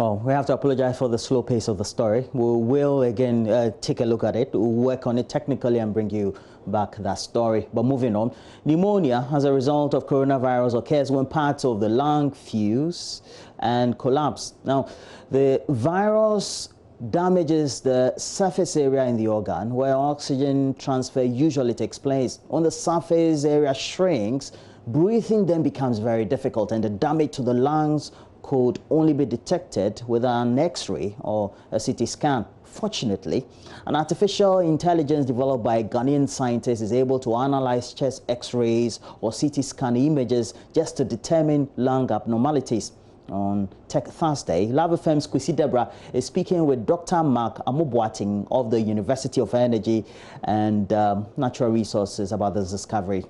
Oh, we have to apologize for the slow pace of the story. We will again take a look at it, we'll work on it technically and bring you back that story. But moving on, pneumonia as a result of coronavirus occurs when parts of the lung fuse and collapse. Now, the virus damages the surface area in the organ where oxygen transfer usually takes place. When the surface area shrinks, breathing then becomes very difficult, and the damage to the lungs could only be detected with an X-ray or a CT scan. Fortunately, an artificial intelligence developed by Ghanaian scientists is able to analyze chest X-rays or CT scan images just to determine lung abnormalities. On Tech Thursday, Love FM's Kwesi Deborah is speaking with Dr. Mark Amoboating of the University of Energy and Natural Resources about this discovery.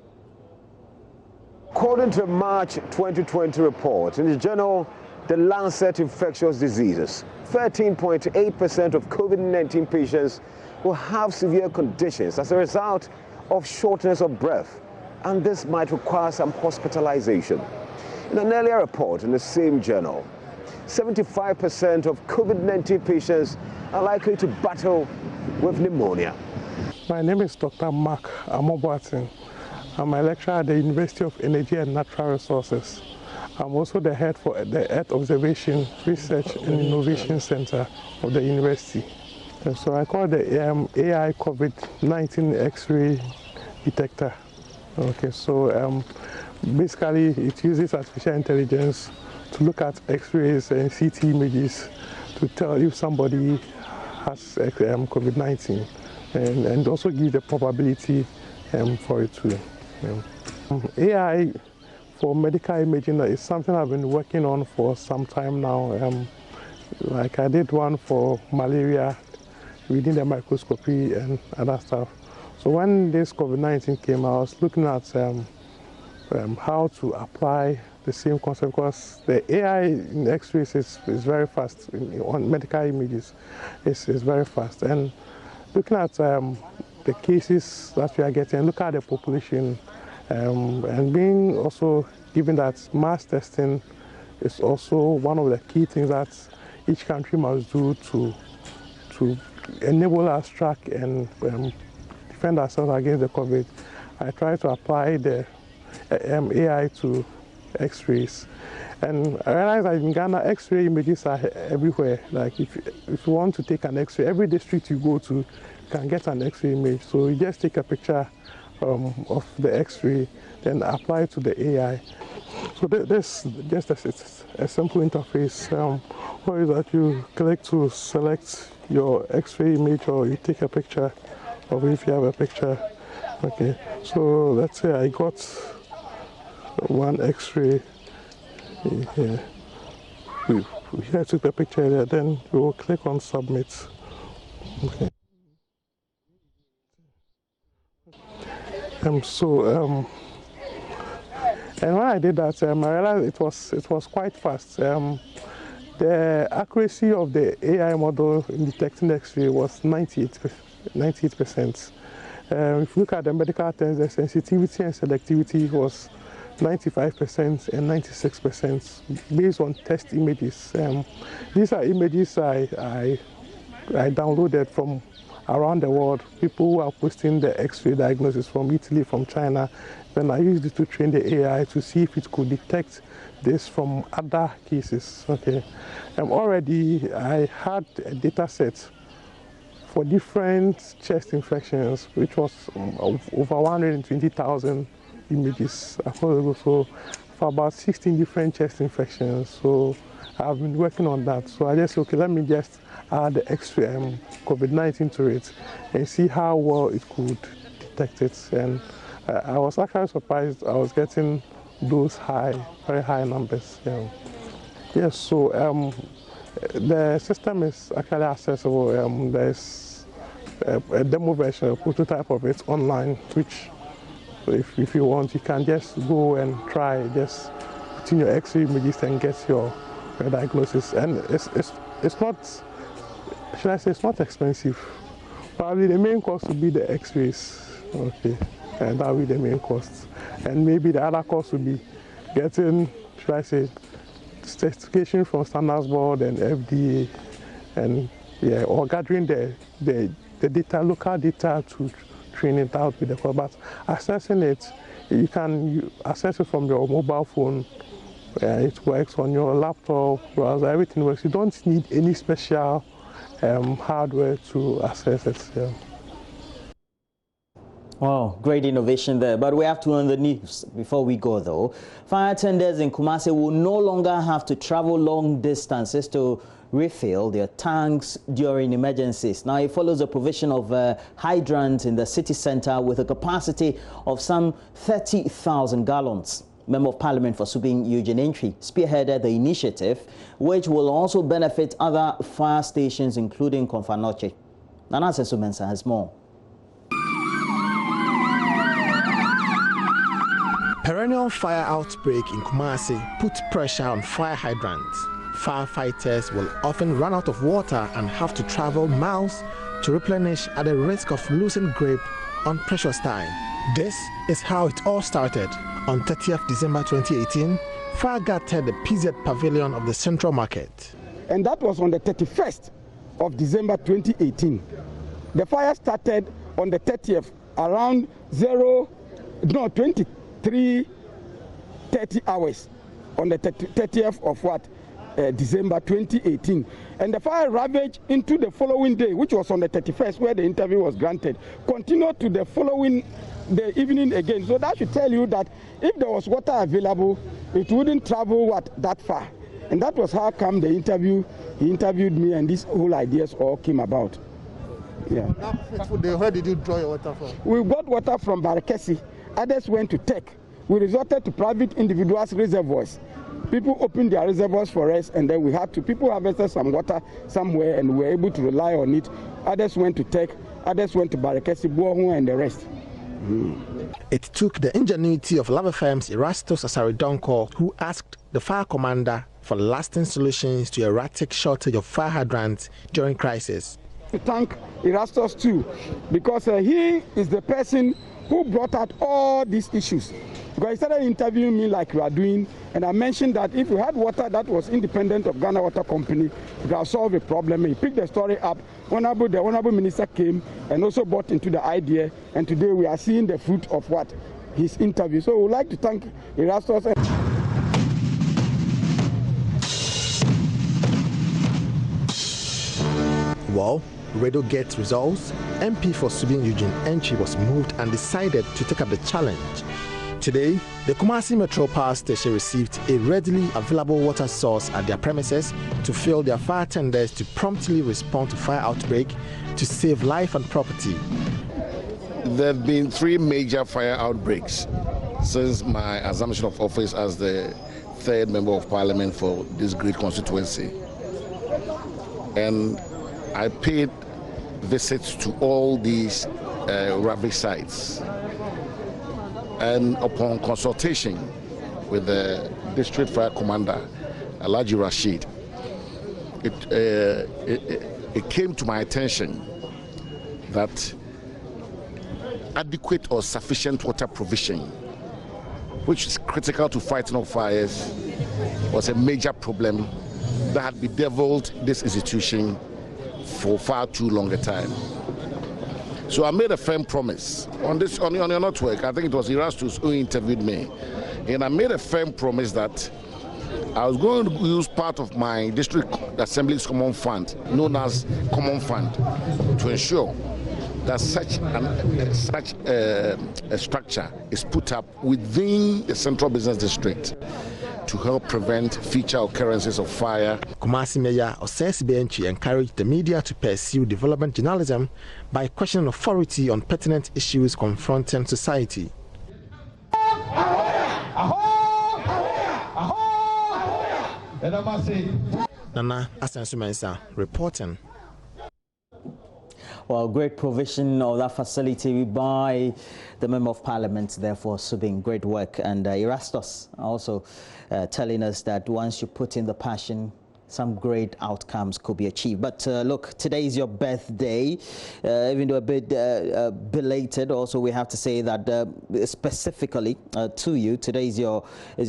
According to a March 2020 report in the journal The Lancet Infectious Diseases, 13.8% of COVID-19 patients will have severe conditions as a result of shortness of breath, and this might require some hospitalization. In an earlier report in the same journal, 75% of COVID-19 patients are likely to battle with pneumonia. My name is Dr. Mark Amoboating. I'm a lecturer at the University of Energy and Natural Resources. I'm also the head for the Earth Observation Research and Innovation Center of the university. And so I call the AI COVID-19 X-ray detector. Okay, so basically it uses artificial intelligence to look at X-rays and CT images to tell if somebody has COVID-19 and also give the probability for it too. AI for medical imaging is something I've been working on for some time now. Like I did one for malaria, reading the microscopy and other stuff. So when this COVID-19 came, I was looking at how to apply the same concept, because the AI in X-rays is very fast, on medical images is very fast. And looking at the cases that we are getting, look at the population, and being also given that mass testing is also one of the key things that each country must do to enable us to track and defend ourselves against the COVID. I try to apply the AI to X-rays, and I realize that in Ghana, X-ray images are everywhere. Like if you want to take an X-ray, every district you go to, you can get an X-ray image. So you just take a picture of the X-ray, then apply it to the AI. So this just a simple interface where that you click to select your X-ray image, or you take a picture of it if you have a picture. Okay, so let's say I got one X-ray here. Here I took the picture there, then we will click on submit. Okay. And when I did that, I realized it was quite fast. The accuracy of the AI model in detecting X-ray was 98%. If you look at the medical terms, the sensitivity and selectivity was 95% and 96% based on test images. These are images I downloaded from around the world, people who are posting the X-ray diagnosis from Italy, from China. Then I used it to train the AI to see if it could detect this from other cases. Okay, already I had a data set for different chest infections, which was over 120,000 images available. So for about 16 different chest infections. So I've been working on that. So I just, okay, let me just add the X-ray COVID-19 to it and see how well it could detect it. And I was actually surprised I was getting those very high numbers. Yes, so the system is actually accessible. There's a demo version, a prototype of it online, which if you want, you can just go and try, just put in your X-ray images and get your diagnosis. And it's not, should I say, it's not expensive. Probably the main cost would be the X-rays. Okay, and that would be the main cost. And maybe the other cost would be getting, should I say, certification from Standards Board and FDA, and yeah, or gathering the data, local data, to train it out with the code. But accessing it, you can access it from your mobile phone. It works on your laptop, browser, everything works. You don't need any special hardware to access it. Yeah. Wow, great innovation there. But we have to on the news before we go, though. Fire tenders in Kumasi will no longer have to travel long distances to refill their tanks during emergencies. Now, it follows the provision of hydrants in the city center with a capacity of some 30,000 gallons. Member of Parliament for Subin Eugene Entry spearheaded the initiative, which will also benefit other fire stations, including Konfanoche. Nana Sesumensa has more. Perennial fire outbreak in Kumasi put pressure on fire hydrants. Firefighters will often run out of water and have to travel miles to replenish at the risk of losing grip on precious time. This is how it all started. On 30th December 2018, fire gutted the PZ pavilion of the Central Market. And that was on the 31st of December 2018. The fire started on the 30th around 23:30 hours on the 30th of December 2018. And the fire ravaged into the following day, which was on the 31st, where the interview was granted, continued to the following the evening again. So that should tell you that if there was water available, it wouldn't travel that far. And that was how come he interviewed me, and these whole ideas all came about. Yeah. Where did you draw your water from? We got water from Barakesi. Others went to Tech. We resorted to private individuals' reservoirs. People opened their reservoirs for us, and then people harvested some water somewhere and were able to rely on it. Others went to Tech, others went to Barakesi, Bohu, and the rest. It took the ingenuity of Lava Firm's Erastus Asaridonko, who asked the fire commander for lasting solutions to erratic shortage of fire hydrants during crisis. To thank Erastus too, because he is the person who brought out all these issues. Because he started interviewing me like you are doing, and I mentioned that if we had water that was independent of Ghana Water Company, we could have solved a problem. He picked the story up. The Honorable Minister came and also bought into the idea, and today we are seeing the fruit of his interview. So we would like to thank Erastus. Well, Radio gets results. MP for Subin Eugene Entry was moved and decided to take up the challenge. Today, the Kumasi Metro Power Station received a readily available water source at their premises to fill their fire tenders to promptly respond to fire outbreak to save life and property. There have been 3 major fire outbreaks since my assumption of office as the 3rd member of parliament for this great constituency. And I paid visits to all these ravaged sites. And upon consultation with the district fire commander, Alhaji Rashid, it came to my attention that adequate or sufficient water provision, which is critical to fighting off fires, was a major problem that had bedeviled this institution for far too long a time. So I made a firm promise on your network. I think it was Erastus who interviewed me, and I made a firm promise that I was going to use part of my district assembly's common fund, known as Common Fund, to ensure that such a structure is put up within the Central Business District to help prevent future occurrences of fire. Kumasi Mayor Osesi Benchi encouraged the media to pursue development journalism by questioning authority on pertinent issues confronting society. Nana Asensumensa reporting. Well, great provision of that facility by the Member of Parliament, therefore, Subin. Great work. And Erastus also telling us that once you put in the passion, some great outcomes could be achieved. But look, today is your birthday, even though a bit belated. Also, we have to say that specifically to you, today is your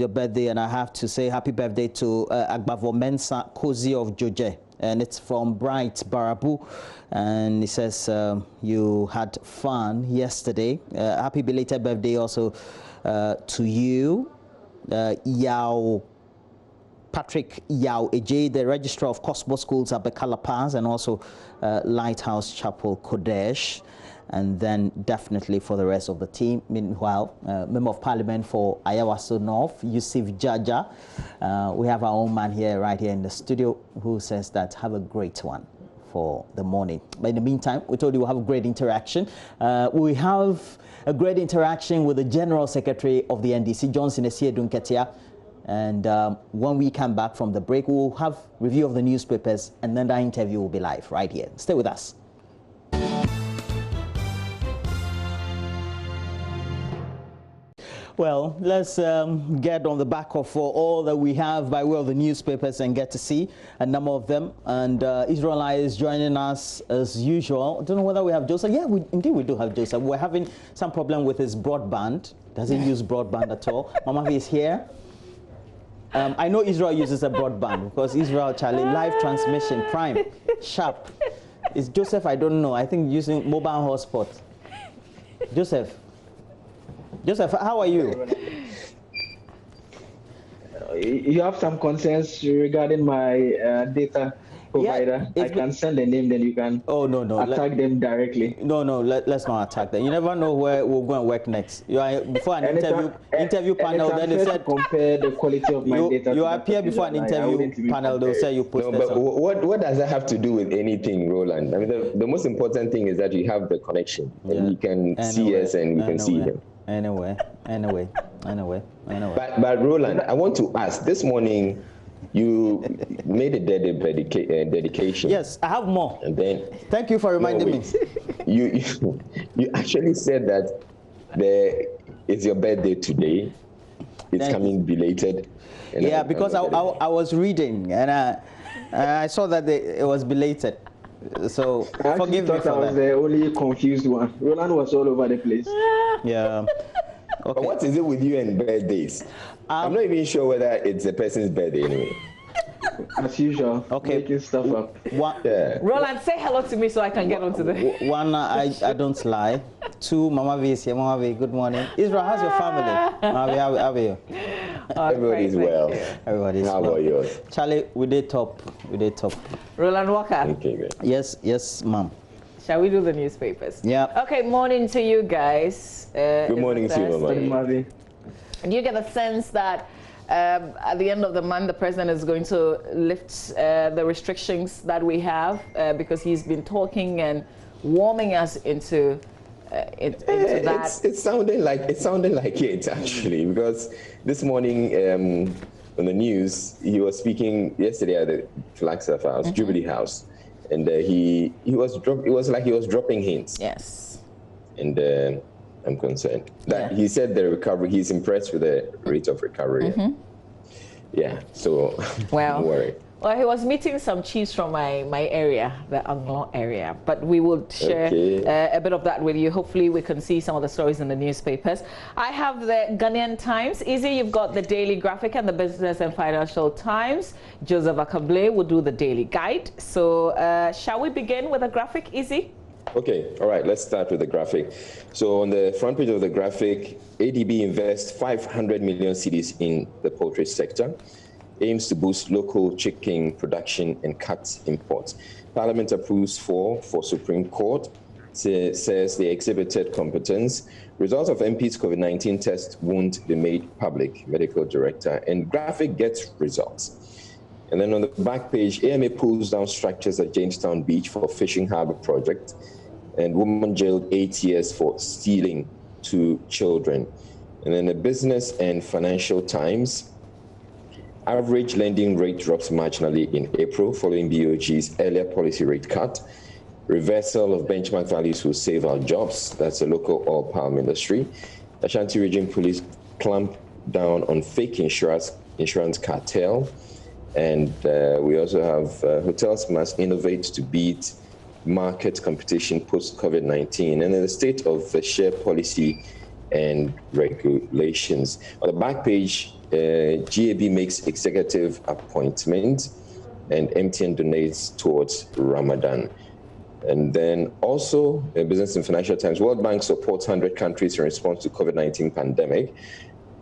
birthday, and I have to say happy birthday to Agbavo Mensa Kozi of Joje. And it's from Bright Barabu, and it says you had fun yesterday. Happy belated birthday also to you, Yao Patrick Yao Eje, the Registrar of Cosmo Schools at Bekala Paz, and also Lighthouse Chapel Kodesh. And then definitely for the rest of the team. Meanwhile, Member of Parliament for Ayawaso North, Yusuf Jaja. We have our own man here, right here in the studio, who says that have a great one for the morning. But in the meantime, we told you we'll have a great interaction. We have a great interaction with the General Secretary of the NDC, Johnson Esie Dunketia. And when we come back from the break, we'll have review of the newspapers, and then the interview will be live right here. Stay with us. Well, let's get on the back of all that we have by way of the newspapers and get to see a number of them. And Israel is joining us as usual. I don't know whether we have Joseph. Yeah, indeed we do have Joseph. We're having some problem with his broadband. Does he use broadband at all? Mama V is here. I know Israel uses a broadband because Israel, Charlie, live transmission, prime, sharp. Is Joseph, I don't know. I think using mobile hotspot. Joseph, how are you? You have some concerns regarding my data provider. Yeah, I can send a name, then you can attack them directly. No, let's not attack them. You never know where we're going to work next. You are before an interview panel, then they said compare the quality of my data. You appear before an interview panel, they'll say you posted. No, but what does that have to do with anything, Roland? I mean, the most important thing is that you have the connection, and you can see us and we can see them. Anyway. But Roland, I want to ask, this morning you made a dedication. Yes, I have more. And then thank you for reminding me. You actually said that it's your birthday today. It's coming belated. Yeah, because I was reading and I saw that it was belated. So forgive me for that. I was the only confused one. Roland was all over the place. Yeah. Okay. But what is it with you and birthdays? I'm not even sure whether it's a person's birthday anyway. As usual, making stuff up. Roland, say hello to me so I can get onto the... One, I don't lie. Two, Mama V is here. Mama V, good morning. Israel, how's your family? Mama V, how are you? Everybody's well. Everybody's well. How about yours? Charlie, we did top. Roland Walker. Okay, good. Yes, ma'am. Shall we do the newspapers? Yeah. Okay, morning to you guys. Good morning to you, Mama. Do you get the sense that at the end of the month, the president is going to lift the restrictions that we have because he's been talking and warming us into that? It's sounding like it actually, because this morning on the news he was speaking yesterday at the Flagstaff House, Jubilee House, and it was like he was dropping hints. Yes. And I'm concerned that he said the recovery. He's impressed with the rate of recovery. Yeah, so don't worry. Well, he was meeting some chiefs from my area, the Anglon area, but we will share a bit of that with you. Hopefully we can see some of the stories in the newspapers. I have the Ghanaian Times. Izzy, you've got the Daily Graphic and the Business and Financial Times. Joseph Akable will do the Daily Guide. So shall we begin with a graphic, Izzy? Okay, all right, let's start with the graphic. So on the front page of the graphic, ADB invests 500 million cedis in the poultry sector, aims to boost local chicken production and cut imports. Parliament approves for Supreme Court, says they exhibited competence. Results of MP's COVID-19 test won't be made public, medical director, and graphic gets results. And then on the back page, AMA pulls down structures at Jamestown Beach for fishing harbor project, and woman jailed 8 years for stealing 2 children. And then the Business and Financial Times, average lending rate drops marginally in April following BOG's earlier policy rate cut. Reversal of benchmark values will save our jobs. That's the local oil palm industry. Ashanti Region Police clamp down on fake insurance cartel. And we also have hotels must innovate to beat market competition post-COVID-19, and then the state of the share policy and regulations. On the back page, GAB makes executive appointment and MTN donates towards Ramadan. And then also, Business and Financial Times, World Bank supports 100 countries in response to COVID-19 pandemic.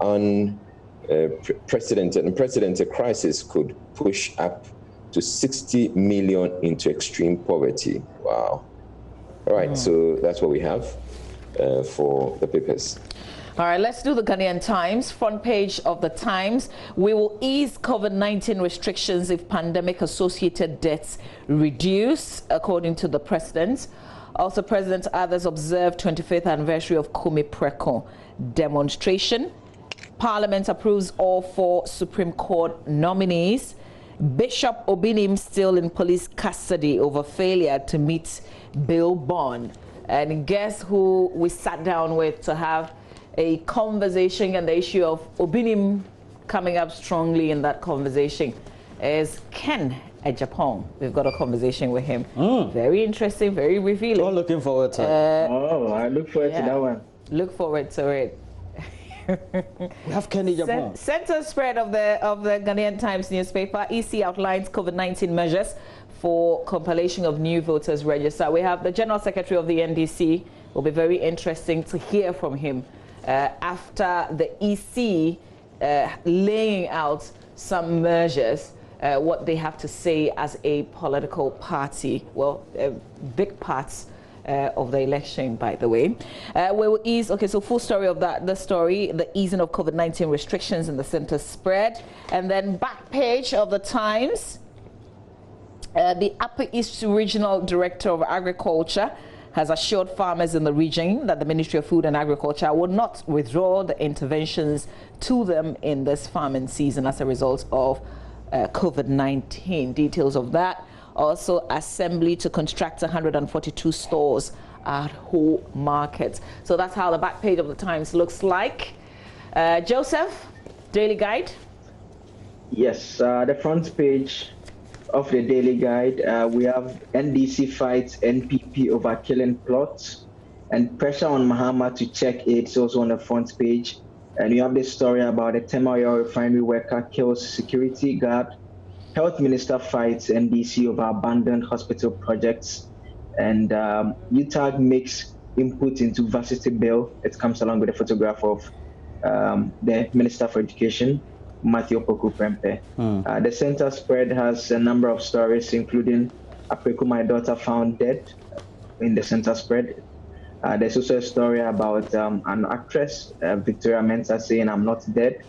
Unprecedented crisis could push up to 60 million into extreme poverty. Wow. All right, so that's what we have for the papers. All right, let's do the Ghanaian Times. Front page of the Times. We will ease COVID-19 restrictions if pandemic-associated deaths reduce, according to the president. Also, President others observe 25th anniversary of Kumi Preko demonstration. Parliament approves all 4 Supreme Court nominees. Bishop Obinim still in police custody over failure to meet bail bond. And guess who we sat down with to have a conversation, and the issue of Obinim coming up strongly in that conversation is Ken Ejapong. We've got a conversation with him. Very interesting, very revealing. Oh, looking forward to it. I look forward to that one. Look forward to it. We have Ken Ejapong. Center spread of the Ghanaian Times newspaper. EC outlines COVID-19 measures for compilation of new voters register. We have the General Secretary of the NDC. It will be very interesting to hear from him after the EC laying out some measures, what they have to say as a political party. Well, big parts of the election, by the way. We will ease, okay, so full story of that, the story, the easing of COVID-19 restrictions in the center spread. And then back page of the Times, the Upper East Regional Director of Agriculture has assured farmers in the region that the Ministry of Food and Agriculture will not withdraw the interventions to them in this farming season as a result of COVID-19. Details of that. Also, assembly to construct 142 stores at whole markets. So that's how the back page of the Times looks like. Joseph, Daily Guide. Yes, the front page of the Daily Guide, we have NDC fights NPP over killing plots, and pressure on Mahama to check it's also on the front page. And you have this story about a Tema refinery worker kills security guard. Health Minister fights NDC over abandoned hospital projects, and UTAG makes input into varsity bill. It comes along with a photograph of the Minister for Education, Matthew Opoku Prempeh. The center spread has a number of stories, including Apreku, my daughter, found dead in the center spread. There's also a story about an actress, Victoria Mensah, saying, "I'm not dead."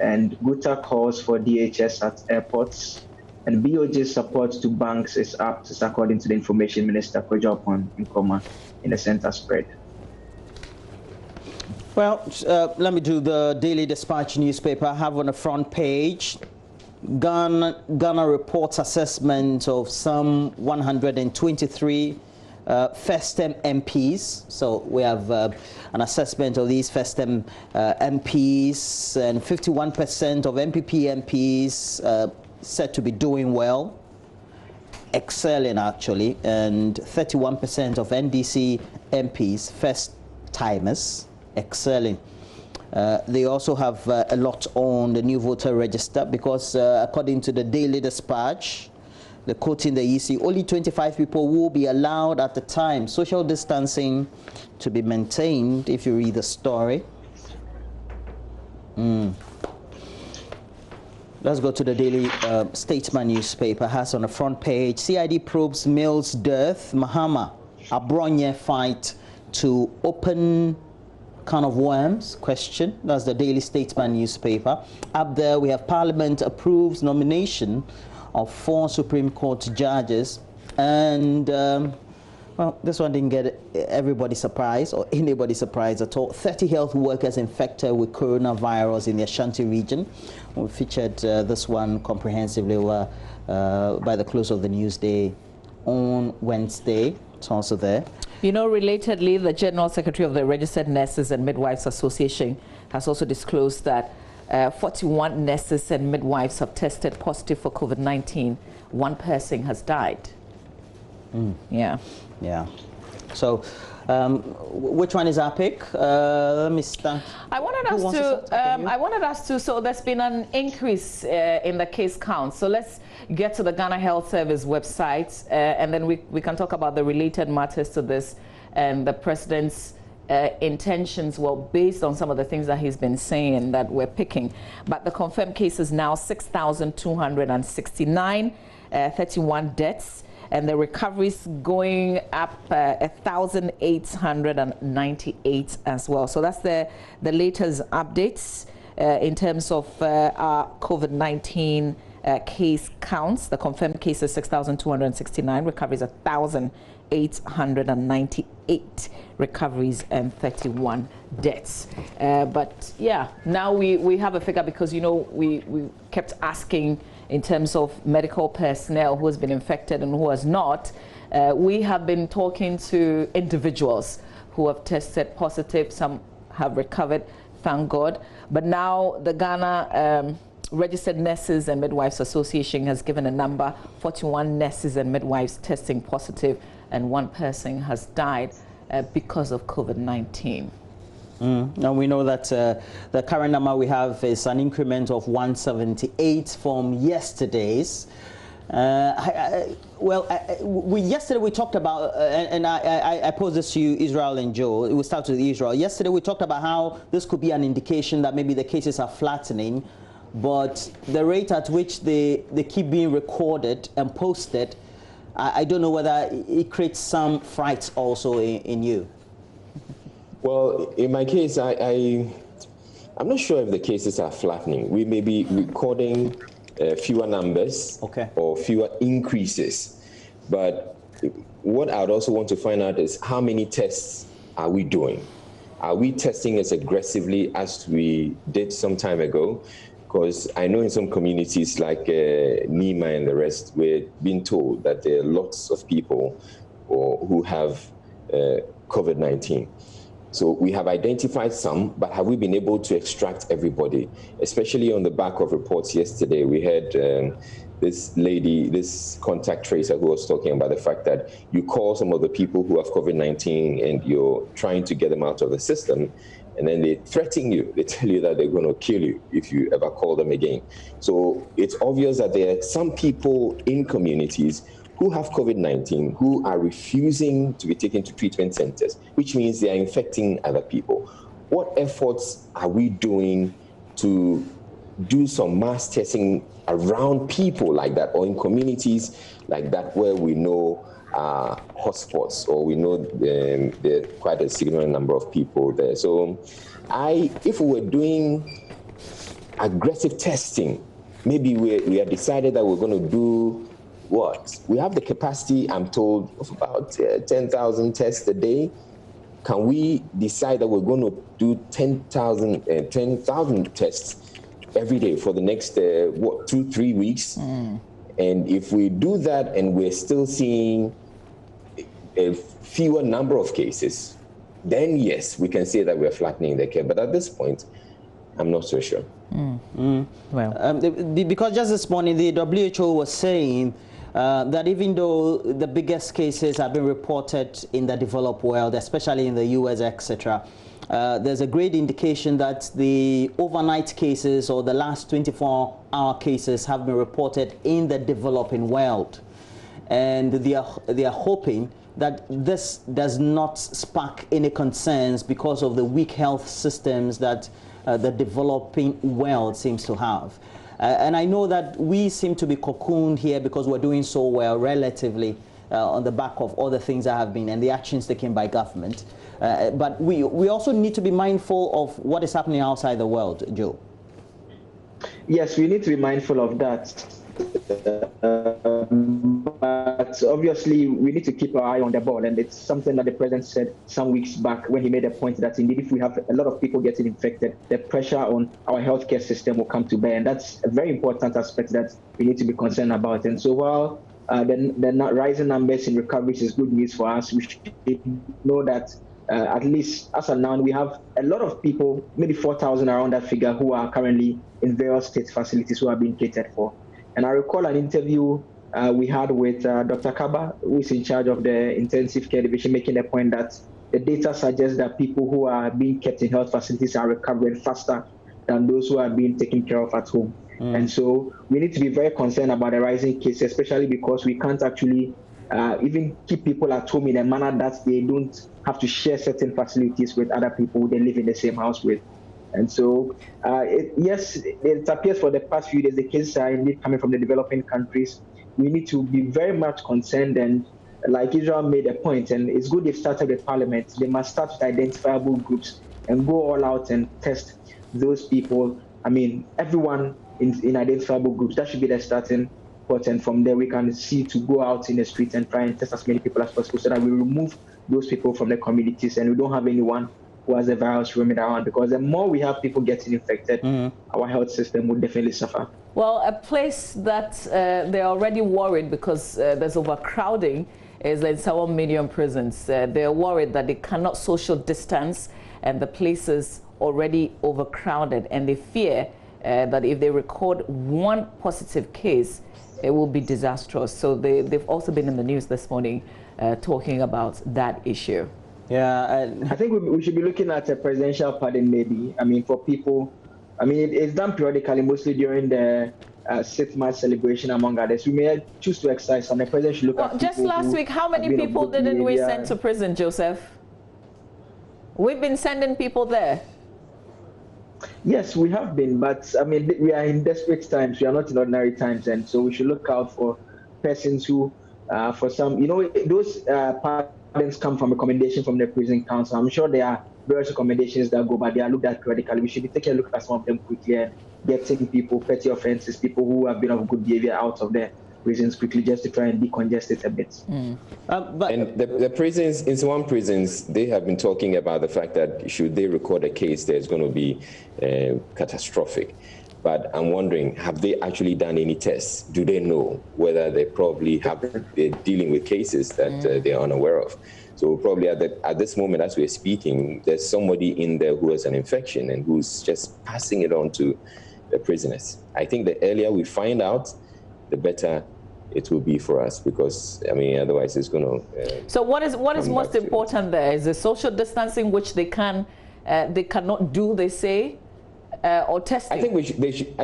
And Guta calls for DHS at airports. And BOJ's support to banks is up, according to the Information Minister, Kojapon Nkoma, in the center spread. Well, let me do the Daily Dispatch newspaper. I have on the front page, Ghana reports assessment of some 123 first-term MPs. So we have an assessment of these first-term MPs, and 51% of MPP MPs said to be doing well, excelling actually, and 31% of NDC MPs, first-timers, excelling. They also have a lot on the new voter register because according to the Daily Dispatch, the quoting the EC, only 25 people will be allowed at the time. Social distancing to be maintained, if you read the story. Let's go to the Daily Statesman newspaper. Has on the front page, CID probes Mill's death. Mahama, Abronye fight to open can of worms, question. That's the Daily Statesman newspaper. Up there we have Parliament approves nomination of 4 Supreme Court judges, and well, this one didn't get everybody surprised or anybody surprised at all. 30 health workers infected with coronavirus in the Ashanti region. We featured this one comprehensively by the close of the news day on Wednesday. It's also there. You know, relatedly, the General Secretary of the Registered Nurses and Midwives Association has also disclosed that 41 nurses and midwives have tested positive for COVID-19. One person has died. Yeah. So, which one is our pick? Let me start. I wanted us to. So there's been an increase in the case count. So let's get to the Ghana Health Service website, and then we can talk about the related matters to this and the president's intentions. Well, based on some of the things that he's been saying that we're picking, but the confirmed cases now 6,269, 31 deaths. And the recoveries going up 1,898 as well. So that's the latest updates in terms of our COVID-19 case counts. The confirmed cases 6,269, recoveries 1,898 recoveries and 31 deaths. But yeah, now we have a figure because, you know, we kept asking in terms of medical personnel who has been infected and who has not. We have been talking to individuals who have tested positive. Some have recovered, thank God. But now the Ghana Registered Nurses and Midwives Association has given a number, 41 nurses and midwives testing positive, and one person has died because of COVID-19. And we know that the current number we have is an increment of 178 from yesterday's. Yesterday we talked about, and I posed this to you, Israel and Joe. We start with Israel. Yesterday we talked about how this could be an indication that maybe the cases are flattening, but the rate at which they keep being recorded and posted, I don't know whether it creates some fright also in you. Well, in my case, I'm not sure if the cases are flattening. We may be recording fewer numbers or fewer increases. But what I would also want to find out is how many tests are we doing? Are we testing as aggressively as we did some time ago? Because I know in some communities like Nima and the rest, we're being told that there are lots of people who have COVID-19. So we have identified some, but have we been able to extract everybody? Especially on the back of reports yesterday, we had this lady, this contact tracer who was talking about the fact that you call some of the people who have COVID-19 and you're trying to get them out of the system, and then they threaten you. They tell you that they're going to kill you if you ever call them again. So it's obvious that there are some people in communities who have COVID-19 who are refusing to be taken to treatment centers, which means they are infecting other people. What efforts are we doing to do some mass testing around people like that, or in communities like that where we know hotspots, or we know there are quite a significant number of people there? So if we were doing aggressive testing, maybe we have decided that we're going to do what? We have the capacity, I'm told, of about 10,000 tests a day. Can we decide that we're going to do 10,000 tests every day for the next 2-3 weeks? And if we do that and we're still seeing a fewer number of cases, then yes, we can say that we're flattening the curve. But at this point, I'm not so sure. Because just this morning, the WHO was saying that even though the biggest cases have been reported in the developed world, especially in the US, etc., there's a great indication that the overnight cases or the last 24-hour cases have been reported in the developing world. And they are hoping that this does not spark any concerns because of the weak health systems that the developing world seems to have. And I know that we seem to be cocooned here because we're doing so well relatively on the back of all the things that have been and the actions taken by government. But we also need to be mindful of what is happening outside the world, Joe. Yes, we need to be mindful of that. But obviously, we need to keep our eye on the ball. And it's something that the president said some weeks back when he made a point that indeed, if we have a lot of people getting infected, the pressure on our healthcare system will come to bear. And that's a very important aspect that we need to be concerned about. And so while the rising numbers in recoveries is good news for us, we should know that at least as of now, we have a lot of people, maybe 4,000 around that figure, who are currently in various state facilities who are being catered for. And I recall an interview we had with Dr. Kaba, who is in charge of the intensive care division, making the point that the data suggests that people who are being kept in health facilities are recovering faster than those who are being taken care of at home. And so we need to be very concerned about the rising cases, especially because we can't actually even keep people at home in a manner that they don't have to share certain facilities with other people they live in the same house with. And so, yes, it appears for the past few days the cases are indeed coming from the developing countries. We need to be very much concerned, and like Israel made a point, and it's good they've started with Parliament. They must start with identifiable groups and go all out and test those people. I mean, everyone in identifiable groups. That should be the starting point, and from there we can see to go out in the streets and try and test as many people as possible so that we remove those people from the communities and we don't have anyone who has the virus roaming around, because the more we have people getting infected, our health system will definitely suffer. Well, a place that they're already worried because there's overcrowding is in some medium prisons. They're worried that they cannot social distance and the place is already overcrowded, and they fear that if they record one positive case, it will be disastrous. So they've also been in the news this morning talking about that issue. Yeah, I think we should be looking at a presidential pardon maybe. I mean, for people, I mean, it's done periodically, mostly during the 6th March celebration, among others. We may choose to exercise some. The president should look at just last week, how many people didn't we send to prison, Joseph? We've been sending people there. Yes, we have been, but I mean, we are in desperate times. We are not in ordinary times, and so we should look out for persons who, for some, you know, those pardons come from recommendation from the prison council. I'm sure there are various recommendations that go, but they are looked at periodically. We should be taking a look at some of them quickly and getting people, petty offenses, people who have been of good behavior out of the prisons quickly, just to try and decongest it a bit. And the prisons, in some prisons, they have been talking about the fact that should they record a case, there's going to be catastrophic. But I'm wondering, have they actually done any tests? Do they know whether they probably they're dealing with cases that they're unaware of? So probably at this moment, as we're speaking, there's somebody in there who has an infection and who's just passing it on to the prisoners. I think the earlier we find out, the better it will be for us, because I mean, otherwise it's going to. So what is most important there? Is the social distancing, which they cannot do, they say, or testing? I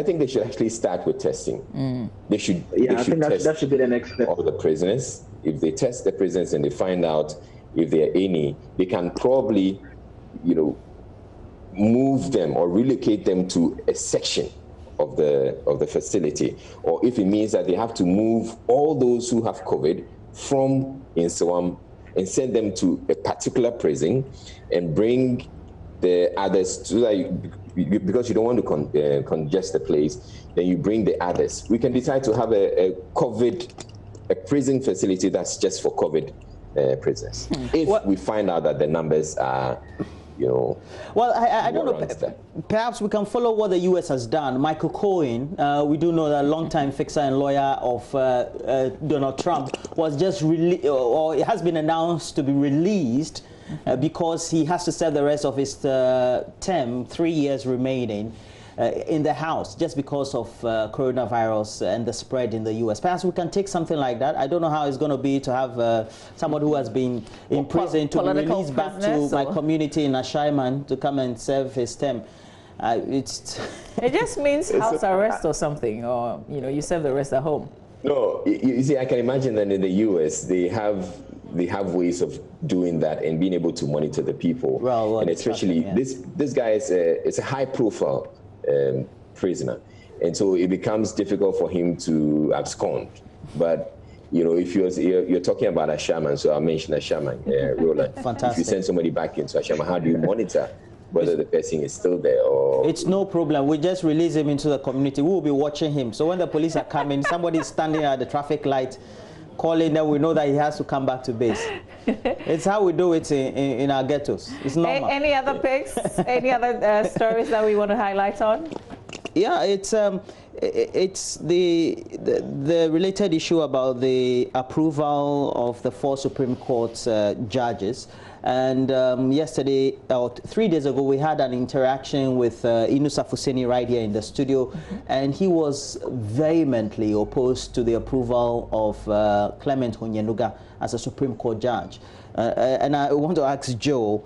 think they should actually start with testing. They should. Yeah, I think that should be the next step. All the prisoners. If they test the prisoners and they find out if there are any, they can probably, you know, move them or relocate them to a section of the facility, or if it means that they have to move all those who have COVID from Insawam and send them to a particular prison and bring the others to that, because you don't want to congest the place, then you bring the others. We can decide to have a prison facility that's just for COVID prisoners. If we find out that the numbers are, you know, well, I don't know. Perhaps we can follow what the U.S. has done. Michael Cohen, we do know that longtime fixer and lawyer of Donald Trump, was just released, or it has been announced to be released because he has to serve the rest of his term, 3 years remaining, in the House, just because of coronavirus and the spread in the U.S. Perhaps we can take something like that. I don't know how it's going to be to have someone who has been in prison to be released back to my community in Ashaiman to come and serve his term. It just means house arrest or something, or you know, you serve the rest at home. No, you see, I can imagine that in the U.S. they have ways of doing that and being able to monitor the people. Well, and especially this guy is a high-profile prisoner, and so it becomes difficult for him to abscond. But you know, if you're talking about a shaman, so I mentioned a shaman, Roland. Fantastic. If you send somebody back into a shaman, how do you monitor whether the person is still there? Or it's no problem. We just release him into the community. We will be watching him. So when the police are coming, somebody is standing at the traffic light, calling them, we know that he has to come back to base. It's how we do it in our ghettos. It's normal. Any other picks? Any other stories that we want to highlight on? Yeah, it's the related issue about the approval of the 4 Supreme Court judges. And yesterday, or 3 days ago, we had an interaction with Inusa Fuseni right here in the studio, and he was vehemently opposed to the approval of Clement Onyenuga as a Supreme Court judge. And I want to ask Joe,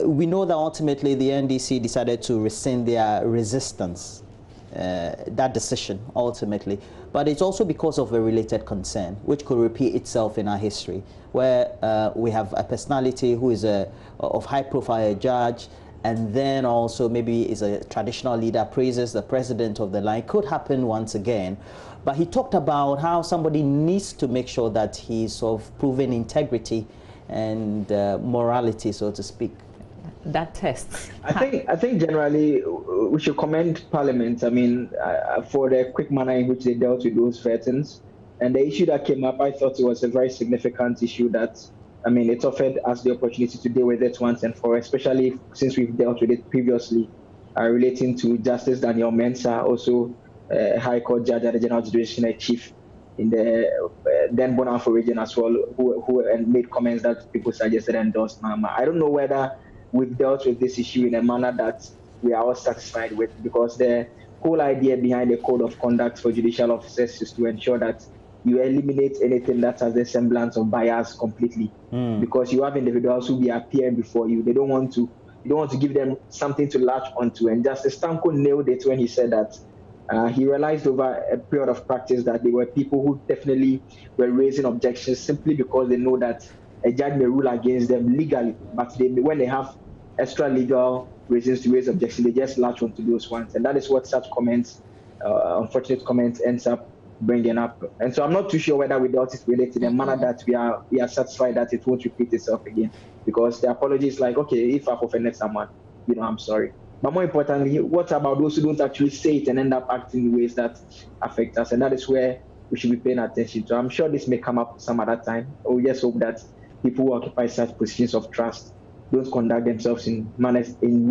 we know that ultimately the NDC decided to rescind their resistance, that decision ultimately, but it's also because of a related concern which could repeat itself in our history, where we have a personality who is of high profile judge, and then also maybe is a traditional leader, praises the president of the line. Could happen once again. But he talked about how somebody needs to make sure that he's sort of proven integrity and morality, so to speak. That tests. I think generally we should commend Parliament. I mean, for the quick manner in which they dealt with those veterans, and the issue that came up, I thought it was a very significant issue that, I mean, it offered us the opportunity to deal with it once and for all, especially since we've dealt with it previously, relating to Justice Daniel Mensah, also High Court Judge at the General Judicial Chief in the then Bonafo region as well, who made comments that people suggested endorsed Mahama. I don't know whether we've dealt with this issue in a manner that we are all satisfied with, because the whole idea behind the code of conduct for judicial officers is to ensure that you eliminate anything that has the semblance of bias completely, because you have individuals who be appearing before you. You don't want to give them something to latch onto. And Justice Tanko nailed it when he said that he realized over a period of practice that there were people who definitely were raising objections simply because they know that a judge may rule against them legally, but when they have extra legal reasons to raise objections, they just latch onto those ones. And that is what such comments, unfortunate comments, ends up bringing up. And so I'm not too sure whether we dealt with it in a manner that we are satisfied that it won't repeat itself again, because the apology is like, okay, if I've offended someone, I'm sorry. But more importantly, what about those who don't actually say it and end up acting in ways that affect us? And that is where we should be paying attention to. I'm sure this may come up some other time. We just hope that people who occupy such positions of trust don't conduct themselves in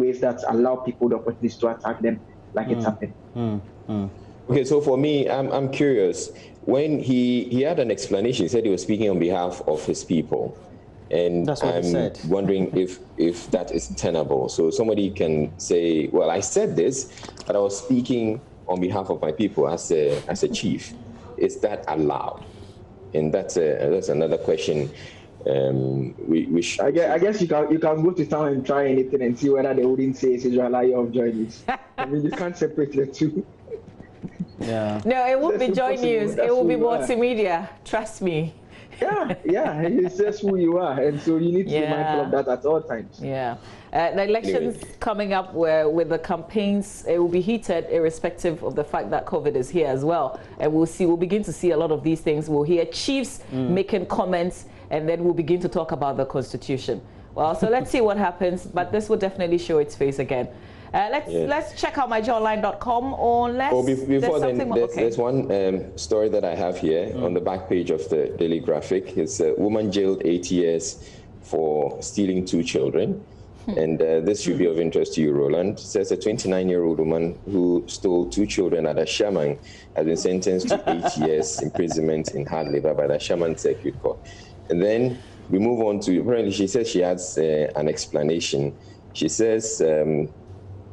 ways that allow people the opportunity to attack them like it's happened. Okay, so for me, I'm curious. When he had an explanation, he said he was speaking on behalf of his people. And I'm wondering if that is tenable. So somebody can say, well, I said this, but I was speaking on behalf of my people as a chief. Is that allowed? And that's another question. We should. I guess you can go to town and try anything and see whether they wouldn't say it's Israel of Joy News. I mean, you can't separate the two. Yeah. No, it won't be Joy News. It will be multimedia. Trust me. Yeah, it's just who you are, and so you need to be mindful of that at all times. Yeah. The elections coming up with the campaigns, it will be heated irrespective of the fact that COVID is here as well. And we'll begin to see a lot of these things. We'll hear chiefs making comments, and then we'll begin to talk about the Constitution. Well, so let's see what happens, but this will definitely show its face again. Let's check out myjoyonline.com, or before then, there's one story that I have here on the back page of the Daily Graphic. It's a woman jailed 8 years for stealing 2 children. And this should be of interest to you, Roland. It says a 29-year-old woman who stole 2 children at a shaman has been sentenced to 8 years imprisonment in hard labor by the Shaman Circuit Court. And then we move on to, apparently she says she has an explanation. She says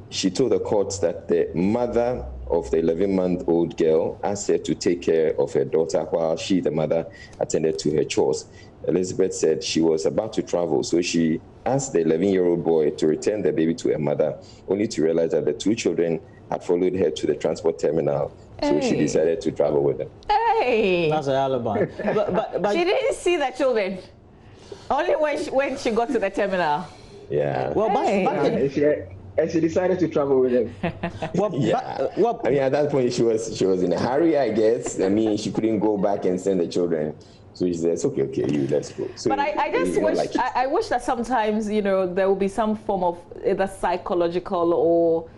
she told the court that the mother of the 11-month-old girl asked her to take care of her daughter while she, the mother, attended to her chores. Elizabeth said she was about to travel, so she asked the 11-year-old boy to return the baby to her mother, only to realize that the 2 children had followed her to the transport terminal, so she decided to travel with them. Hey! That's an alibi. but she didn't see the children, only when she got to the terminal. Yeah. Well, and she decided to travel with him. I mean, at that point, she was in a hurry, I guess. I mean, she couldn't go back and send the children. So she says, okay, let's go. So but I just wish, I wish that sometimes, there will be some form of either psychological or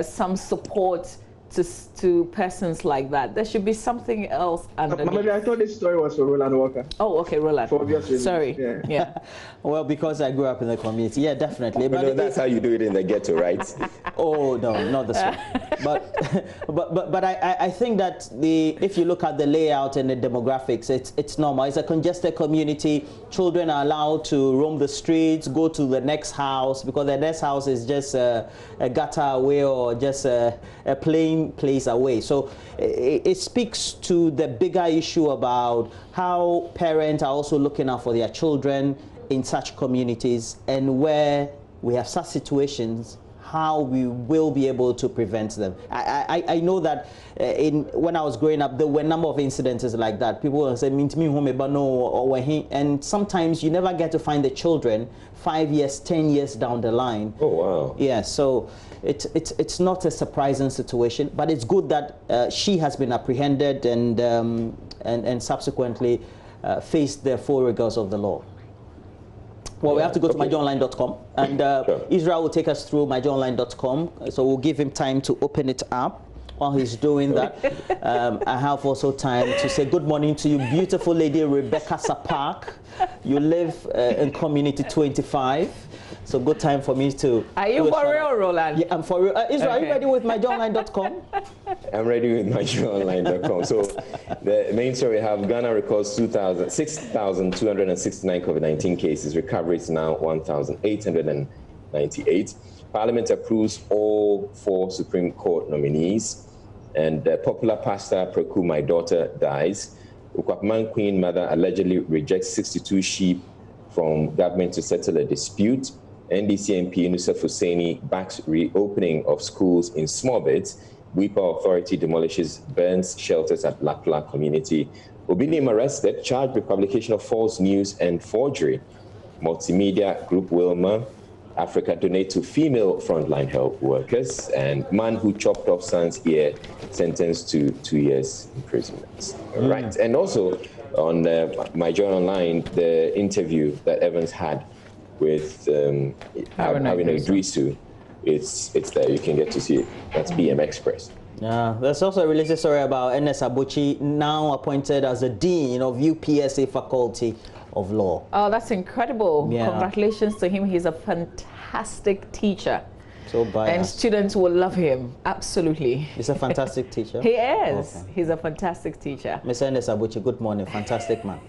some support to persons like that. There should be something else underneath. Maybe I thought this story was for Roland Walker. Oh, okay, Roland. For obvious reasons. Sorry. Yeah. Well, because I grew up in the community. Yeah, definitely. But that's how you do it in the ghetto, right? Oh no, not this one. But I think that if you look at the layout and the demographics, it's normal. It's a congested community. Children are allowed to roam the streets, go to the next house, because the next house is just a gutter away or just a plain place away. So it speaks to the bigger issue about how parents are also looking out for their children in such communities, and where we have such situations, how we will be able to prevent them. I know that when I was growing up, there were a number of incidences like that. People will say, and sometimes you never get to find the children 5 years, 10 years down the line. Oh, wow. Yeah, so it's not a surprising situation, but it's good that she has been apprehended and subsequently faced the full rigors of the law. Well, we have to go to myjoyonline.com, and sure. Israel will take us through myjoyonline.com, so we'll give him time to open it up. While he's doing that, I have also time to say good morning to you, beautiful lady Rebecca Sapak. You live in Community 25, so good time for me to... Are you for real, Roland? Yeah, I'm for real. Israel, are you ready with myjoyonline.com? I'm ready with myjoyonline.com. So the main story, have Ghana records 6,269 COVID-19 cases. Recovery is now 1,898. Parliament approves all 4 Supreme Court nominees. And popular pastor Preku, my daughter, dies. Ukwapman Queen mother allegedly rejects 62 sheep from government to settle a dispute. NDC MP Nusrat Hussaini backs reopening of schools in small bits. Wipa Authority demolishes burns shelters at Lakla community. Obinim arrested, charged with publication of false news and forgery. Multimedia Group Wilma, Africa donate to female frontline health workers, and man who chopped off son's ear sentenced to 2 years imprisonment. Right, and also on My Joy Online, the interview that Evans had with Haruna Idrisu, it's there. You can get to see it. That's BM Express. Yeah, there's also a related story about Ernest Abuchi, now appointed as the Dean of UPSA Faculty of Law. Oh, that's incredible. Yeah. Congratulations to him. He's a fantastic teacher. So biased. And students will love him. Absolutely. He's a fantastic teacher. He is. Okay. He's a fantastic teacher. Mr. Ernest Abuchi, good morning. Fantastic man.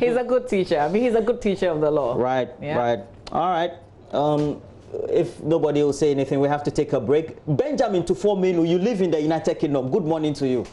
He's a good teacher. I mean, he's a good teacher of the law. Right, yeah. Right. All right. If nobody will say anything, we have to take a break. Benjamin Tufominu, you live in the United Kingdom. Good morning to you.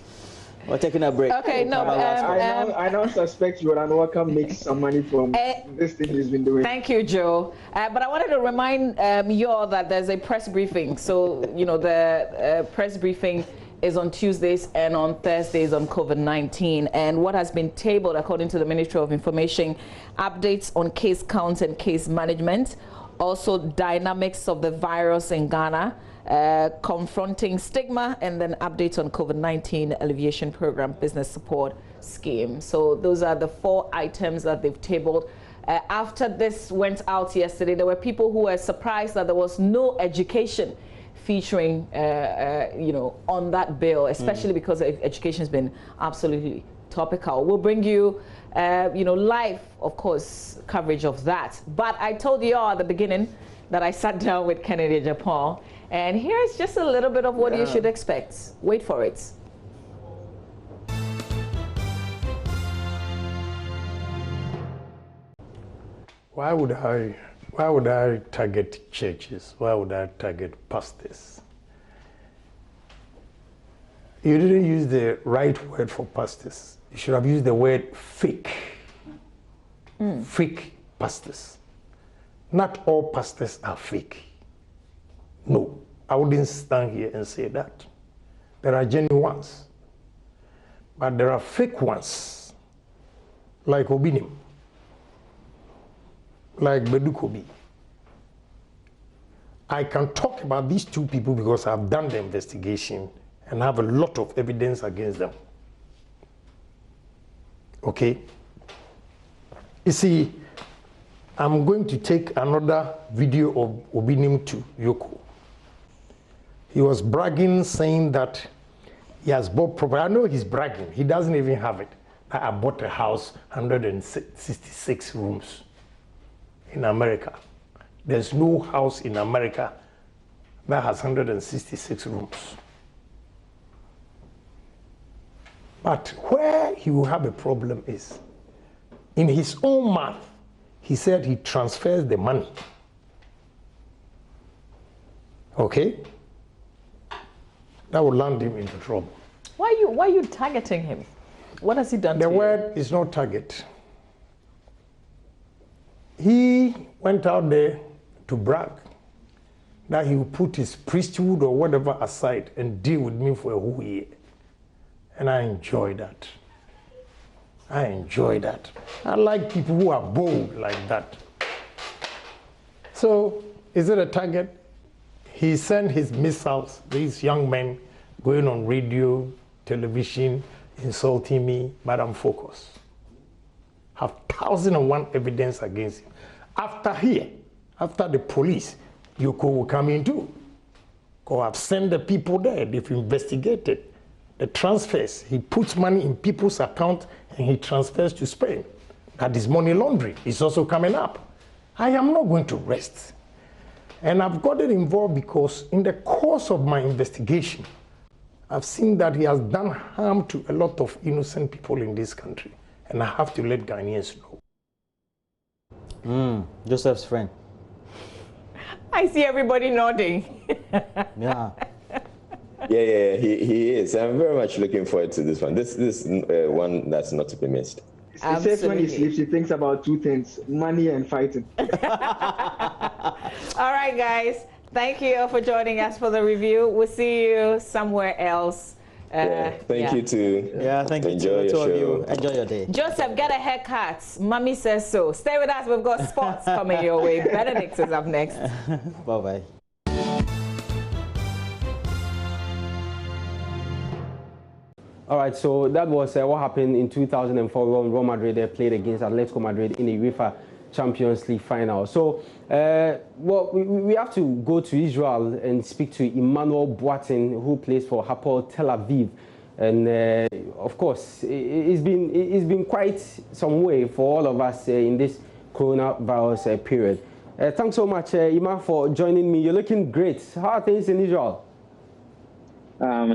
We're taking a break. Okay, no. I now suspect Roland Walker makes some money from this thing he's been doing. Thank you, Joe. But I wanted to remind you all that there's a press briefing. So, you know, the press briefing is on Tuesdays and on Thursdays on COVID-19. And what has been tabled, according to the Ministry of Information, updates on case counts and case management, also dynamics of the virus in Ghana, confronting stigma, and then updates on COVID-19 alleviation program business support scheme. So those are the 4 items that they've tabled. After this went out yesterday, there were people who were surprised that there was no education featuring, you know, on that bill, especially because education has been absolutely topical. We'll bring you, you know, live, of course, coverage of that. But I told you all at the beginning that I sat down with Kennedy Japan, and here's just a little bit of what you should expect. Wait for it. Why would I target churches? Why would I target pastors? You didn't use the right word for pastors. You should have used the word fake. Fake pastors. Not all pastors are fake. No, I wouldn't stand here and say that. There are genuine ones. But there are fake ones, like Obinim, like Bedukobi. I can talk about these 2 people because I've done the investigation and have a lot of evidence against them. Okay? You see, I'm going to take another video of Obinim to Yoko. He was bragging, saying that he has bought property. I know he's bragging. He doesn't even have it. I bought a house, 166 rooms in America. There's no house in America that has 166 rooms. But where he will have a problem is, in his own mouth, he said he transfers the money. Okay? That will land him into trouble. Why are you targeting him? What has he done to you? The word is not target. He went out there to brag that he would put his priesthood or whatever aside and deal with me for a whole year. And I enjoy that. I enjoy that. I like people who are bold like that. So, is it a target? He sent his missiles, these young men going on radio, television, insulting me, but I'm focused. Have 1,001 evidence against him. After here, after the police, Yoko will come in too. Because I've sent the people there, they've investigated the transfers. He puts money in people's account and he transfers to Spain. That is money laundering. It's also coming up. I am not going to rest. And I've gotten involved because in the course of my investigation, I've seen that he has done harm to a lot of innocent people in this country. And I have to let Ghanaians know. Joseph's friend. I see everybody nodding. Yeah. Yeah, he is. I'm very much looking forward to this one. This one that's not to be missed. He says when he sleeps, he thinks about two things: money and fighting. All right, guys. Thank you for joining us for the review. We'll see you somewhere else. Thank you too. Yeah, thank you to the two of you. Enjoy your day. Joseph, get a haircut. Mommy says so. Stay with us. We've got sports coming your way. Benedict is up next. Bye-bye. All right, so that was what happened in 2004 when Real Madrid played against Atletico Madrid in the UEFA Champions League final. So, well, we have to go to Israel and speak to Emmanuel Boateng, who plays for Hapoel Tel Aviv. And of course, it's been quite some way for all of us in this coronavirus period. Thanks so much, Ima, for joining me. You're looking great. How are things in Israel?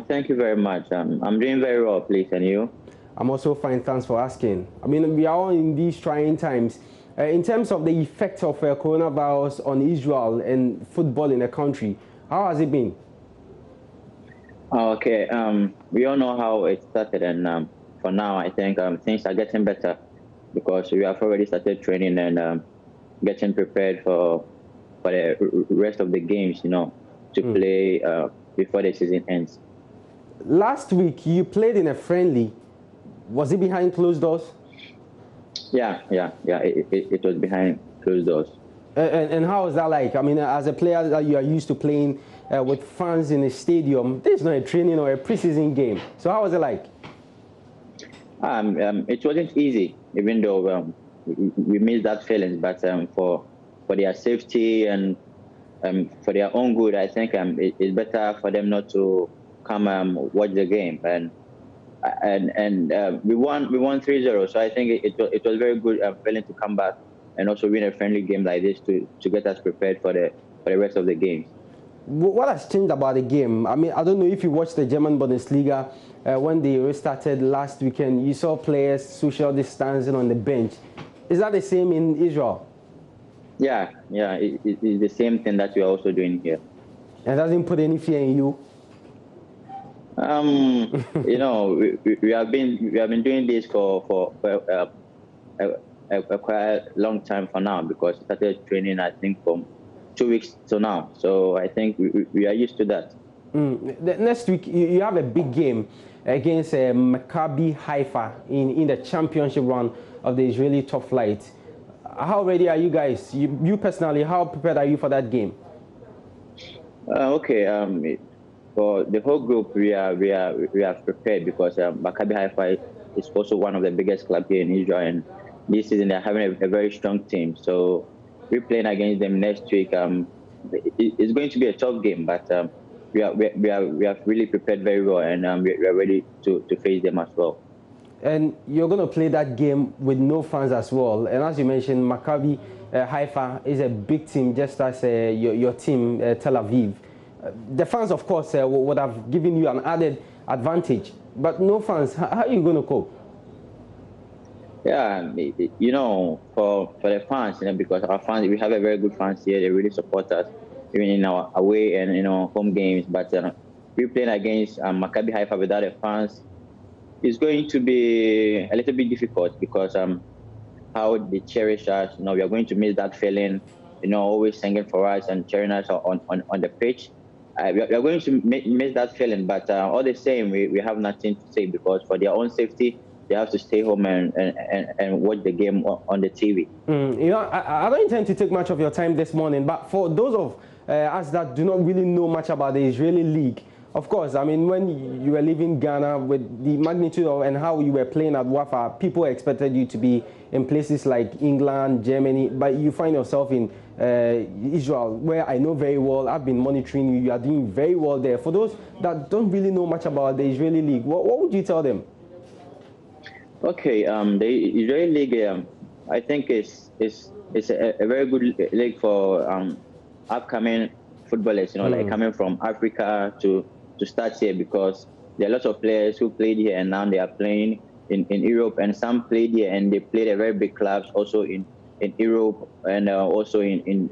Thank you very much. I'm doing very well, please. And you? I'm also fine. Thanks for asking. I mean, we are all in these trying times. In terms of the effect of coronavirus on Israel and football in the country, how has it been? Okay. We all know how it started, and for now, I think things are getting better because we have already started training and getting prepared for the rest of the games, to play before the season ends. Last week, you played in a friendly. Was it behind closed doors? Yeah. It was behind closed doors. And how was that like? I mean, as a player that you are used to playing with fans in a stadium, this is not a training or a preseason game. So how was it like? It wasn't easy, even though we missed that feeling. But for their safety and for their own good, I think it's better for them not to come watch the game. And we won 3-0. So I think it was very good feeling to come back and also win a friendly game like this to get us prepared for the rest of the games. What has changed about the game? I mean, I don't know if you watched the German Bundesliga when they restarted last weekend. You saw players social distancing on the bench. Is that the same in Israel? Yeah, it's the same thing that we are also doing here. And doesn't put any fear in you? We have been doing this for a quite long time for now, because we started training, I think, from 2 weeks to now. So I think we are used to that. Next week, you have a big game against Maccabi Haifa in the championship round of the Israeli top flight. How ready are you guys? You personally, how prepared are you for that game? For the whole group, we are prepared, because Maccabi Haifa is also one of the biggest clubs here in Israel, and this season they're having a very strong team. So we're playing against them next week. It's going to be a tough game, but we have really prepared very well, and we are ready to face them as well. And you're going to play that game with no fans as well. And as you mentioned, Maccabi Haifa is a big team, just as your team, Tel Aviv. The fans, of course, would have given you an added advantage. But no fans, how are you going to cope? Yeah, you know, for the fans, you know, because our fans, we have a very good fans here. They really support us, even in our away and, you know, home games. But we're playing against Maccabi Haifa without the fans. It's going to be a little bit difficult because how they cherish us. You know, we are going to miss that feeling. You know, always singing for us and cheering us on the pitch. We are going to miss that feeling. But all the same, we have nothing to say because for their own safety, they have to stay home and watch the game on the TV. You know, I don't intend to take much of your time this morning, but for those of us that do not really know much about the Israeli league, of course, I mean, when you were leaving Ghana with the magnitude of and how you were playing at Wafa, people expected you to be in places like England, Germany, but you find yourself in Israel, where I know very well. I've been monitoring you. You are doing very well there. For those that don't really know much about the Israeli league, what would you tell them? Okay, the Israeli league, I think is a very good league for upcoming footballers. You know, like coming from Africa to start here, because there are lots of players who played here and now they are playing in Europe, and some played here and they played at very big clubs also in Europe and also in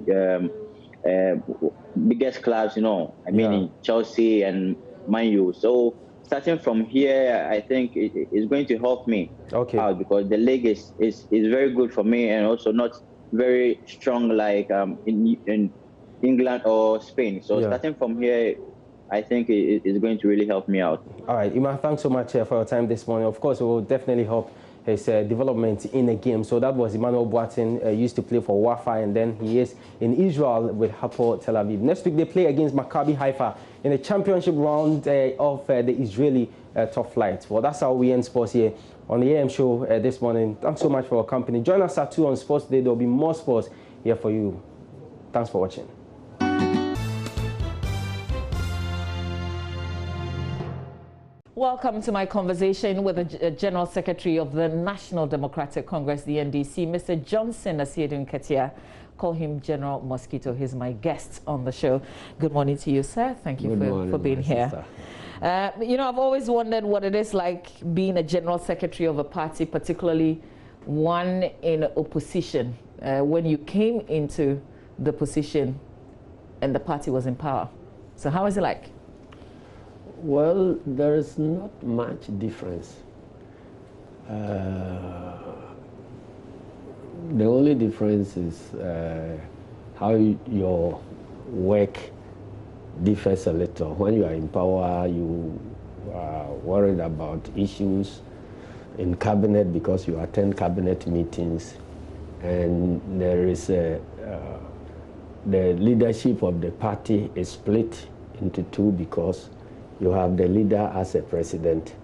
biggest clubs. You know, I mean in Chelsea and Man U. So starting from here, I think it's going to help me out because the league is very good for me and also not very strong like in England or Spain. So starting from here, I think it's going to really help me out. All right, Iman, thanks so much for your time this morning. Of course, it will definitely help his development in the game. So that was Emmanuel Boateng, used to play for Wafa, and then he is in Israel with Hapoel Tel Aviv. Next week, they play against Maccabi Haifa in the championship round of the Israeli top flight. Well, that's how we end sports here on the AM show this morning. Thanks so much for your company. Join us at 2 on Sports Day. There will be more sports here for you. Thanks for watching. Welcome to my conversation with the General Secretary of the National Democratic Congress, the NDC, Mr. Johnson Asiedu Nketia. Call him General Mosquito. He's my guest on the show. Good morning to you, sir. Thank you for being here. You know, I've always wondered what it is like being a General Secretary of a party, particularly one in opposition, when you came into the position and the party was in power. So how is it like? Well, there is not much difference. The only difference is how your work differs a little. When you are in power, you are worried about issues in cabinet because you attend cabinet meetings, and there is the leadership of the party is split into two because you have the leader as a president,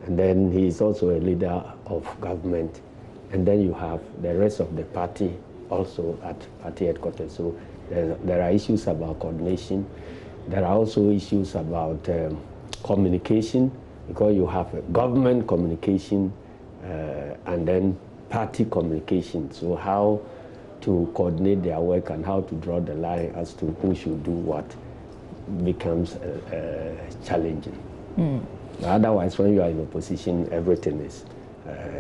and then he is also a leader of government, and then you have the rest of the party also at party headquarters. So there are issues about coordination. There are also issues about communication, because you have government communication and then party communication. So how to coordinate their work and how to draw the line as to who should do what becomes challenging. Otherwise, when you are in opposition, everything is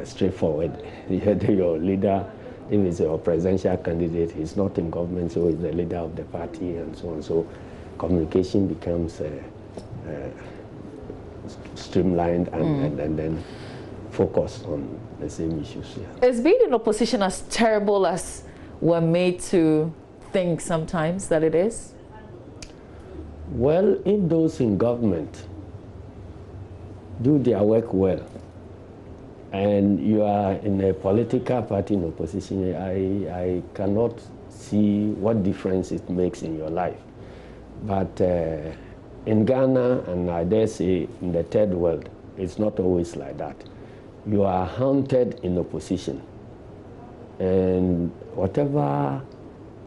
straightforward. Your leader, if it's a presidential candidate, he's not in government, so he's the leader of the party and so on. So communication becomes streamlined and then focused on the same issues. Yeah. Is being in opposition as terrible as we're made to think sometimes that it is? Well, if those in government do their work well, and you are in a political party in opposition, I cannot see what difference it makes in your life. But in Ghana, and I dare say in the third world, it's not always like that. You are haunted in opposition, and whatever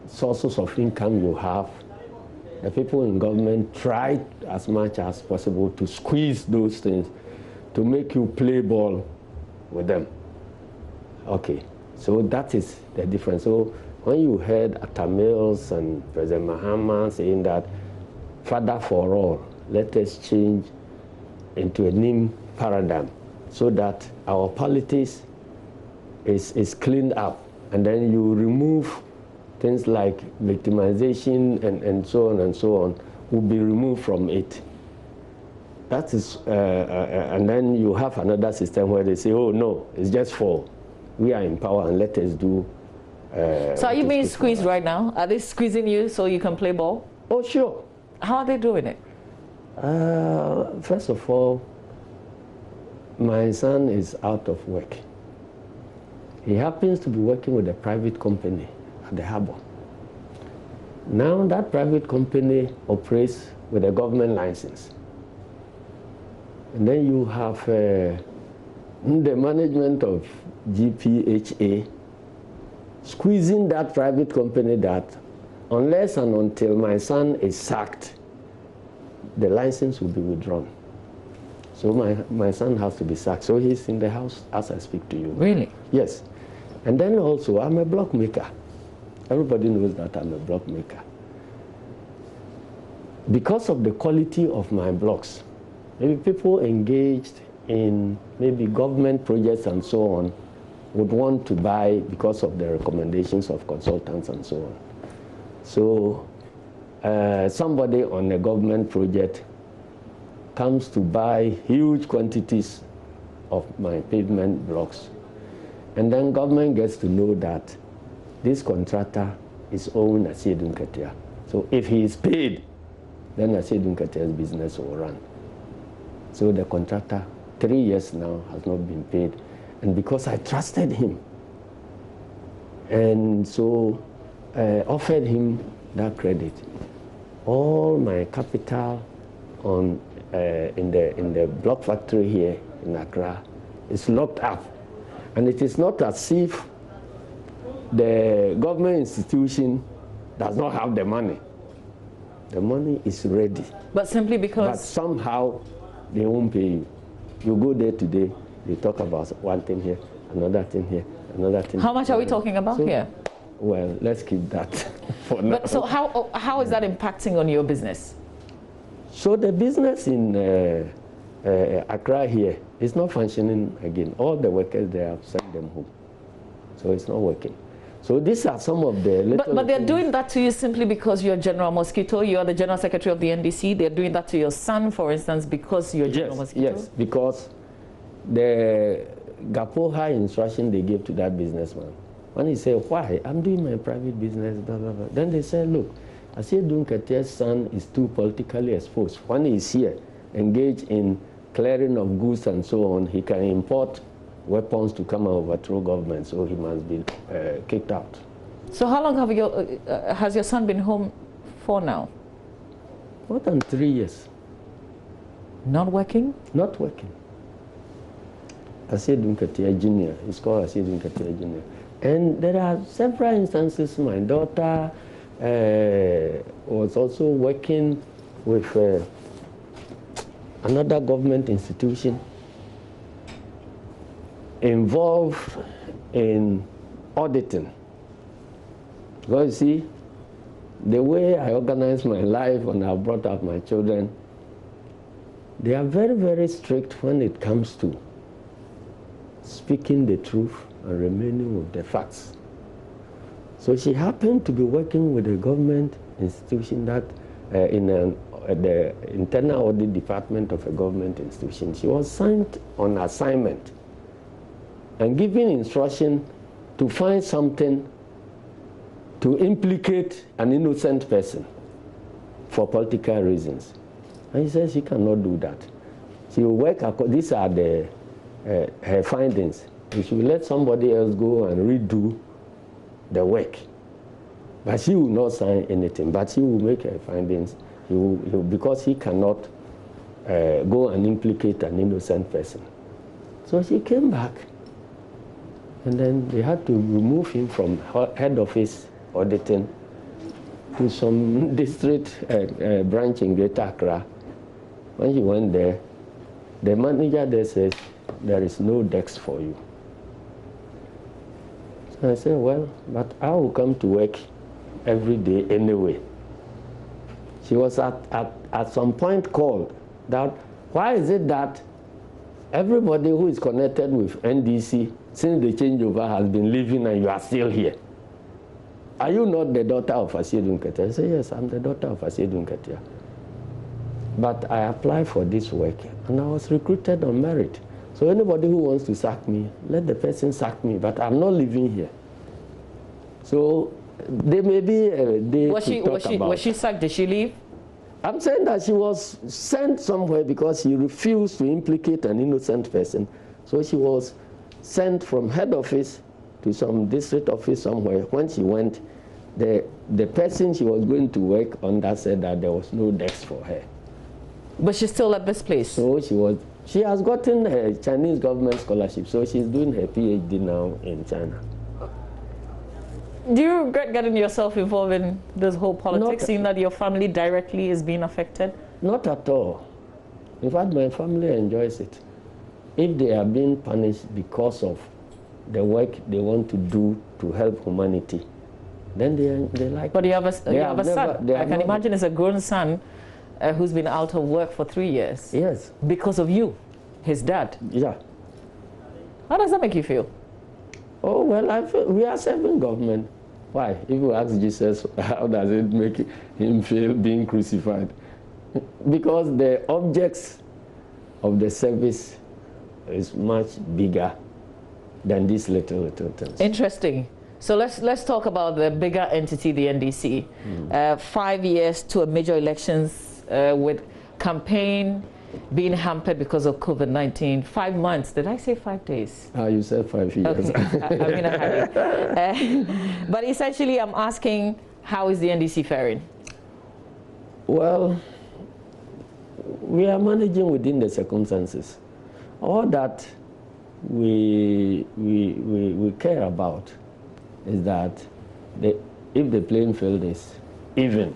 sources of income you have, the people in government try as much as possible to squeeze those things to make you play ball with them. Okay, so that is the difference. So when you heard Atta Mills and President Mahama saying that, Father for all, let us change into a new paradigm so that our politics is cleaned up, and then you remove things like victimization and so on and so on will be removed from it. That is, and then you have another system where they say, oh no, it's just for, we are in power and let us do. So are you being squeezed right now? Are they squeezing you so you can play ball? Oh, sure. How are they doing it? First of all, my son is out of work. He happens to be working with a private company at the harbor. Now that private company operates with a government license. And then you have the management of GPHA squeezing that private company that unless and until my son is sacked, the license will be withdrawn. So my son has to be sacked. So he's in the house as I speak to you. Really? Yes. And then also, I'm a block maker. Everybody knows that I'm a block maker. Because of the quality of my blocks, maybe people engaged in maybe government projects and so on would want to buy because of the recommendations of consultants and so on. So somebody on a government project comes to buy huge quantities of my pavement blocks. And then government gets to know that this contractor is owing Asiedu Nketia. So if he is paid, then Asiedu Nketia's business will run. So the contractor, 3 years now, has not been paid. And because I trusted him, and so offered him that credit, all my capital on in the block factory here in Accra is locked up. And it is not as if the government institution does not have the money. The money is ready. But simply because... But somehow they won't pay you. You go there today, they talk about one thing here, another thing here, another thing. How much are we talking about here? Well, let's keep that for now. But so how is that impacting on your business? So the business in Accra here is not functioning again. All the workers, they have sent them home. So it's not working. So these are some of the But they're doing that to you simply because you're General Mosquito, you're the General Secretary of the NDC. They're doing that to your son, for instance, because you're General Mosquito? Yes, because the Gapoha instruction they gave to that businessman, when he said, why? I'm doing my private business, blah, blah, blah. Then they said, look, Asiedu Nketia's son is too politically exposed. When he's here, engaged in clearing of goods and so on, he can import weapons to come and overthrow government, so he must be kicked out. So how long have has your son been home for now? More than 3 years. Not working? Not working. Asiedu Nketia Jr. It's called Asiedu Nketia Jr. And there are several instances. My daughter was also working with another government institution involved in auditing. Because you see, the way I organize my life when I brought up my children, they are very, very strict when it comes to speaking the truth and remaining with the facts. So she happened to be working with a government institution that in the internal audit department of a government institution. She was sent on assignment and given instruction to find something to implicate an innocent person for political reasons. And he says she cannot do that. She will work, these are her findings. She will let somebody else go and redo the work. But she will not sign anything, but she will make her findings. Because he cannot go and implicate an innocent person. So she came back. And then they had to remove him from head office auditing to some district branch in Greater Accra. When he went there, the manager there says, there is no desk for you. So I said, well, but I will come to work every day anyway. She was at some point called that, why is it that everybody who is connected with NDC since the changeover has been leaving and you are still here? Are you not the daughter of Asiedu Nketia? I said, yes, I'm the daughter of Asiedu Nketia. But I applied for this work and I was recruited on merit. So anybody who wants to sack me, let the person sack me, but I'm not living here. So there may be a day to talk about. Was she sacked? Did she leave? I'm saying that she was sent somewhere because she refused to implicate an innocent person. So she was sent from head office to some district office somewhere. When she went, the person she was going to work under said that there was no desk for her. But she's still at this place? So she has gotten a Chinese government scholarship, so she's doing her PhD now in China. Do you regret getting yourself involved in this whole politics, seeing that your family directly is being affected? Not at all. In fact, my family enjoys it. If they are being punished because of the work they want to do to help humanity, then they like it. But you have a son. I can imagine it's a grown son who's been out of work for 3 years. Yes. Because of you, his dad. Yeah. How does that make you feel? Oh, well, I feel we are serving government. Why? If you ask Jesus, how does it make him feel being crucified? Because the objects of the service is much bigger than these little things. Interesting. So let's talk about the bigger entity, the NDC. 5 years to a major elections with campaign being hampered because of COVID-19. 5 months. Did I say 5 days? You said 5 years. Okay. I'm in a hurry. But essentially, I'm asking, how is the NDC faring? Well, we are managing within the circumstances. All that we care about is that if the playing field is even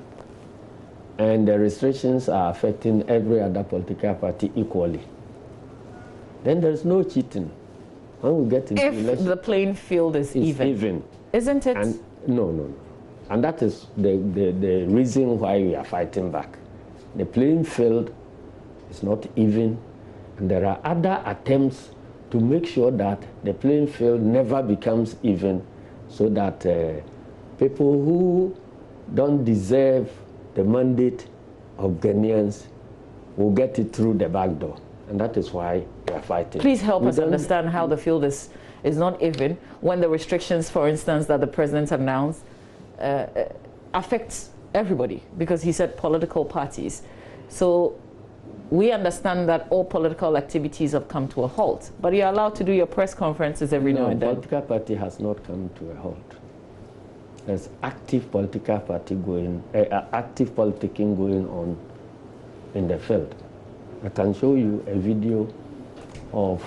and the restrictions are affecting every other political party equally, then there's no cheating. When we get into if the playing field is even, isn't it? And no. And that is the reason why we are fighting back. The playing field is not even, and there are other attempts to make sure that the playing field never becomes even, so that people who don't deserve the mandate of Ghanaians will get it through the back door. And that is why we are fighting. Please help us understand how the field is not even when the restrictions, for instance, that the president announced affects everybody, because he said political parties. So we understand that all political activities have come to a halt, but you're allowed to do your press conferences every now and then. No, political party has not come to a halt. There's active political party active politicking going on in the field. I can show you a video of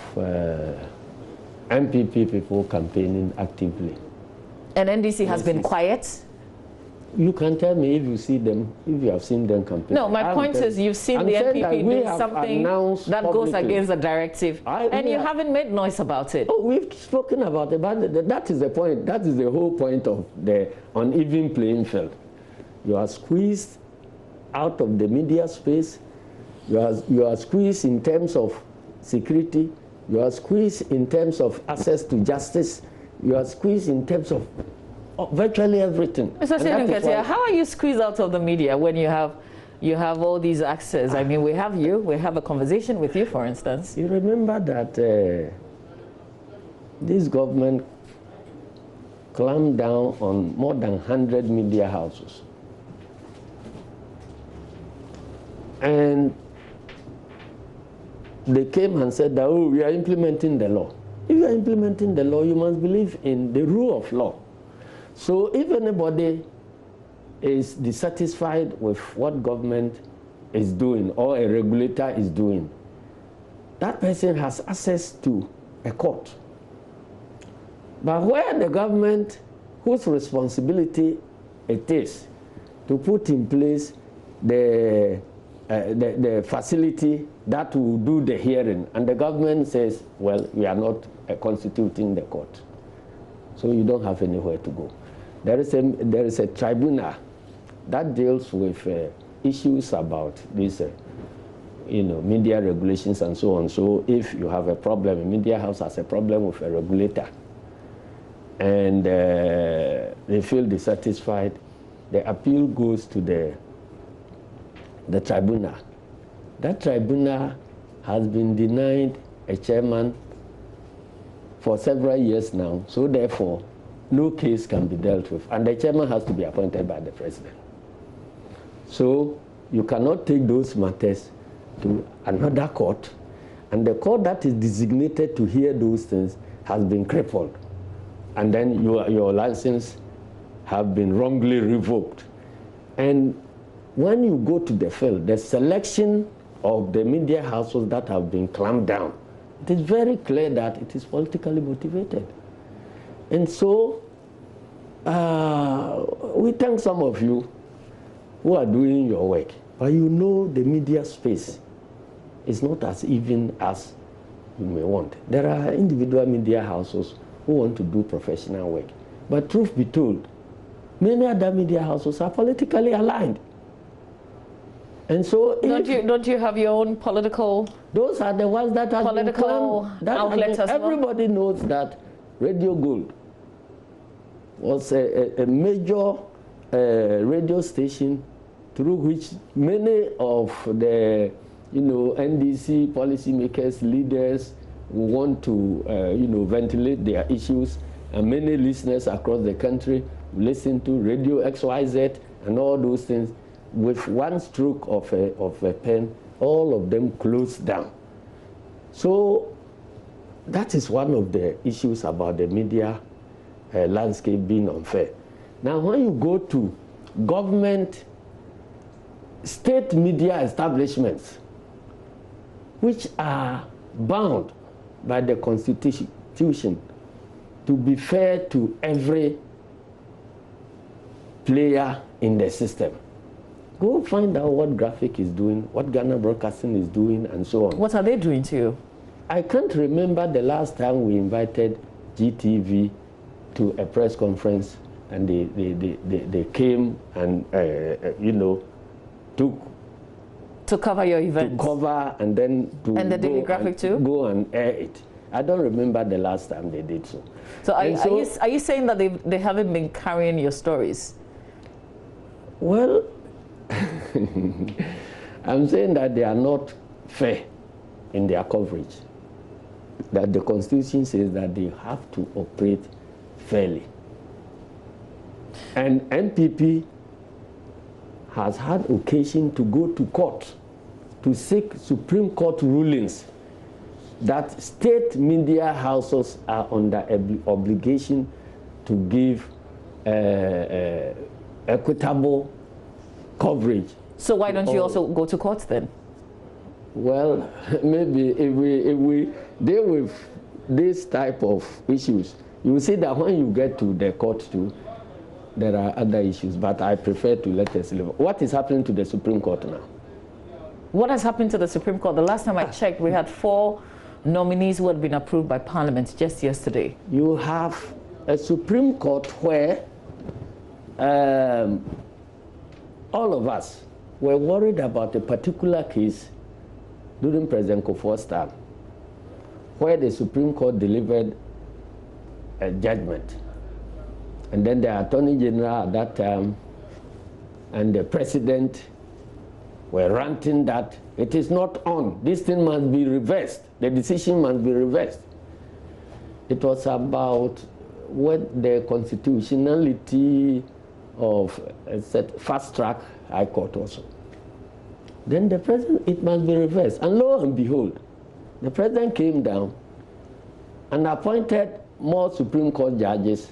MPP people campaigning actively. And NDC has been quiet? You can tell me if you see them, if you have seen them campaign. No, my point is you've seen the NPP do something that goes against the directive, and you haven't made noise about it. Oh, we've spoken about it, but that is the point. That is the whole point of the uneven playing field. You are squeezed out of the media space. You are squeezed in terms of security. You are squeezed in terms of access to justice. You are squeezed in terms of virtually everything. Mr. Nketia, how are you squeezed out of the media when you have all these access? I mean, we have a conversation with you, for instance. You remember that this government clamped down on more than 100 media houses. And they came and said that, oh, we are implementing the law. If you are implementing the law, you must believe in the rule of law. So if anybody is dissatisfied with what government is doing or a regulator is doing, that person has access to a court. But where the government, whose responsibility it is to put in place the facility that will do the hearing. And the government says, well, we are not constituting the court. So you don't have anywhere to go. There is a tribunal that deals with issues about this, media regulations and so on. So if you have a problem, a media house has a problem with a regulator, and they feel dissatisfied, the appeal goes to the tribunal. That tribunal has been denied a chairman for several years now, so therefore no case can be dealt with, and the chairman has to be appointed by the president. So you cannot take those matters to another court, and the court that is designated to hear those things has been crippled, and then your license have been wrongly revoked. And when you go to the field, the selection of the media houses that have been clamped down, it is very clear that it is politically motivated. And so we thank some of you who are doing your work, but the media space is not as even as you may want. There are individual media houses who want to do professional work, but truth be told, many other media houses are politically aligned. And so don't you have your own political? Those are the ones that are political outlets as well. Everybody knows that Radio Gold was a major radio station through which many of the NDC policymakers, leaders who want to ventilate their issues, and many listeners across the country listen to Radio XYZ and all those things. With one stroke of a pen, all of them closed down. So that is one of the issues about the media landscape being unfair. Now, when you go to government, state media establishments, which are bound by the Constitution to be fair to every player in the system, go find out what Graphic is doing, what Ghana Broadcasting is doing, and so on. What are they doing to you? I can't remember the last time we invited GTV to a press conference, and they came and to cover your event. To cover and then to and the Daily Graphic too? Go and air it. I don't remember the last time they did so. So are you saying that they haven't been carrying your stories? Well, I'm saying that they are not fair in their coverage. That the Constitution says that they have to operate fairly. And NPP has had occasion to go to court to seek Supreme Court rulings that state media houses are under obligation to give equitable coverage. So why don't you also go to court then? Well, maybe if we deal with this type of issues, you will see that when you get to the court too, there are other issues, but I prefer to let us live. What is happening to the Supreme Court now? What has happened to the Supreme Court? The last time I checked, we had 4 nominees who had been approved by Parliament just yesterday. You have a Supreme Court where all of us were worried about a particular case during President Kufuor's term, where the Supreme Court delivered a judgment. And then the Attorney General at that time and the President were ranting that it is not on. This thing must be reversed. The decision must be reversed. It was about what the constitutionality of fast track High Court also. Then the President, it must be reversed. And lo and behold, the President came down and appointed more Supreme Court judges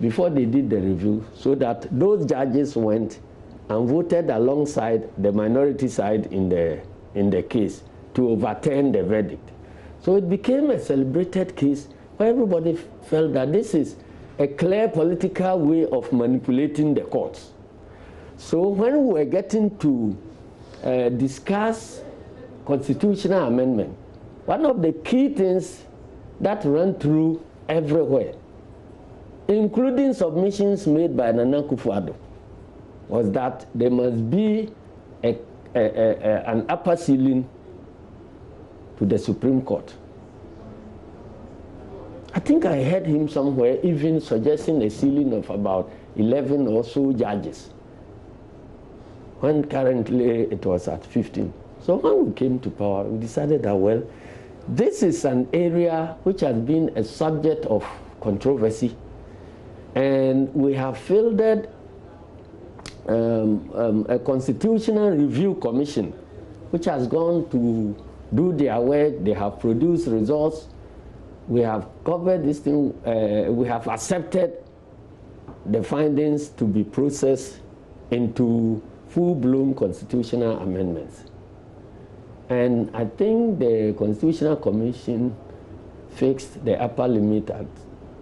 before they did the review, so that those judges went and voted alongside the minority side in the case to overturn the verdict. So it became a celebrated case where everybody felt that this is a clear political way of manipulating the courts. So when we were getting to discuss constitutional amendment, one of the key things that ran through everywhere, including submissions made by Nana Akufo-Addo, was that there must be an upper ceiling to the Supreme Court. I think I heard him somewhere even suggesting a ceiling of about 11 or so judges, when currently it was at 15. So when we came to power, we decided that, well, this is an area which has been a subject of controversy, and we have fielded a constitutional review commission which has gone to do their work. They have produced results. We have covered this thing. We have accepted the findings to be processed into full-blown constitutional amendments. And I think the Constitutional Commission fixed the upper limit at,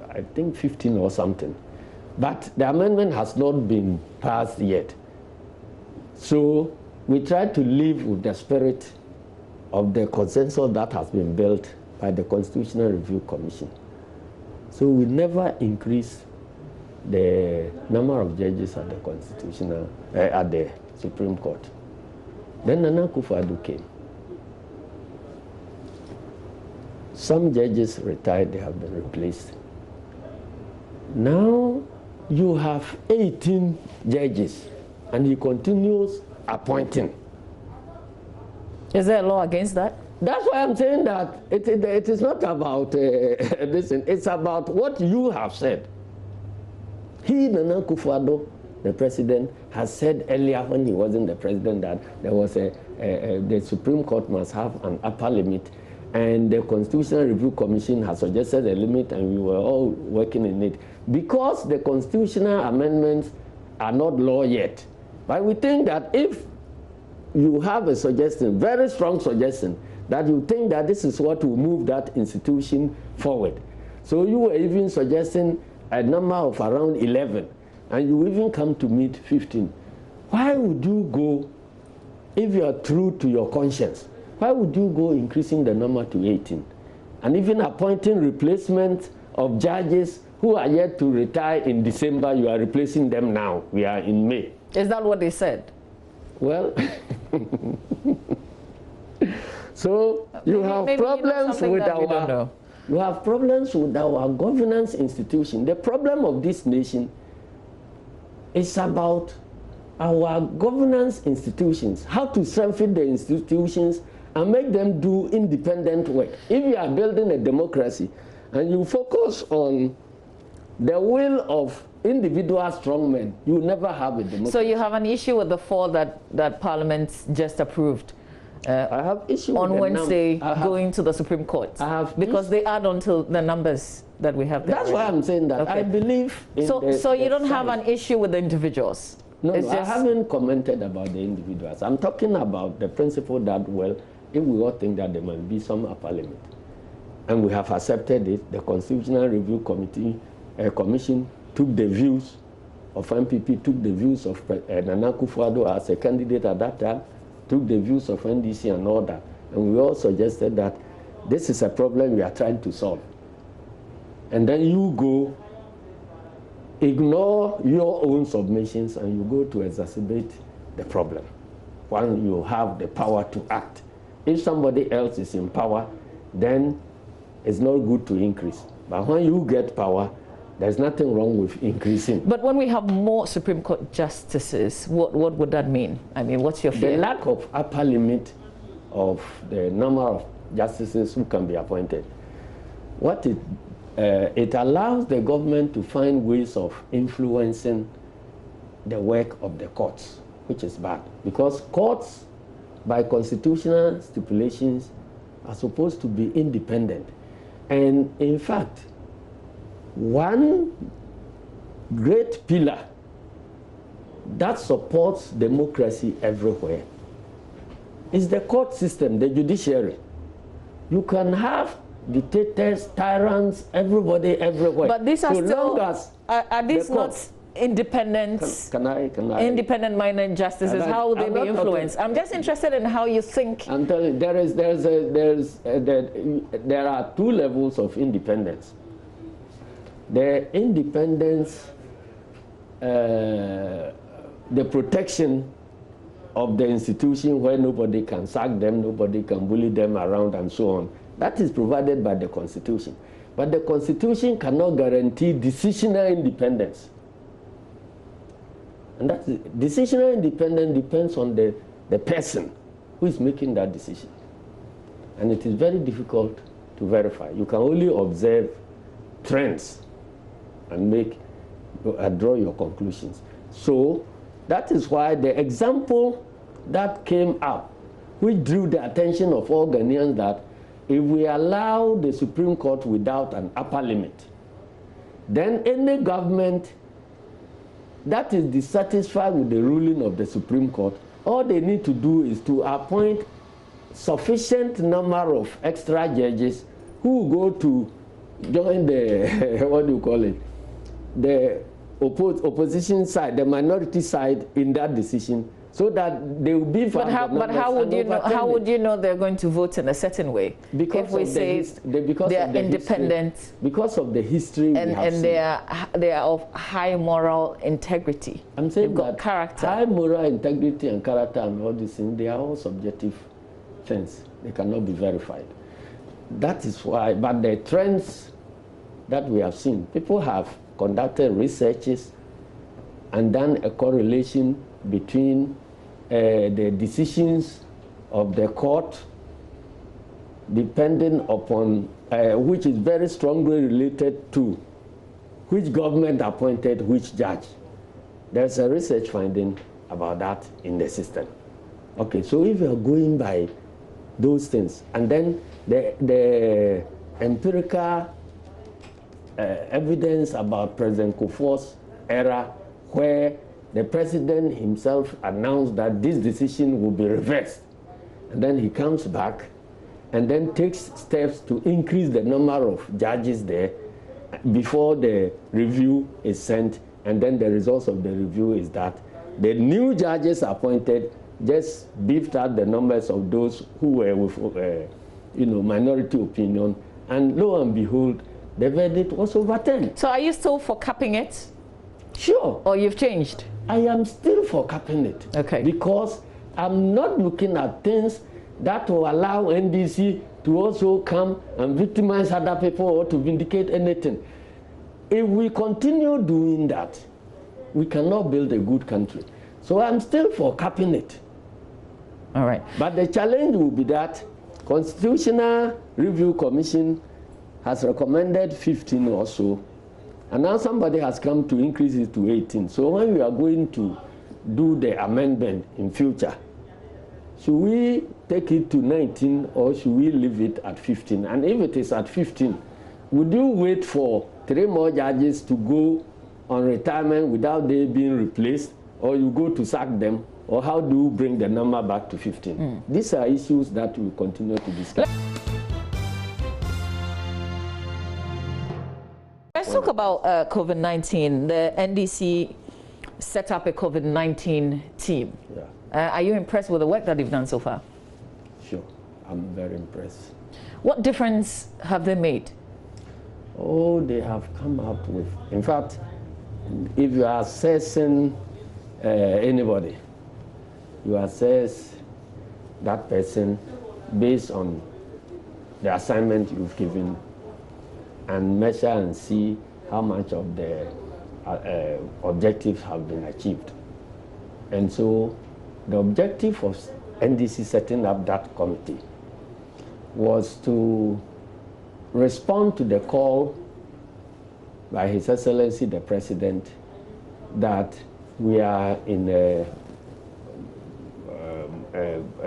I think, 15 or something. But the amendment has not been passed yet. So we try to live with the spirit of the consensus that has been built by the Constitutional Review Commission. So we never increase the number of judges at the at the Supreme Court. Then Nana Akufo-Addo came. Some judges retired, they have been replaced. Now you have 18 judges, and he continues appointing. Is there a law against that? That's why I'm saying that it is not about this, it's about what you have said. He, Nana Akufo-Addo, the president, has said earlier when he wasn't the president that there was the Supreme Court must have an upper limit, and the Constitutional Review Commission has suggested a limit, and we were all working in it. Because the constitutional amendments are not law yet, but we think that if you have a suggestion, very strong suggestion, that you think that this is what will move that institution forward. So you were even suggesting a number of around 11, and you even come to meet 15. Why would you go, if you are true to your conscience, why would you go increasing the number to 18? And even appointing replacement of judges who are yet to retire in December, you are replacing them now. We are in May. Is that what they said? Well, so you have problems with our governance institution. The problem of this nation is about our governance institutions, how to strengthen the institutions and make them do independent work. If you are building a democracy and you focus on the will of individual strongmen, you will never have a democracy. So you have an issue with the 4 that Parliament just approved I have issue on Wednesday going to the Supreme Court? Because they add on to the numbers that we have there. That's why I'm saying that. Okay. I believe in So you don't have an issue with the individuals? No, I haven't commented about the individuals. I'm talking about the principle that, well, if we all think that there must be some upper limit, and we have accepted it, the Constitutional Review Commission took the views of MPP, took the views of Nana Akufo-Addo as a candidate at that time, took the views of NDC and all that, and we all suggested that this is a problem we are trying to solve. And then you go, ignore your own submissions, and you go to exacerbate the problem when you have the power to act. If somebody else is in power, then it's not good to increase. But when you get power, there's nothing wrong with increasing. But when we have more Supreme Court justices, what would that mean? I mean, what's your fear? The lack of upper limit of the number of justices who can be appointed. What it allows the government to find ways of influencing the work of the courts, which is bad. Because courts, by constitutional stipulations, are supposed to be independent. And in fact, one great pillar that supports democracy everywhere is the court system, the judiciary. You can have dictators, tyrants, everybody, everywhere. But these are so still, are these not independent? Can I? Independent minor justices, how will they be influenced? I'm just interested in how you think. I'm telling you, there are two levels of independence. The independence, the protection of the institution where nobody can sack them, nobody can bully them around and so on. That is provided by the Constitution. But the Constitution cannot guarantee decisional independence. And that decisional independence depends on the person who is making that decision. And it is very difficult to verify. You can only observe trends and draw your conclusions. So that is why the example that came up, which drew the attention of all Ghanaians, that if we allow the Supreme Court without an upper limit, then any government that is dissatisfied with the ruling of the Supreme Court, all they need to do is to appoint sufficient number of extra judges who will go to join the, what do you call it, the opposition side, the minority side in that decision, so that they will be. But how would you know? How would you know they're going to vote in a certain way? Because if we say they are independent, because of the history, and they are of high moral integrity. I'm saying they've got character. High moral integrity and character and all these things, they are all subjective things. They cannot be verified. That is why. But the trends that we have seen, people have conducted researches and done a correlation between the decisions of the court depending upon, which is very strongly related to which government appointed which judge. There's a research finding about that in the system. Okay, so if you're going by those things, and then the empirical evidence about President Kufuor's era, where the president himself announced that this decision will be reversed. And then he comes back and then takes steps to increase the number of judges there before the review is sent. And then the results of the review is that the new judges appointed just beefed out the numbers of those who were with minority opinion. And lo and behold, the verdict was overturned. So are you still for capping it? Sure. Or you've changed? I am still for capping it. Okay. Because I'm not looking at things that will allow NDC to also come and victimize other people or to vindicate anything. If we continue doing that, we cannot build a good country. So I'm still for capping it. All right. But the challenge will be that Constitutional Review Commission has recommended 15 or so, and now somebody has come to increase it to 18. So when we are going to do the amendment in future, should we take it to 19 or should we leave it at 15? And if it is at 15, would you wait for 3 more judges to go on retirement without they being replaced, or you go to sack them, or how do you bring the number back to 15? These are issues that we continue to discuss. Let's talk about COVID-19. The NDC set up a COVID-19 team. Yeah. Are you impressed with the work that they've done so far? Sure, I'm very impressed. What difference have they made? Oh, they have come up with, in fact, if you are assessing anybody, you assess that person based on the assignment you've given and measure and see how much of the objectives have been achieved. And so the objective of NDC setting up that committee was to respond to the call by His Excellency the President that we are in a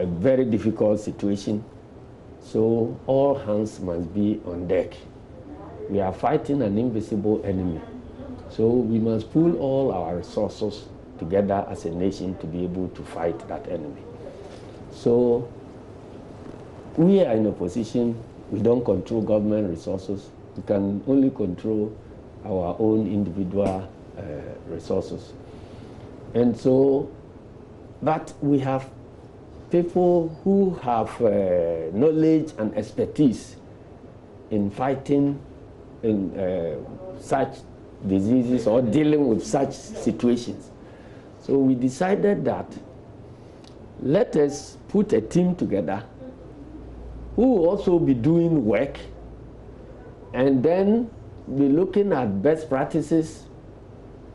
very difficult situation, so all hands must be on deck. We are fighting an invisible enemy, so we must pool all our resources together as a nation to be able to fight that enemy. So we are in a position, we don't control government resources, we can only control our own individual resources. And so, but we have people who have knowledge and expertise in fighting in such diseases or dealing with such situations. So we decided that let us put a team together who will also be doing work and then be looking at best practices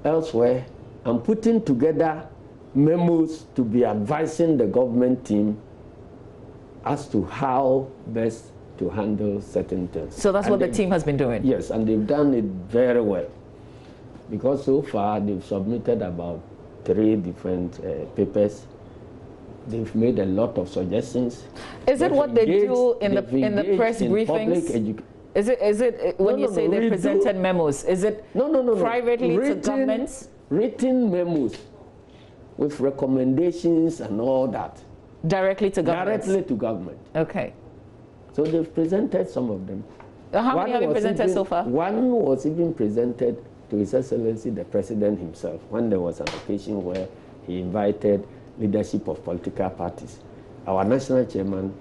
elsewhere and putting together memos to be advising the government team as to how best to handle certain things. So that's what the team has been doing? Yes, and they've done it very well. Because so far they've submitted about 3 different papers. They've made a lot of suggestions. Is it what they do in the press briefings? Is it when you say they presented memos? Is it privately to governments? Written memos with recommendations and all that. Directly to government? Directly to government. Okay. So they've presented some of them. How many have been presented so far? One was even presented to His Excellency the President himself when there was an occasion where he invited leadership of political parties. Our national chairman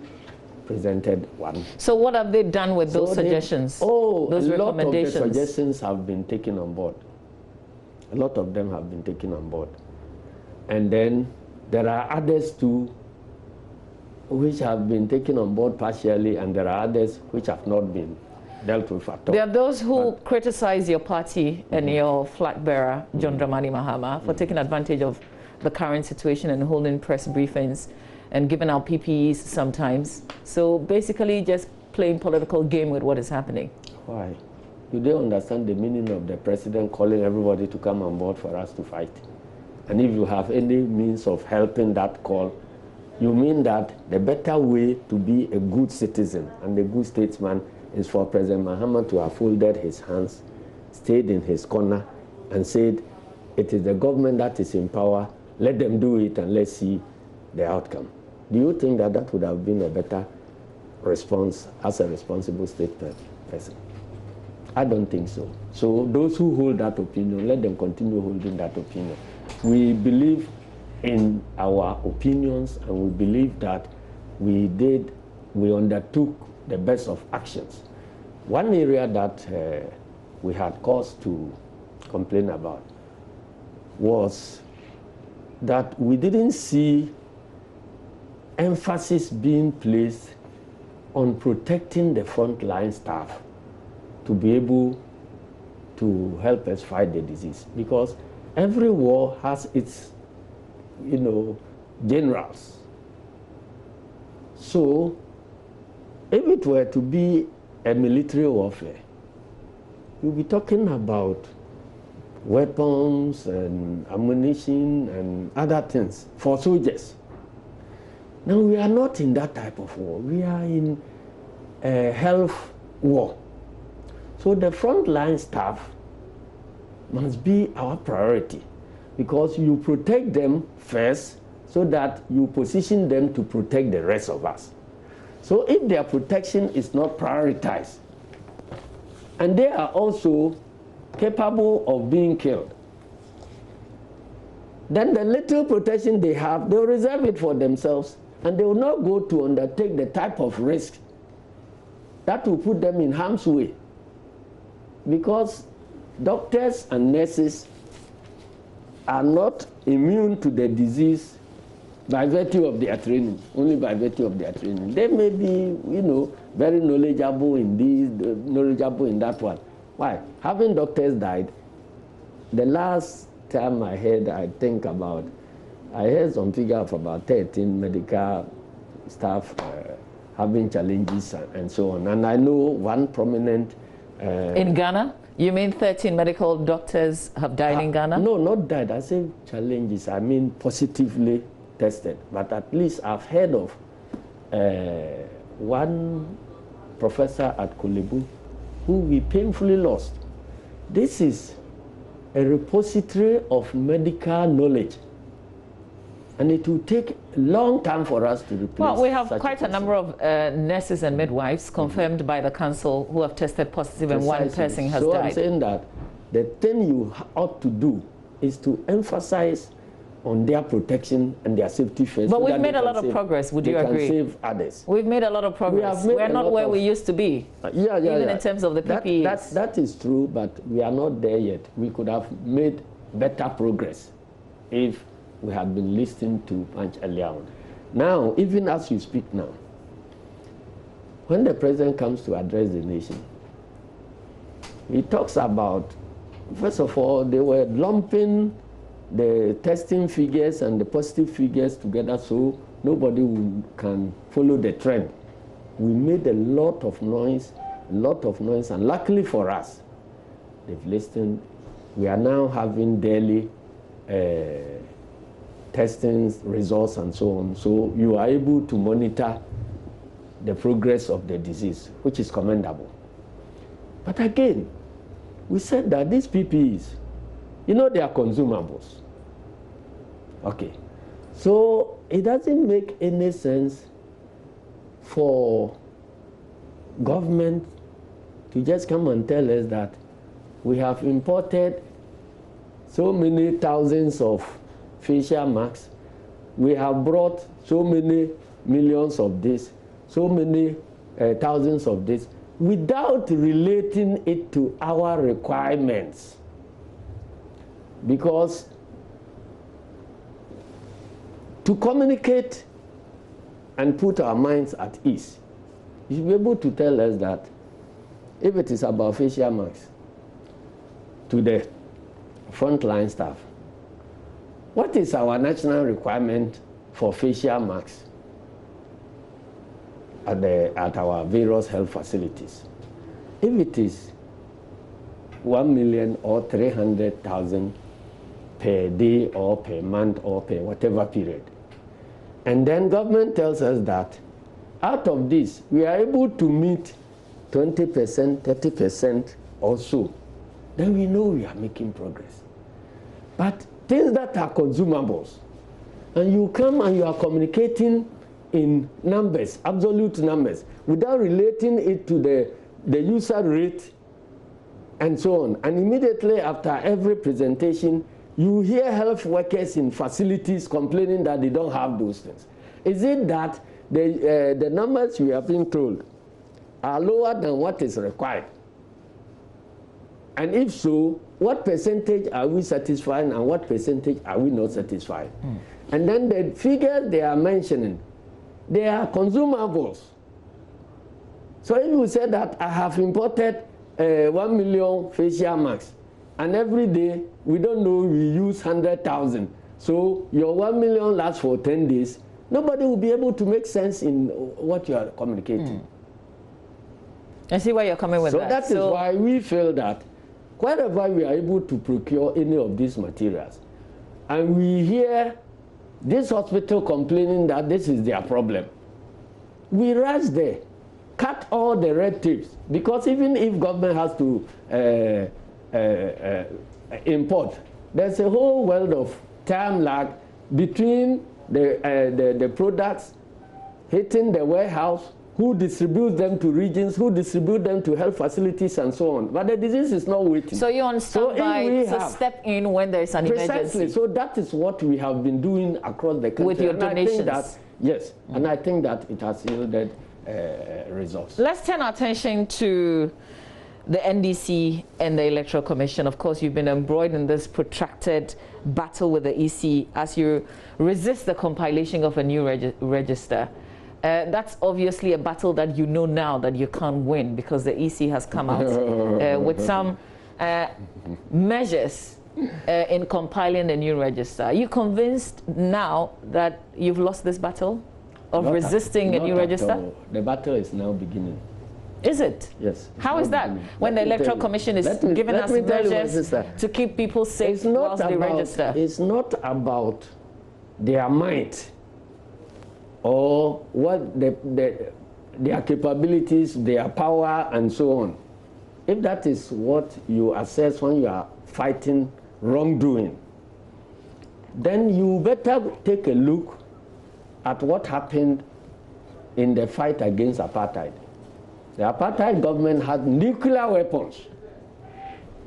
presented one. So what have they done with those suggestions? Those recommendations? A lot of the suggestions have been taken on board. A lot of them have been taken on board. And then there are others too which have been taken on board partially, and there are others which have not been dealt with at all. There are those who criticize your party and your flag bearer, John Dramani Mahama, for taking advantage of the current situation and holding press briefings and giving out PPEs sometimes. So basically just playing political game with what is happening. Why? Do they understand the meaning of the president calling everybody to come on board for us to fight? And if you have any means of helping that call, you mean that the better way to be a good citizen and a good statesman is for President Mahama to have folded his hands, stayed in his corner, and said, it is the government that is in power, let them do it and let's see the outcome. Do you think that that would have been a better response as a responsible state person? I don't think so. So those who hold that opinion, let them continue holding that opinion. We believe in our opinions, and we believe that we undertook the best of actions. One area that we had cause to complain about was that we didn't see emphasis being placed on protecting the frontline staff to be able to help us fight the disease, because every war has its generals. So if it were to be a military warfare, you'll be talking about weapons and ammunition and other things for soldiers. Now we are not in that type of war. We are in a health war. So the frontline staff must be our priority, because you protect them first so that you position them to protect the rest of us. So if their protection is not prioritized, and they are also capable of being killed, then the little protection they have, they'll reserve it for themselves, and they will not go to undertake the type of risk that will put them in harm's way. Because doctors and nurses are not immune to the disease by virtue of their training, only by virtue of their training. They may be, very knowledgeable in this, knowledgeable in that one. Why? Having doctors died, the last time I heard some figure of about 13 medical staff having challenges and so on. And I know one prominent... in Ghana? You mean 13 medical doctors have died in Ghana? No, not died. I say challenges. I mean positively tested. But at least I've heard of one professor at Kolebu who we painfully lost. This is a repository of medical knowledge, and it will take a long time for us to replace. Well, we have quite a number of nurses and midwives confirmed by the council who have tested positive, and one person has died. So I'm saying that the thing you ought to do is to emphasize on their protection and their safety first. But we've made a lot of progress, would you agree? They can save others. We've made a lot of progress. We're not where we used to be. Even in terms of the PPEs. That is true, but we are not there yet. We could have made better progress if we had been listening to Punch earlier on. Now, even as you speak now, when the president comes to address the nation, he talks about, first of all, they were lumping the testing figures and the positive figures together so nobody can follow the trend. We made a lot of noise, and luckily for us, they've listened. We are now having daily testing results and so on. So you are able to monitor the progress of the disease, which is commendable. But again, we said that these PPEs, you know, they are consumables. Okay. So it doesn't make any sense for government to just come and tell us that we have imported so many thousands of facial masks, we have brought so many millions of this, so many thousands of this, without relating it to our requirements. Because to communicate and put our minds at ease, you should be able to tell us that if it is about facial masks to the frontline staff, what is our national requirement for facial masks at our various health facilities? If it is 1 million or 300,000 per day or per month or per whatever period, and then government tells us that out of this we are able to meet 20%, 30% or so, then we know we are making progress. But things that are consumables, and you come and you are communicating in numbers, absolute numbers, without relating it to the user rate and so on. And immediately after every presentation, you hear health workers in facilities complaining that they don't have those things. Is it that the numbers we have been told are lower than what is required? And if so, what percentage are we satisfied and what percentage are we not satisfied? And then the figures they are mentioning, they are consumables. So if you say that I have imported 1 million facial masks, and every day, we don't know, we use 100,000. So your 1 million lasts for 10 days. Nobody will be able to make sense in what you are communicating. I see where you're coming with that. So that is why we feel that wherever we are able to procure any of these materials, and we hear this hospital complaining that this is their problem, we rush there, cut all the red tapes, because even if government has to import, there's a whole world of time lag between the products hitting the warehouse, who distributes them to regions, who distribute them to health facilities and so on. But the disease is not waiting. So you're on standby to step in when there is an emergency. Precisely. So that is what we have been doing across the country. With your donations. And I think that, yes, and I think that it has yielded results. Let's turn our attention to the NDC and the Electoral Commission. Of course, you've been embroiled in this protracted battle with the EC as you resist the compilation of a new register. That's obviously a battle that you know now that you can't win, because the EC has come out with some measures in compiling the new register. Are you convinced now that you've lost this battle of resisting a new register? The battle is now beginning. Is it? Yes. How is that? When the Electoral Commission is giving us measures to keep people safe whilst they register? It's not about their might or what their capabilities, their power, and so on. If that is what you assess when you are fighting wrongdoing, then you better take a look at what happened in the fight against apartheid. The apartheid government had nuclear weapons.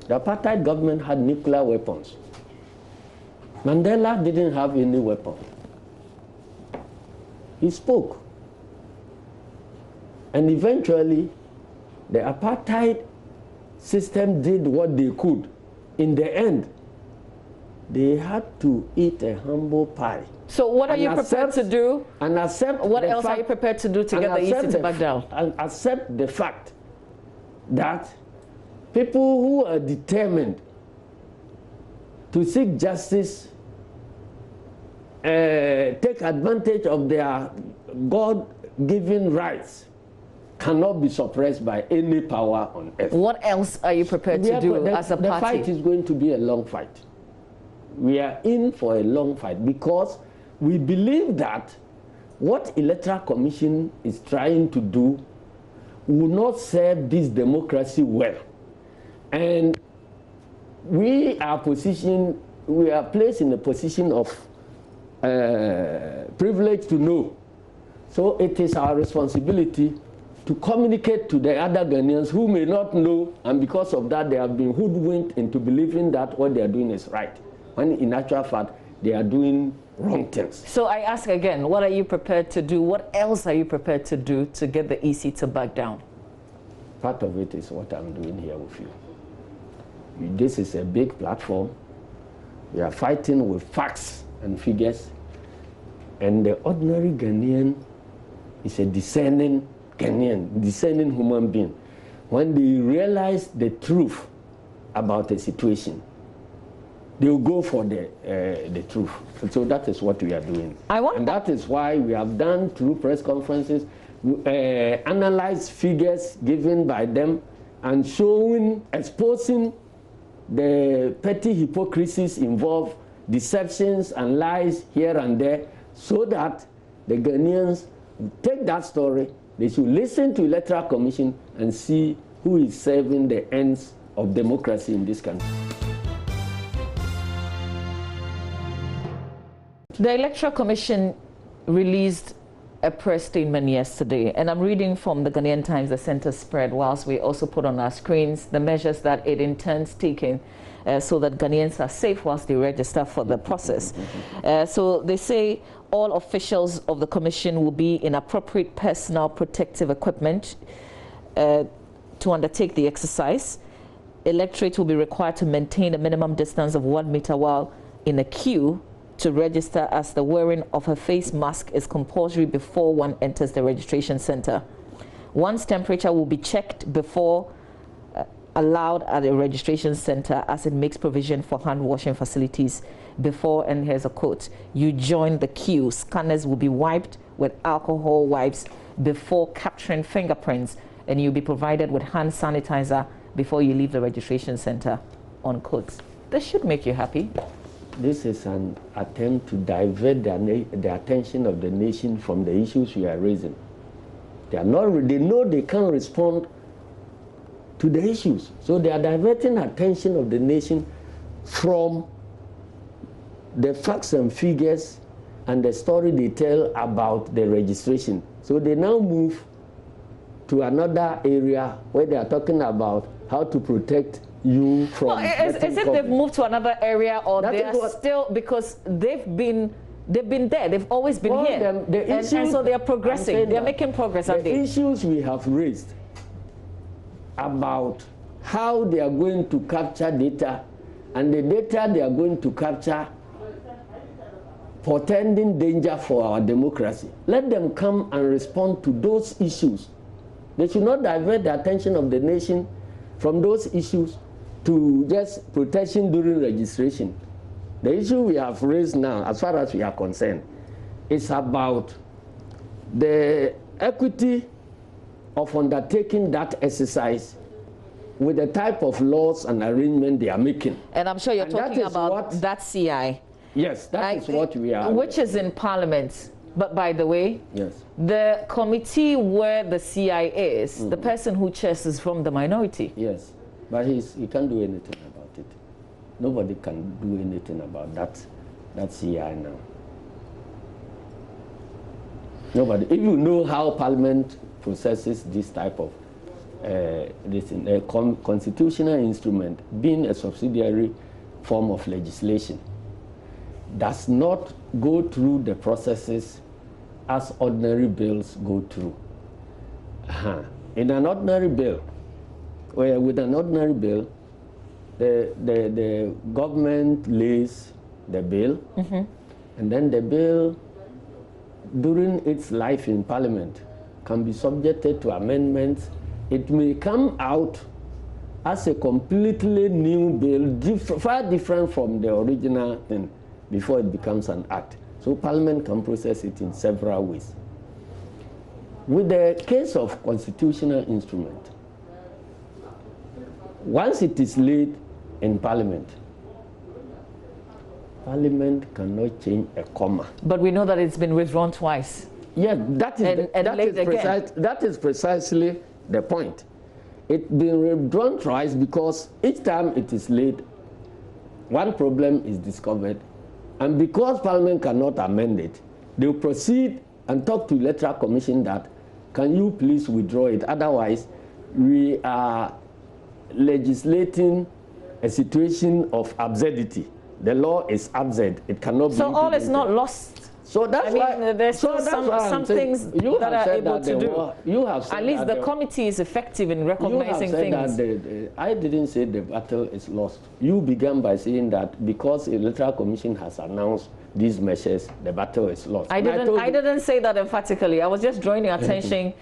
The apartheid government had nuclear weapons. Mandela didn't have any weapon. He spoke. And eventually, the apartheid system did what they could. In the end, they had to eat a humble pie. So what are you prepared to do? And accept what else are you prepared to do to get the EC to back down? And accept the fact that people who are determined to seek justice take advantage of their God-given rights cannot be suppressed by any power on earth. What else are you prepared to do as a party? The fight is going to be a long fight. We are in for a long fight because we believe that what Electoral Commission is trying to do will not serve this democracy well. And we are placed in a position of privilege to know. So it is our responsibility to communicate to the other Ghanaians who may not know, and because of that they have been hoodwinked into believing that what they are doing is right, when in actual fact they are doing wrong things. So I ask again, what are you prepared to do? What else are you prepared to do to get the EC to back down? Part of it is what I'm doing here with you. This is a big platform. We are fighting with facts and figures, and the ordinary Ghanaian is a discerning Ghanaian, discerning human being. When they realize the truth about a situation, they will go for the truth. So that is what we are doing. And that is why we have done through press conferences, analyzed figures given by them and exposing the petty hypocrisies involved, deceptions and lies here and there, so that the Ghanaians take that story. They should listen to Electoral Commission and see who is serving the ends of democracy in this country. The Electoral Commission released a press statement yesterday, and I'm reading from the Ghanaian Times, the center spread, whilst we also put on our screens the measures that it intends taking so that Ghanaians are safe whilst they register for the process. So they say all officials of the Commission will be in appropriate personal protective equipment to undertake the exercise. Electorate will be required to maintain a minimum distance of 1 meter while in a queue to register, as the wearing of a face mask is compulsory before one enters the registration center. One's temperature will be checked before allowed at the registration center, as it makes provision for hand washing facilities before, and here's a quote, you join the queue. Scanners will be wiped with alcohol wipes before capturing fingerprints, and you'll be provided with hand sanitizer before you leave the registration center, unquote. This should make you happy. This is an attempt to divert the attention of the nation from the issues we are raising. They know they can't respond to the issues. So they are diverting attention of the nation from the facts and figures and the story they tell about the registration. So they now move to another area where they are talking about how to protect you from. Well, is it they've moved to another area, or they are still, because they've been there, they've always been here, and so they are progressing, they are making progress. The issues we have raised about how they are going to capture data, and the data they are going to capture portending danger for our democracy. Let them come and respond to those issues. They should not divert the attention of the nation from those issues to just protection during registration. The issue we have raised now, as far as we are concerned, is about the equity of undertaking that exercise with the type of laws and arrangement they are making. And I'm sure you're talking about that CI. Yes, that is what we are. Which is in Parliament. But by the way, yes, the committee where the CI is, the person who chairs is from the minority. Yes, but he can't do anything about it. Nobody can do anything about that CI now. Nobody. If you know how Parliament processes this type of constitutional instrument, being a subsidiary form of legislation, does not go through the processes as ordinary bills go through. In an ordinary bill, with an ordinary bill, the government lays the bill, and then the bill, during its life in Parliament, can be subjected to amendments. It may come out as a completely new bill, far different from the original thing, before it becomes an act. So Parliament can process it in several ways. With the case of constitutional instrument, once it is laid in Parliament, Parliament cannot change a comma. But we know that it's been withdrawn twice. Yeah, that is precisely the point. It's been withdrawn twice because each time it is laid, one problem is discovered, and because Parliament cannot amend it, they will proceed and talk to the Electoral Commission that, can you please withdraw it? Otherwise, we are legislating a situation of absurdity. The law is absurd. It cannot be implemented. So all is not lost. So that's why there's still some things that are able to do. You have said at least the committee is effective in recognizing things. That I didn't say the battle is lost. You began by saying that because the Electoral Commission has announced these measures, the battle is lost. I didn't say that emphatically. I was just drawing your attention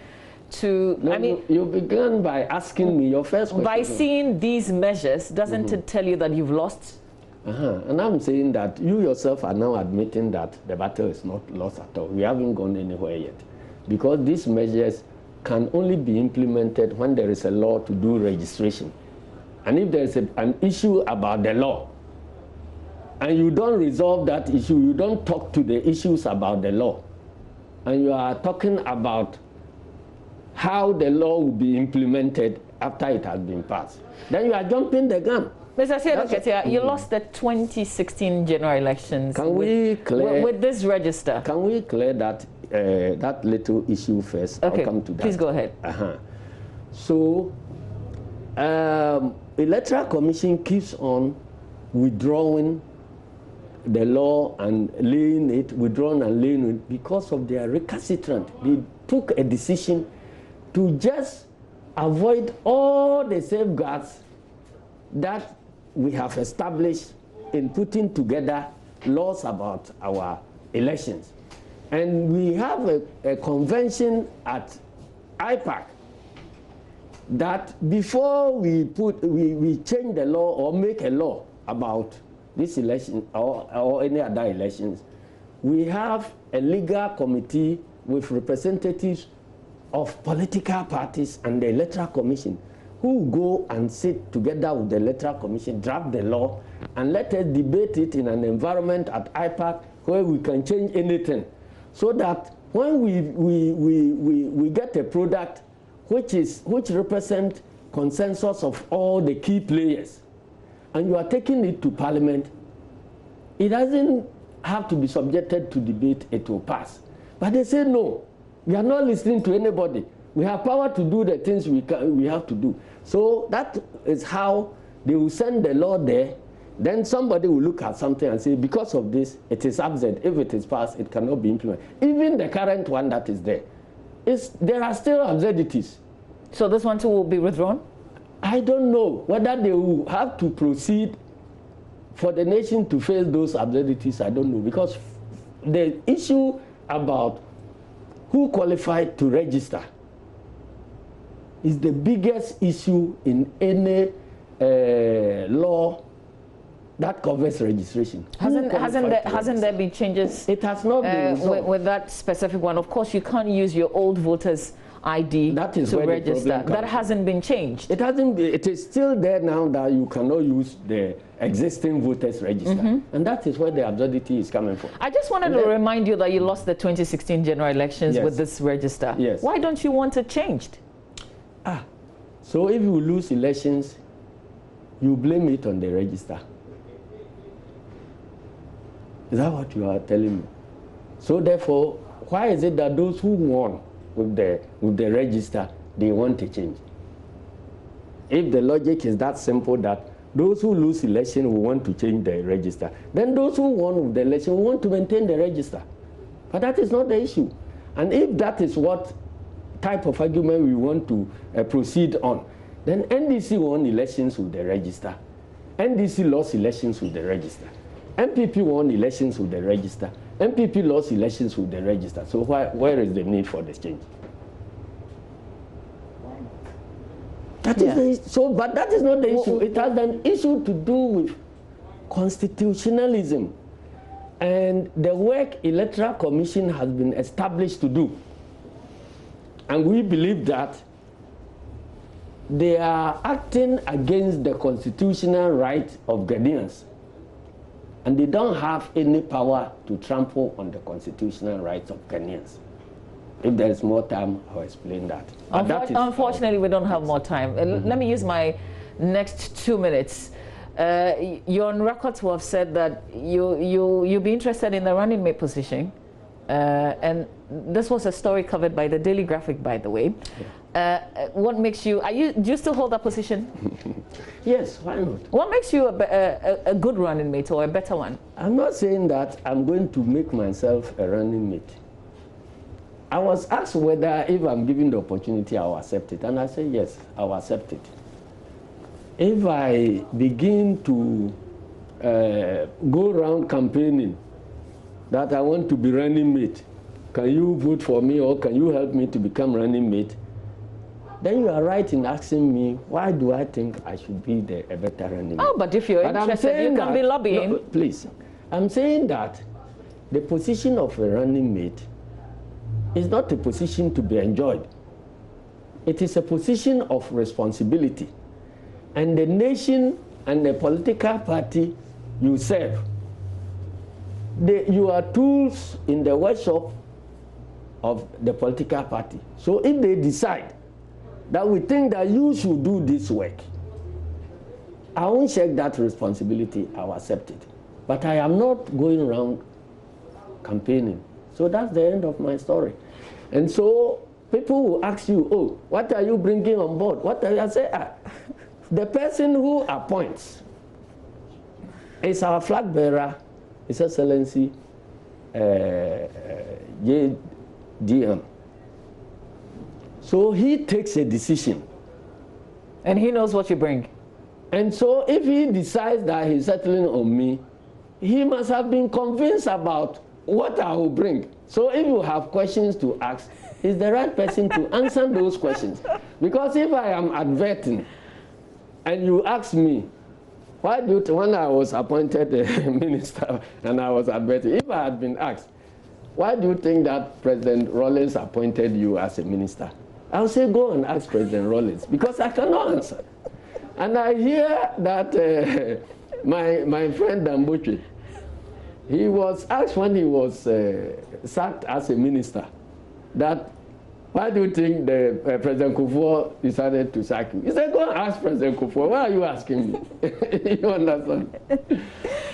to. No, I mean, you began by asking me your first question. By seeing these measures, doesn't it tell you that you've lost? And I'm saying that you yourself are now admitting that the battle is not lost at all. We haven't gone anywhere yet. Because these measures can only be implemented when there is a law to do registration. And if there is an issue about the law, and you don't resolve that issue, you don't talk to the issues about the law, and you are talking about how the law will be implemented after it has been passed, then you are jumping the gun. Mr. Ketia, you lost the 2016 general elections. Can we clear with this register? Can we clear that that little issue first? Okay, I'll come to that. Please go ahead. So, Electoral Commission keeps on withdrawing the law and laying it, withdrawing and laying it because of their recalcitrant. They took a decision to just avoid all the safeguards that we have established in putting together laws about our elections. And we have a convention at IPAC that before we change the law or make a law about this election or any other elections, we have a legal committee with representatives of political parties and the Electoral Commission who go and sit together with the Electoral Commission, draft the law, and let us debate it in an environment at IPAC where we can change anything, so that when we get a product which represents consensus of all the key players, and you are taking it to Parliament, it doesn't have to be subjected to debate, it will pass. But they say no, we are not listening to anybody. We have power to do the things we have to do. So that is how they will send the law there. Then somebody will look at something and say, because of this, it is absurd. If it is passed, it cannot be implemented. Even the current one that is there, there are still absurdities. So this one too will be withdrawn? I don't know whether they will have to proceed for the nation to face those absurdities. I don't know, because the issue about who qualified to register is the biggest issue in any law that covers registration. Hasn't there been changes? It has not been resolved. With that specific one. Of course, you can't use your old voters' ID to register. That hasn't been changed. It hasn't been. It is still there now that you cannot use the existing voters' register. And that is where the absurdity is coming from. I just wanted to remind you that you lost the 2016 general elections with this register. Yes. Why don't you want it changed? So if you lose elections, you blame it on the register. Is that what you are telling me? So therefore, why is it that those who won with the register, they want to change? if the logic is that simple that those who lose election will want to change the register, then those who won the election will want to maintain the register. But that is not the issue. And if that is what type of argument we want to proceed on, then NDC won elections with the register. NDC lost elections with the register. MPP won elections with the register. MPP lost elections with the register. So where is the need for the change? That is but that is not the issue. It has an issue to do with constitutionalism and the work Electoral Commission has been established to do. And we believe that they are acting against the constitutional right of Ghanaians. And they don't have any power to trample on the constitutional rights of Ghanaians. If there is more time, I'll explain that. Unfortunately, we don't have more time. Let me use my next 2 minutes. You're on record to have said that you'll be interested in the running mate position. And this was a story covered by the Daily Graphic, by the way. What makes you, do you still hold that position? Yes, why not? What makes you a good running mate or a better one? I'm not saying that I'm going to make myself a running mate. I was asked whether if I'm given the opportunity, I'll accept it. And I said, yes, I'll accept it. If I begin to go around campaigning that I want to be running mate, can you vote for me or can you help me to become running mate? Then you are right in asking me, why do I think I should be a better running mate? Oh, but if you're interested, you can be lobbying. No, please, I'm saying that the position of a running mate is not a position to be enjoyed. It is a position of responsibility. And the nation and the political party you serve, you are tools in the workshop of the political party. So if they decide that we think that you should do this work, I won't shake that responsibility, I'll accept it. But I am not going around campaigning. So that's the end of my story. And so people will ask you, oh, what are you bringing on board? What are you? I say, the person who appoints is our flag bearer, His Excellency JDM. So he takes a decision. And he knows what you bring. And so if he decides that he's settling on me, he must have been convinced about what I will bring. So if you have questions to ask, he's the right person to answer those questions. Because if I am adverting and you ask me, why do you, when I was appointed a minister and I was adverting, if I had been asked, why do you think that President Rawlings appointed you as a minister? I'll say, go and ask President Rawlings, because I cannot answer. And I hear that my friend Dambuchi, he was asked when he was sacked as a minister, that why do you think the President Kufuor decided to sack you? He said, go and ask President Kufuor. Why are you asking me? You understand?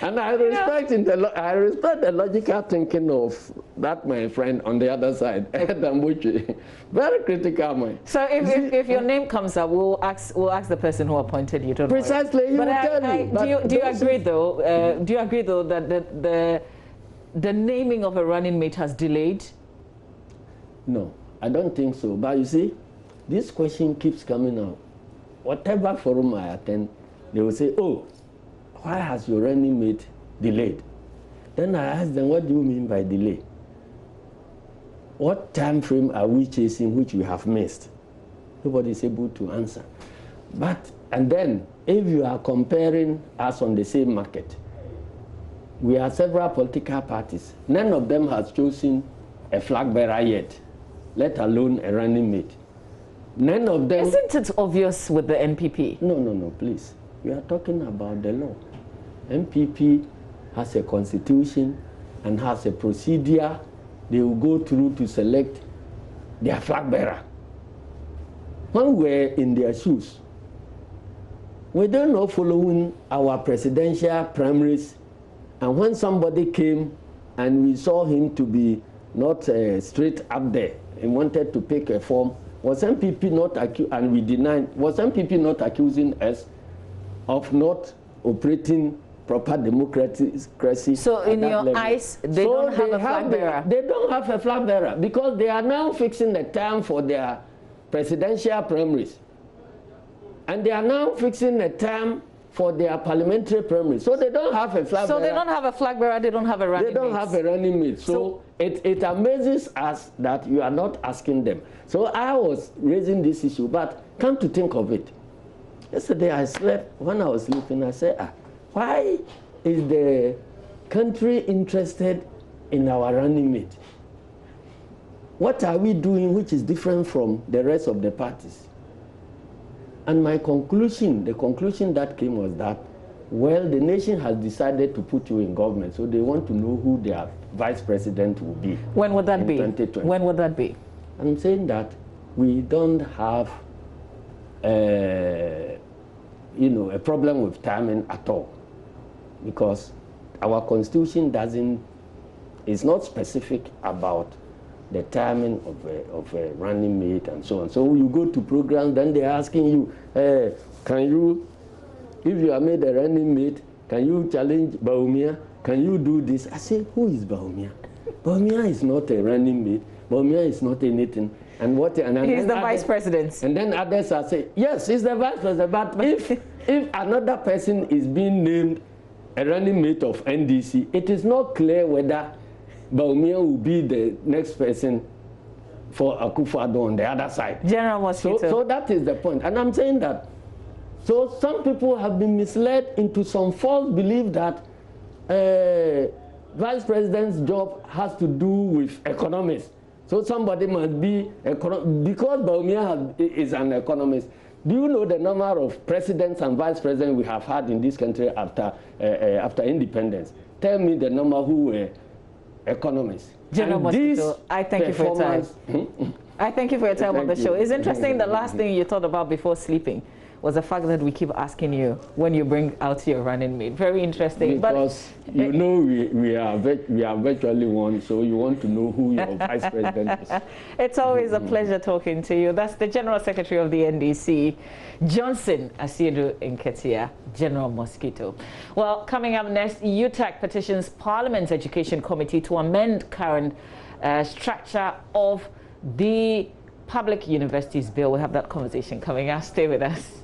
And I respect the logical thinking of that my friend on the other side, Dambuchi. Very critical mind. So if your name comes up, we'll ask the person who appointed you. Precisely, he will tell you. Do you agree though? Do you agree though that the naming of a running mate has delayed? No, I don't think so. But you see, this question keeps coming out. Whatever forum I attend, they will say, oh, why has your running mate delayed? Then I ask them, what do you mean by delay? What time frame are we chasing which we have missed? Nobody is able to answer. And then, if you are comparing us on the same market, we have several political parties. None of them has chosen a flag bearer yet, let alone a running mate. None of them... Isn't it obvious with the NPP? No, please. We are talking about the law. NPP has a constitution and has a procedure they will go through to select their flag bearer. When we're in their shoes, we don't know following our presidential primaries, and when somebody came and we saw him to be not straight up there and wanted to pick a form Was MPP not and we denied, was MPP not accusing us of not operating proper democracy? So in your level? Eyes, they don't have a flag bearer? They don't have a flag bearer because they are now fixing the time for their presidential primaries. And they are now fixing the time for their parliamentary primaries. So they don't have a flag bearer. So they don't have a flag bearer, they don't have a running mate. They don't have a running mate. So it amazes us that you are not asking them. So I was raising this issue, but come to think of it. Yesterday I slept, when I was sleeping, I said, why is the country interested in our running mate? What are we doing which is different from the rest of the parties? And my conclusion, the conclusion that came was that, well, the nation has decided to put you in government, so they want to know who their vice president will be. When would that be? 2020. When would that be? I'm saying that we don't have a problem with timing at all, because our constitution is not specific about the timing of a running mate and so on. So you go to programs, then they're asking you, can you, if you are made a running mate, can you challenge Bawumia? Can you do this? I say, who is Bawumia? Bawumia is not a running mate. Bawumia is not anything. And he's the vice president. And then others are saying, yes, he's the vice president. But if another person is being named a running mate of NDC, it is not clear whether Bawumia will be the next person for Akufo-Addo on the other side. General Mosquito. So that is the point. And I'm saying that, so some people have been misled into some false belief that vice president's job has to do with economics. So somebody must be, because Bawumia is an economist. Do you know the number of presidents and vice presidents we have had in this country after independence? Tell me the number who were economists. General Mosquito, I thank you for your time. I thank you for your time on the show. It's interesting, the last thing you thought about before sleeping was the fact that we keep asking you when you bring out your running mate. Very interesting. Because you know we are virtually one, so you want to know who your vice president is. It's always a pleasure talking to you. That's the General Secretary of the NDC, Johnson Asiedu Nketia, General Mosquito. Well, coming up next, UTAC petitions Parliament's Education Committee to amend current structure of the Public Universities Bill. We'll have that conversation coming up. Stay with us.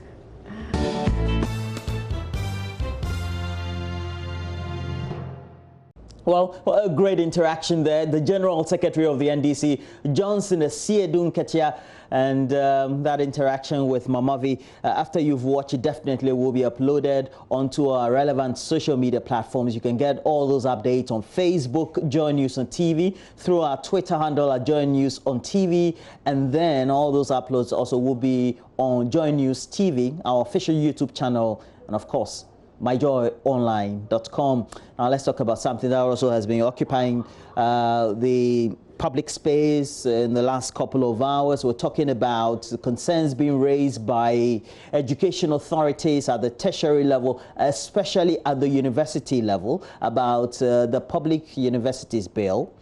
Well, a great interaction there. The General Secretary of the NDC, Johnson Asiedu Nketia, and that interaction with Mamavi, after you've watched it, definitely will be uploaded onto our relevant social media platforms. You can get all those updates on Facebook, Joy News on TV, through our Twitter handle at Joy News on TV, and then all those uploads also will be on Joy News TV, our official YouTube channel, and of course, myjoyonline.com. Now let's talk about something that also has been occupying the public space in the last couple of hours. We're talking about the concerns being raised by education authorities at the tertiary level, especially at the university level, about the Public Universities Bill.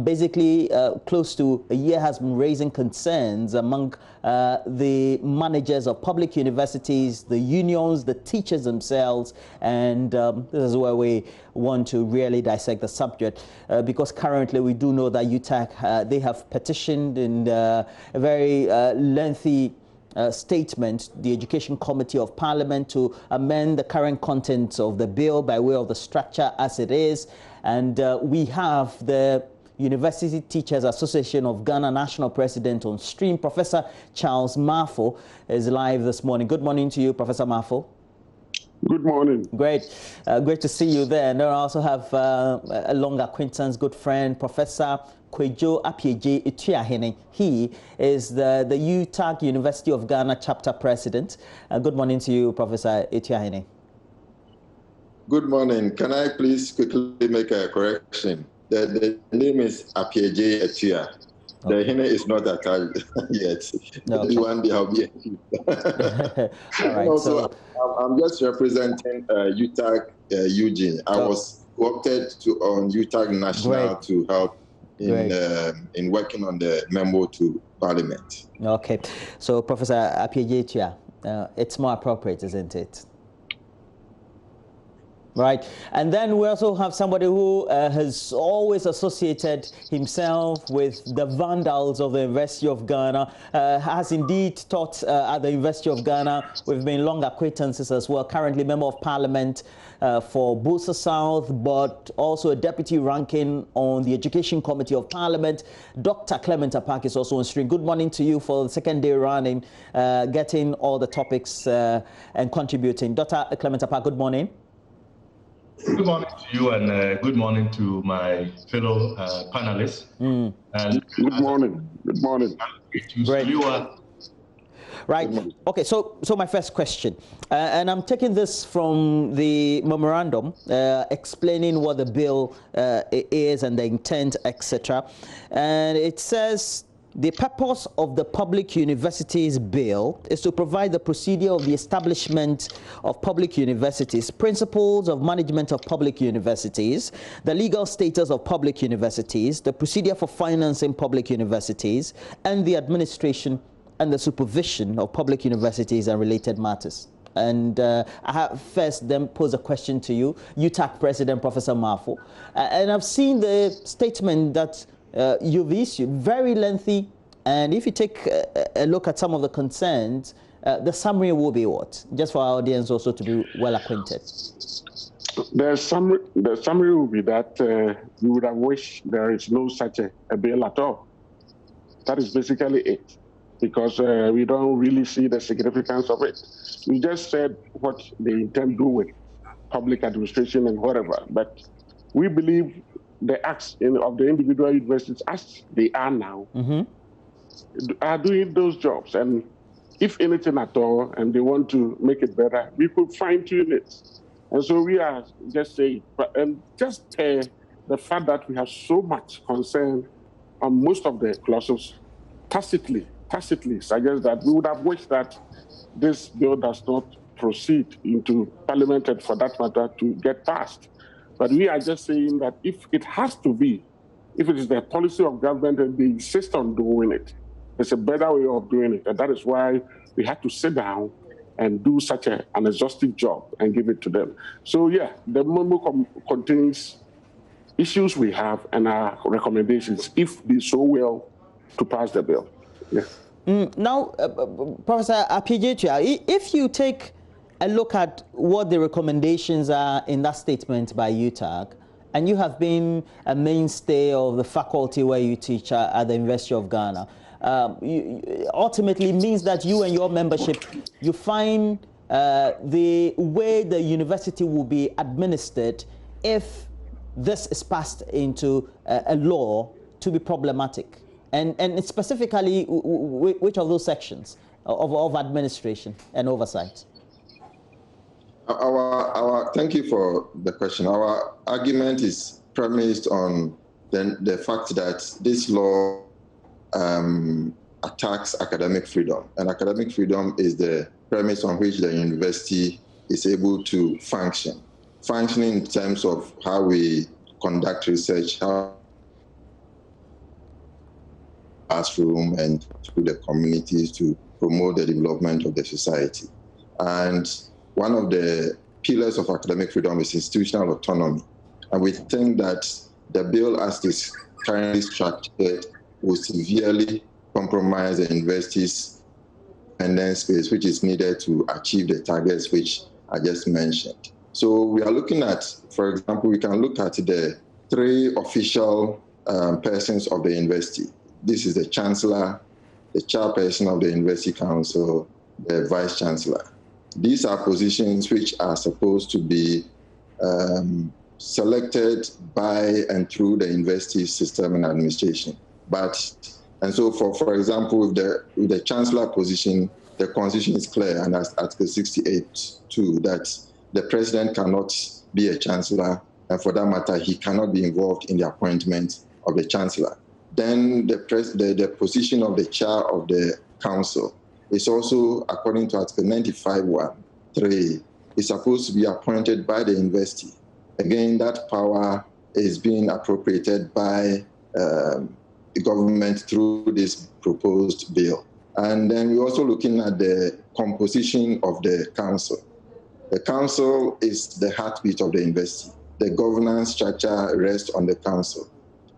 Basically, close to a year has been raising concerns among the managers of public universities, the unions, the teachers themselves, and this is where we want to really dissect the subject, because currently we do know that UTAC, they have petitioned in a very lengthy statement, the Education Committee of Parliament, to amend the current contents of the bill by way of the structure as it is. And we have the University Teachers Association of Ghana National President on stream. Professor Charles Mafo is live this morning. Good morning to you, Professor Mafo. Good morning. Great. Great to see you there. And I also have a long acquaintance, good friend, Professor Kwejo Apieje Ituahene. He is the UTAG University of Ghana chapter president. Good morning to you, Professor Ituahene. Good morning. Can I please quickly make a correction? The name is Apieje Etua. The Hene is not attached yet. Okay. One day I'll be All right, also, so I'm just representing UTAG Eugene. I was co-opted on UTAG National to help in working on the memo to Parliament. Okay, so Professor Apiejetua, it's more appropriate, isn't it? Right, and then we also have somebody who has always associated himself with the vandals of the University of Ghana, has indeed taught at the University of Ghana. We've been long acquaintances as well, currently Member of Parliament for Busa South, but also a deputy ranking on the Education Committee of Parliament. Dr. Clement Apak is also on stream. Good morning to you for the second day running, getting all the topics and contributing. Dr. Clement Apak, good morning. Good morning to you, and good morning to my fellow panelists. And good morning. Good morning. Great. Right. Okay. So my first question, and I'm taking this from the memorandum explaining what the bill is and the intent, etc. And it says, the purpose of the Public Universities Bill is to provide the procedure of the establishment of public universities, principles of management of public universities, the legal status of public universities, the procedure for financing public universities, and the administration and the supervision of public universities and related matters. And I have first then pose a question to you, UTAC President Professor Mafo. And I've seen the statement that you've issued, very lengthy, and if you take a look at some of the concerns, the summary will be what? Just for our audience also to be well acquainted. The summary will be that we would have wished there is no such a bill at all. That is basically it, because we don't really see the significance of it. We just said what they intend to do with public administration and whatever, but we believe the acts of the individual universities as they are now are doing those jobs. And if anything at all, and they want to make it better, we could fine-tune it. And so we are just saying, and just the fact that we have so much concern on most of the clauses tacitly suggests that we would have wished that this bill does not proceed into Parliament and for that matter to get passed. But we are just saying that if it has to be, if it is the policy of government and they insist on doing it, there's a better way of doing it. And that is why we had to sit down and do such an exhaustive job and give it to them. So yeah, the memo contains issues we have and our recommendations, if they so well to pass the bill. Yeah. Now, Professor Apiejetua, if you take a look at what the recommendations are in that statement by UTAG, and you have been a mainstay of the faculty where you teach at the University of Ghana, ultimately means that you and your membership, you find the way the university will be administered if this is passed into a law to be problematic. And specifically, which of those sections of administration and oversight? Thank you for the question. Our argument is premised on the fact that this law attacks academic freedom, and academic freedom is the premise on which the university is able to functioning in terms of how we conduct research, how classroom and to the communities to promote the development of the society. And one of the pillars of academic freedom is institutional autonomy. And we think that the bill as it is currently structured will severely compromise the university's independent space, which is needed to achieve the targets which I just mentioned. So we are looking at, for example, we can look at the three official persons of the university. This is the Chancellor, the Chairperson of the University Council, the Vice Chancellor. These are positions which are supposed to be selected by and through the university system and administration. And so for example, with the Chancellor position, the Constitution is clear, and as Article 68(2), that the President cannot be a Chancellor, and for that matter, he cannot be involved in the appointment of the Chancellor. Then the position of the Chair of the Council is also, according to Article 95(1)(3), is supposed to be appointed by the university. Again, that power is being appropriated by the government through this proposed bill. And then we're also looking at the composition of the council. The council is the heartbeat of the university. The governance structure rests on the council.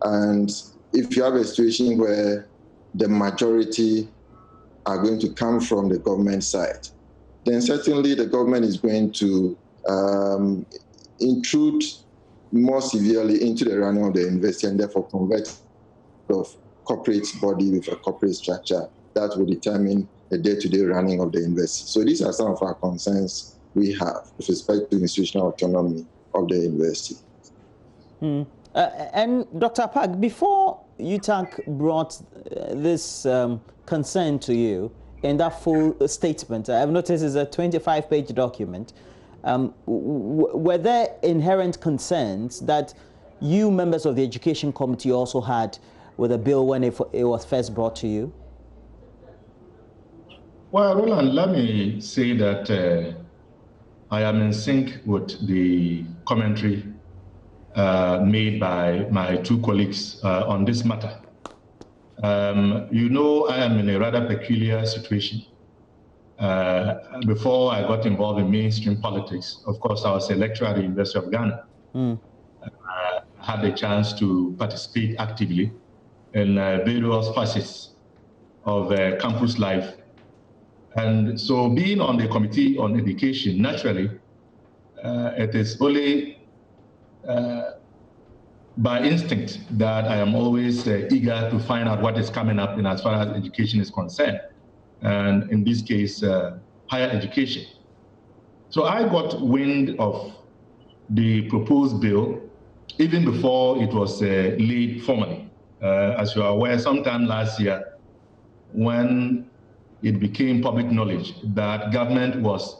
And if you have a situation where the majority are going to come from the government side, then certainly the government is going to intrude more severely into the running of the university and therefore convert of corporate body with a corporate structure that will determine the day-to-day running of the university. So these are some of our concerns we have with respect to institutional autonomy of the university. And Dr. Park, before UTAC brought this concern to you in that full statement, I've noticed it's a 25-page document. Were there inherent concerns that you members of the Education Committee also had with the bill when it was first brought to you? Well, Roland, let me say that I am in sync with the commentary made by my two colleagues on this matter. You know, I am in a rather peculiar situation. Before I got involved in mainstream politics, of course, I was a lecturer at the University of Ghana. I had the chance to participate actively in various facets of campus life. And so being on the Committee on Education, naturally, it is only by instinct that I am always eager to find out what is coming up in as far as education is concerned. And in this case, higher education. So I got wind of the proposed bill even before it was laid formally. As you are aware, sometime last year, when it became public knowledge that government was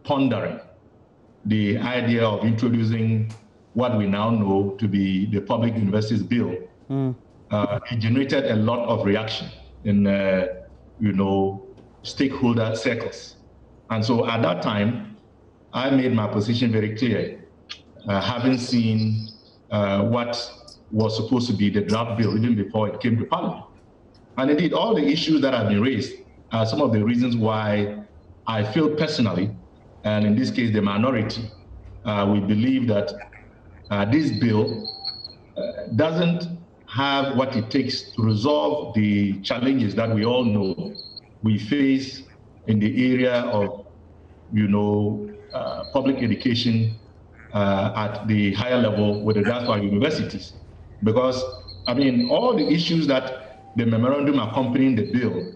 pondering the idea of introducing what we now know to be the Public Universities Bill, it generated a lot of reaction in, stakeholder circles. And so at that time, I made my position very clear, having seen what was supposed to be the draft bill even before it came to Parliament. And indeed, all the issues that have been raised are some of the reasons why I feel personally, and in this case, the minority, we believe that this bill doesn't have what it takes to resolve the challenges that we all know we face in the area of, public education at the higher level with regards to our universities. Because, all the issues that the memorandum accompanying the bill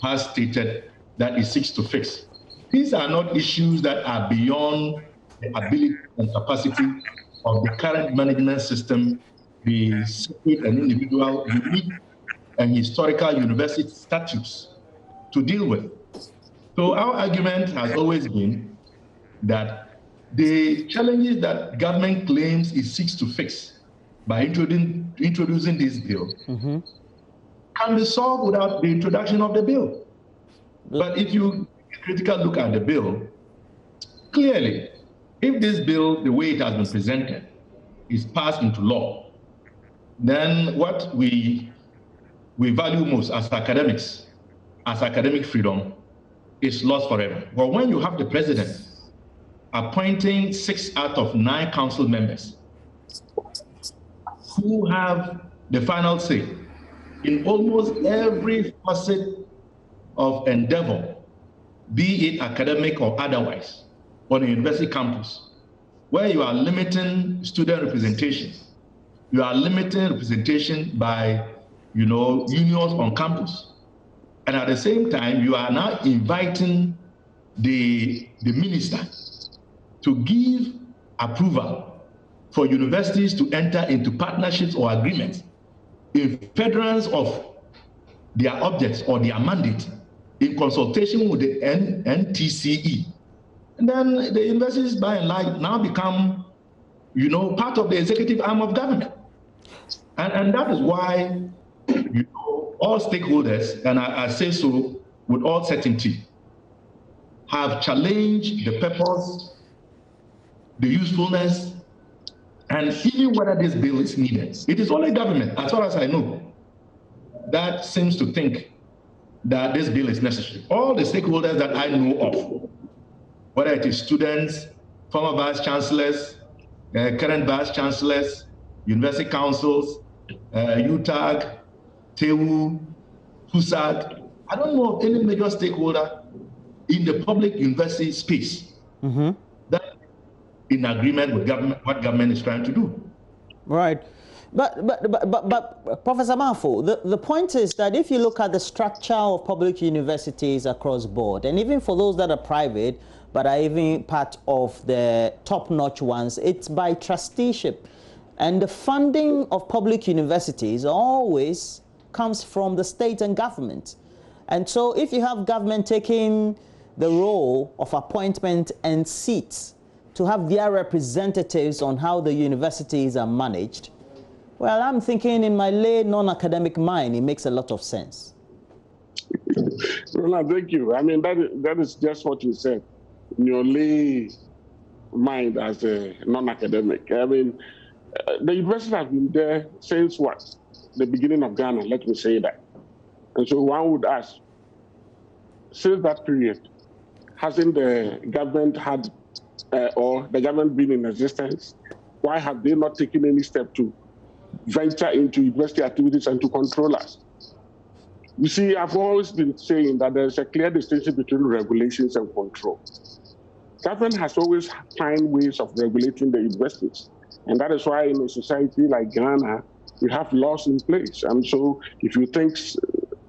has stated that it seeks to fix, these are not issues that are beyond the ability and capacity of the current management system, the separate and individual, unique and historical university statutes to deal with. So our argument has always been that the challenges that government claims it seeks to fix by introducing this bill can be solved without the introduction of the bill. But if you take a critical look at the bill, clearly, if this bill, the way it has been presented, is passed into law, then what we value most as academics, as academic freedom, is lost forever. But when you have the president appointing 6 out of 9 council members who have the final say in almost every facet of endeavor, be it academic or otherwise, on a university campus, where you are limiting student representation, you are limiting representation by, unions on campus. And at the same time, you are now inviting the minister to give approval for universities to enter into partnerships or agreements in furtherance of their objects or their mandate in consultation with the NTCE. And then the universities, by and large, now become, part of the executive arm of government. And that is why, all stakeholders, and I say so with all certainty, have challenged the purpose, the usefulness, And even whether this bill is needed, it is only government, as far as I know, that seems to think that this bill is necessary. All the stakeholders that I know of, whether it is students, former vice chancellors, current vice chancellors, university councils, UTAG, TEU, FUSAG, I don't know of any major stakeholder in the public university space that in agreement with government, what government is trying to do. Right. But Professor Mafo, the point is that if you look at the structure of public universities across board, and even for those that are private, but are even part of the top-notch ones, it's by trusteeship. And the funding of public universities always comes from the state and government. And so if you have government taking the role of appointment and seats to have their representatives on how the universities are managed, well, I'm thinking in my lay non-academic mind, it makes a lot of sense. Roland, thank you. I mean, that is just what you said. In your lay mind as a non-academic. I mean, the university has been there since what? The beginning of Ghana, let me say that. And so one would ask, since that period, hasn't the government had, or the government been in existence? Why have they not taken any step to venture into university activities and to control us? You see, I've always been saying that there's a clear distinction between regulations and control. Government has always found ways of regulating the universities. And that is why in a society like Ghana, we have laws in place. And so if you think,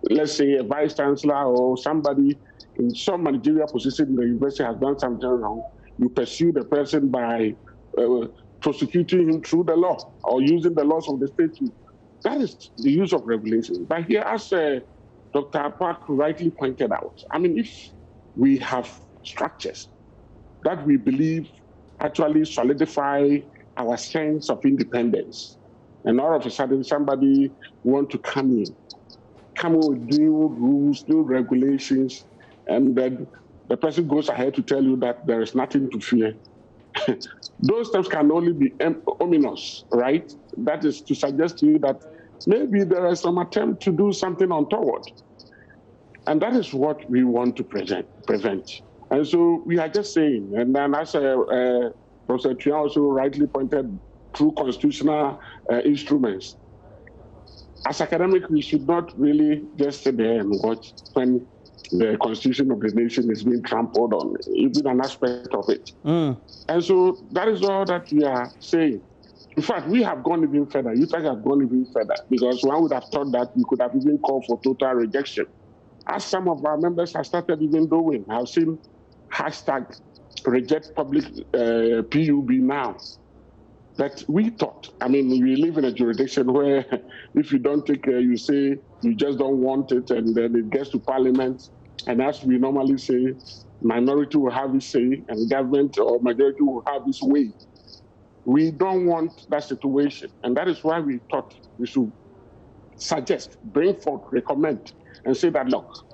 let's say a vice chancellor or somebody in some managerial position in the university has done something wrong, you pursue the person by prosecuting him through the law or using the laws of the state. That is the use of regulation. But here, as Dr. Park rightly pointed out, I mean, if we have structures that we believe actually solidify our sense of independence, and all of a sudden somebody want to come in with new rules, new regulations, and then the person goes ahead to tell you that there is nothing to fear. Those steps can only be ominous, right? That is to suggest to you that maybe there is some attempt to do something untoward. And that is what we want to prevent. And so we are just saying, and then as Professor Tuan also rightly pointed, through constitutional instruments, as academics, we should not really just sit there and watch when the constitution of the nation is being trampled on, even an aspect of it. And so that is all that we are saying. In fact, we have gone even further. You guys have gone even further, because one would have thought that we could have even called for total rejection. As some of our members have started even doing, I've seen hashtag reject public PUB now. But we thought, I mean, we live in a jurisdiction where if you don't take care, you say you just don't want it, and then it gets to parliament. And as we normally say, minority will have its say, and government or majority will have its way. We don't want that situation. And that is why we thought we should suggest, bring forth, recommend, and say that, look,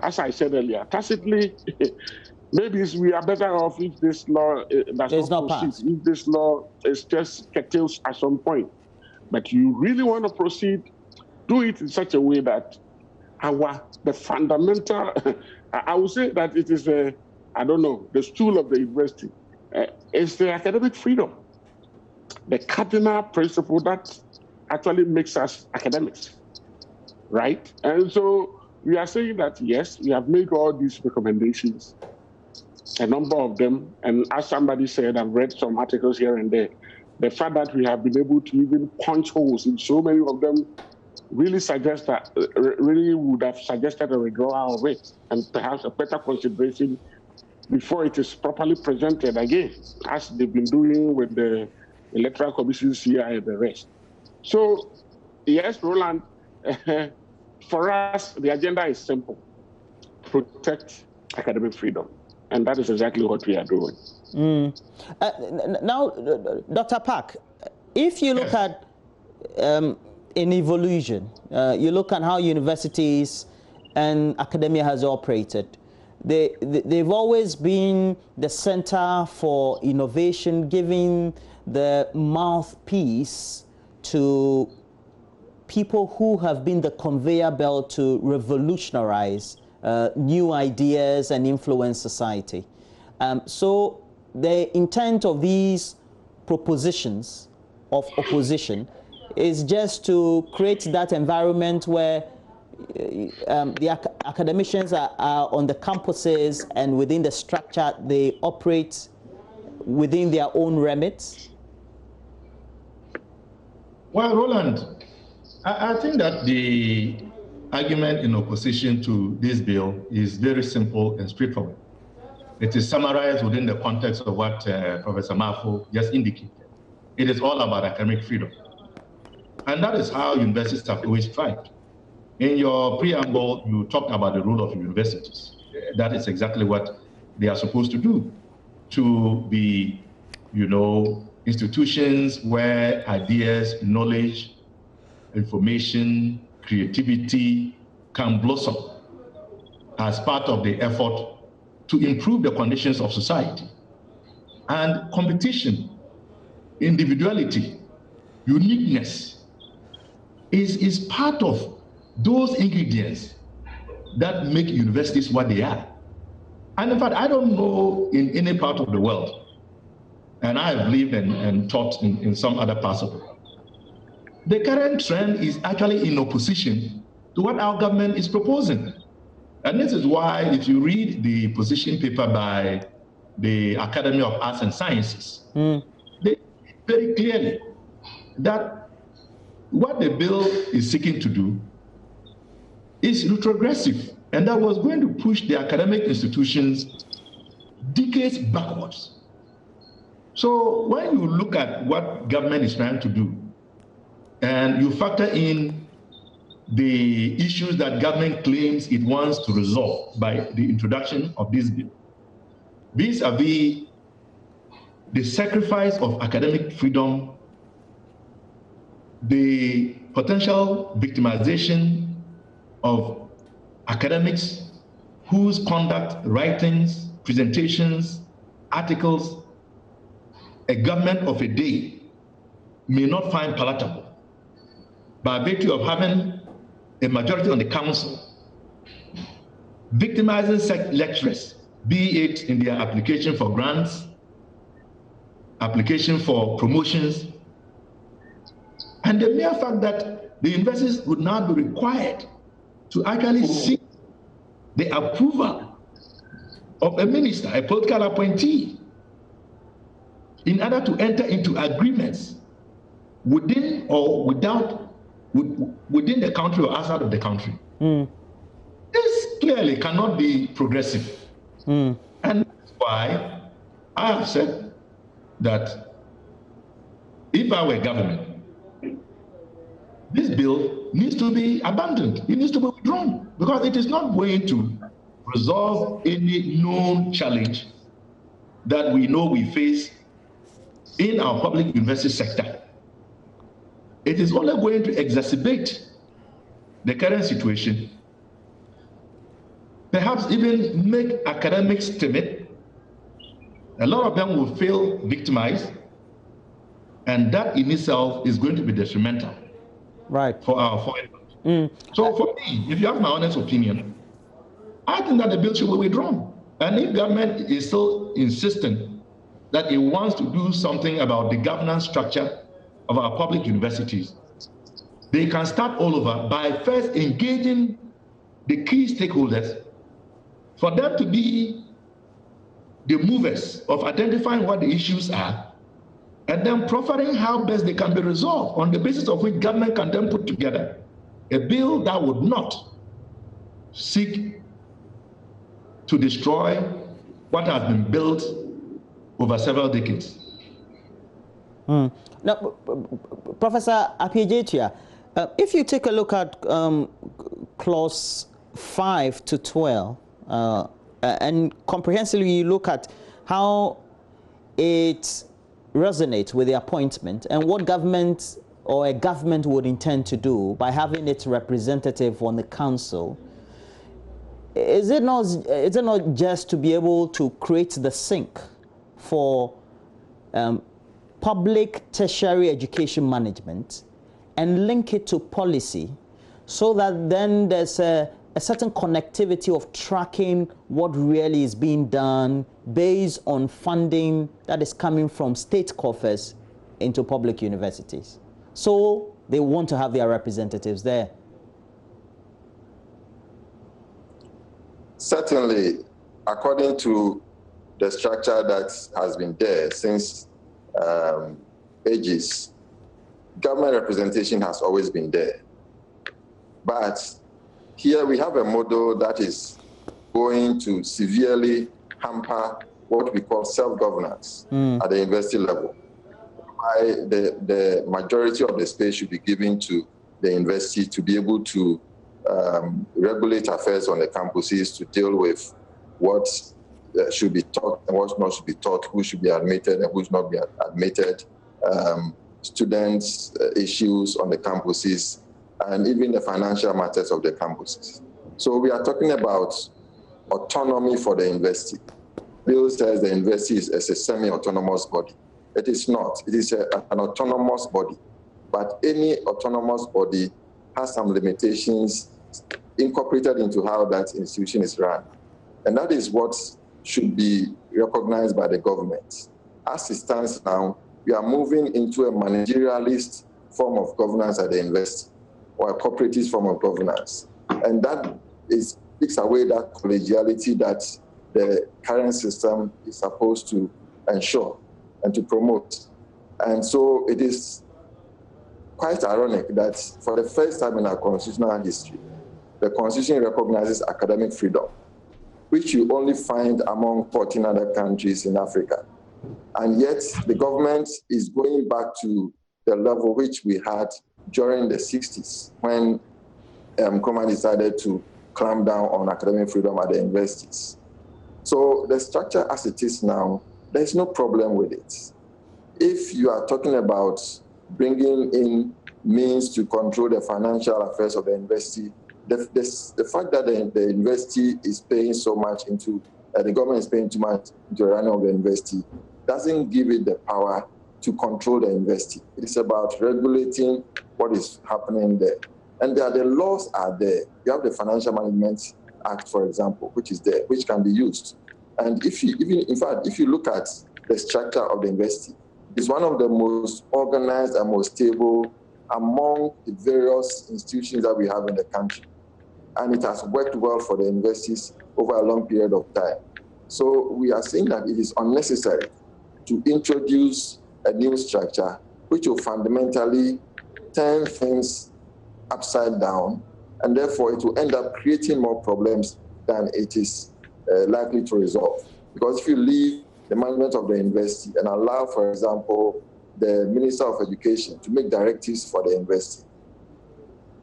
as I said earlier, tacitly, maybe we are better off if this law does not proceed, if this law is just curtailed at some point. But you really want to proceed, do it in such a way that the fundamental, I would say that it is the stool of the university. It's the academic freedom, the cardinal principle that actually makes us academics, right? And so we are saying that, yes, we have made all these recommendations, a number of them, and as somebody said, I've read some articles here and there, the fact that we have been able to even punch holes in so many of them really suggests that, really would have suggested a withdrawal of it, and perhaps a better consideration before it is properly presented again, as they've been doing with the Electoral Commission, CI, and the rest. So, yes, Roland, for us, the agenda is simple: protect academic freedom. And that is exactly what we are doing. Now, Dr. Park, if you look at in evolution, you look at how universities and academia has operated, they've always been the center for innovation, giving the mouthpiece to people who have been the conveyor belt to revolutionize new ideas and influence society. So the intent of these propositions of opposition is just to create that environment where the academicians are on the campuses, and within the structure they operate within their own remits? Well, Roland, I think that the argument in opposition to this bill is very simple and straightforward. It is summarized within the context of what Professor Mafo just indicated. It is all about academic freedom. And that is how universities have always thrived. In your preamble, you talked about the role of universities. That is exactly what they are supposed to do, to be, institutions where ideas, knowledge, information, creativity can blossom as part of the effort to improve the conditions of society. And competition, individuality, uniqueness is part of those ingredients that make universities what they are. And in fact, I don't know in any part of the world, and I have lived and taught in some other parts of the world, the current trend is actually in opposition to what our government is proposing. And this is why, if you read the position paper by the Academy of Arts and Sciences, they very clearly that what the bill is seeking to do is retrogressive, and that was going to push the academic institutions decades backwards. So when you look at what government is trying to do, and you factor in the issues that government claims it wants to resolve by the introduction of this bill, vis-a-vis the sacrifice of academic freedom, the potential victimization of academics whose conduct, writings, presentations, articles, a government of a day may not find palatable, by virtue of having a majority on the council, victimizing lecturers, be it in their application for grants, application for promotions, and the mere fact that the universities would now be required to actually seek the approval of a minister, a political appointee, in order to enter into agreements within or within the country or outside of the country. This clearly cannot be progressive. And that's why I have said that if I were government, this bill needs to be abandoned. It needs to be withdrawn, because it is not going to resolve any known challenge that we know we face in our public university sector. It is only going to exacerbate the current situation, perhaps even make academics timid. A lot of them will feel victimized, and that in itself is going to be detrimental for our foreign. So for me, if you have my honest opinion, I think that the bill should be withdrawn. And if government is still insistent that it wants to do something about the governance structure of our public universities, they can start all over by first engaging the key stakeholders for them to be the movers of identifying what the issues are, and then proffering how best they can be resolved, on the basis of which government can then put together a bill that would not seek to destroy what has been built over several decades. Now, Professor Apiejetia, if you take a look at clause 5 to 12, and comprehensively you look at how it resonates with the appointment and what government or a government would intend to do by having its representative on the council, is it not just to be able to create the sink for public tertiary education management and link it to policy so that then there's a certain connectivity of tracking what really is being done based on funding that is coming from state coffers into public universities. So they want to have their representatives there. Certainly, according to the structure that has been there since ages, government representation has always been there. But here we have a model that is going to severely hamper what we call self-governance at the university level. Why the majority of the space should be given to the university to be able to regulate affairs on the campuses, to deal with what should be taught and what not should be taught, who should be admitted and who should not be admitted, students' issues on the campuses, and even the financial matters of the campuses. So we are talking about autonomy for the university. Bill says the university is a semi-autonomous body. It is not. It is an autonomous body. But any autonomous body has some limitations incorporated into how that institution is run. And that is what should be recognized by the government. As it stands now, we are moving into a managerialist form of governance at the university, or a corporatist form of governance. And that takes away that collegiality that the current system is supposed to ensure and to promote. And so it is quite ironic that for the first time in our constitutional history, the Constitution recognizes academic freedom, which you only find among 14 other countries in Africa. And yet the government is going back to the level which we had during the 60s when Nkrumah decided to clamp down on academic freedom at the universities. So the structure as it is now, there's no problem with it. If you are talking about bringing in means to control the financial affairs of the university, the fact that the university is paying so much into, the government is paying too much into the running of the university, doesn't give it the power to control the university. It's about regulating what is happening there. And the laws are there. You have the Financial Management Act, for example, which is there, which can be used. And if you look at the structure of the university, it's one of the most organized and most stable among the various institutions that we have in the country. And it has worked well for the universities over a long period of time. So we are saying that it is unnecessary to introduce a new structure which will fundamentally turn things upside down, and therefore it will end up creating more problems than it is likely to resolve. Because if you leave the management of the university and allow, for example, the Minister of Education to make directives for the university,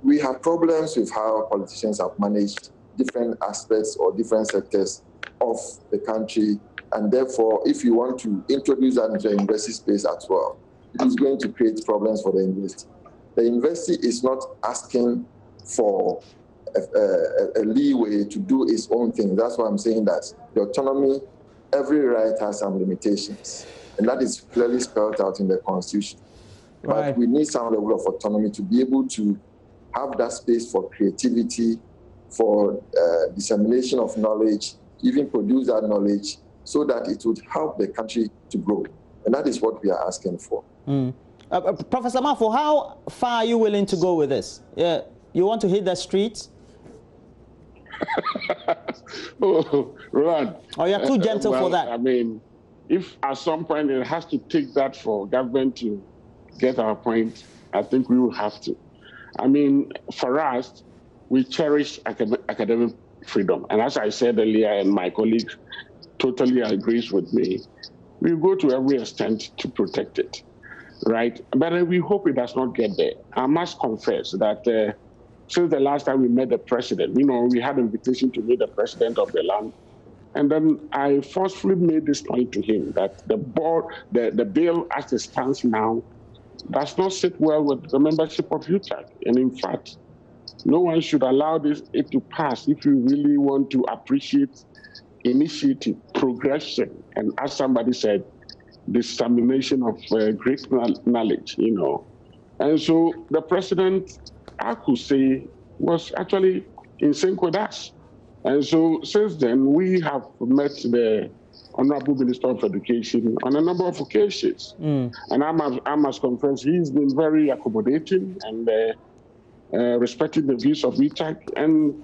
we have problems with how politicians have managed different aspects or different sectors of the country. And therefore, if you want to introduce that into the university space as well, it is going to create problems for the university. The university is not asking for a leeway to do its own thing. That's why I'm saying that the autonomy, every right has some limitations. And that is clearly spelled out in the Constitution. Right. But we need some level of autonomy to be able to have that space for creativity, for dissemination of knowledge, even produce that knowledge so that it would help the country to grow. And that is what we are asking for. Professor Mafo, how far are you willing to go with this? Yeah, you want to hit the streets? Oh, Roland. Oh, you're too gentle for that. I mean, if at some point it has to take that for government to get our point, I think we will have to. I mean, for us, we cherish academic freedom. And as I said earlier, and my colleague totally agrees with me, we go to every extent to protect it, right? But we hope it does not get there. I must confess that since the last time we met the president, we had an invitation to meet the president of the land. And then I forcefully made this point to him that the bill as it stands now does not sit well with the membership of UTAG. And in fact, no one should allow it to pass if you really want to appreciate initiative, progression. And as somebody said, dissemination of great knowledge, you know. And so the president, I could say, was actually in sync with us. And so since then, we have met the Honorable Minister of Education on a number of occasions. And I must confess, he's been very accommodating and respecting the views of WeTech. And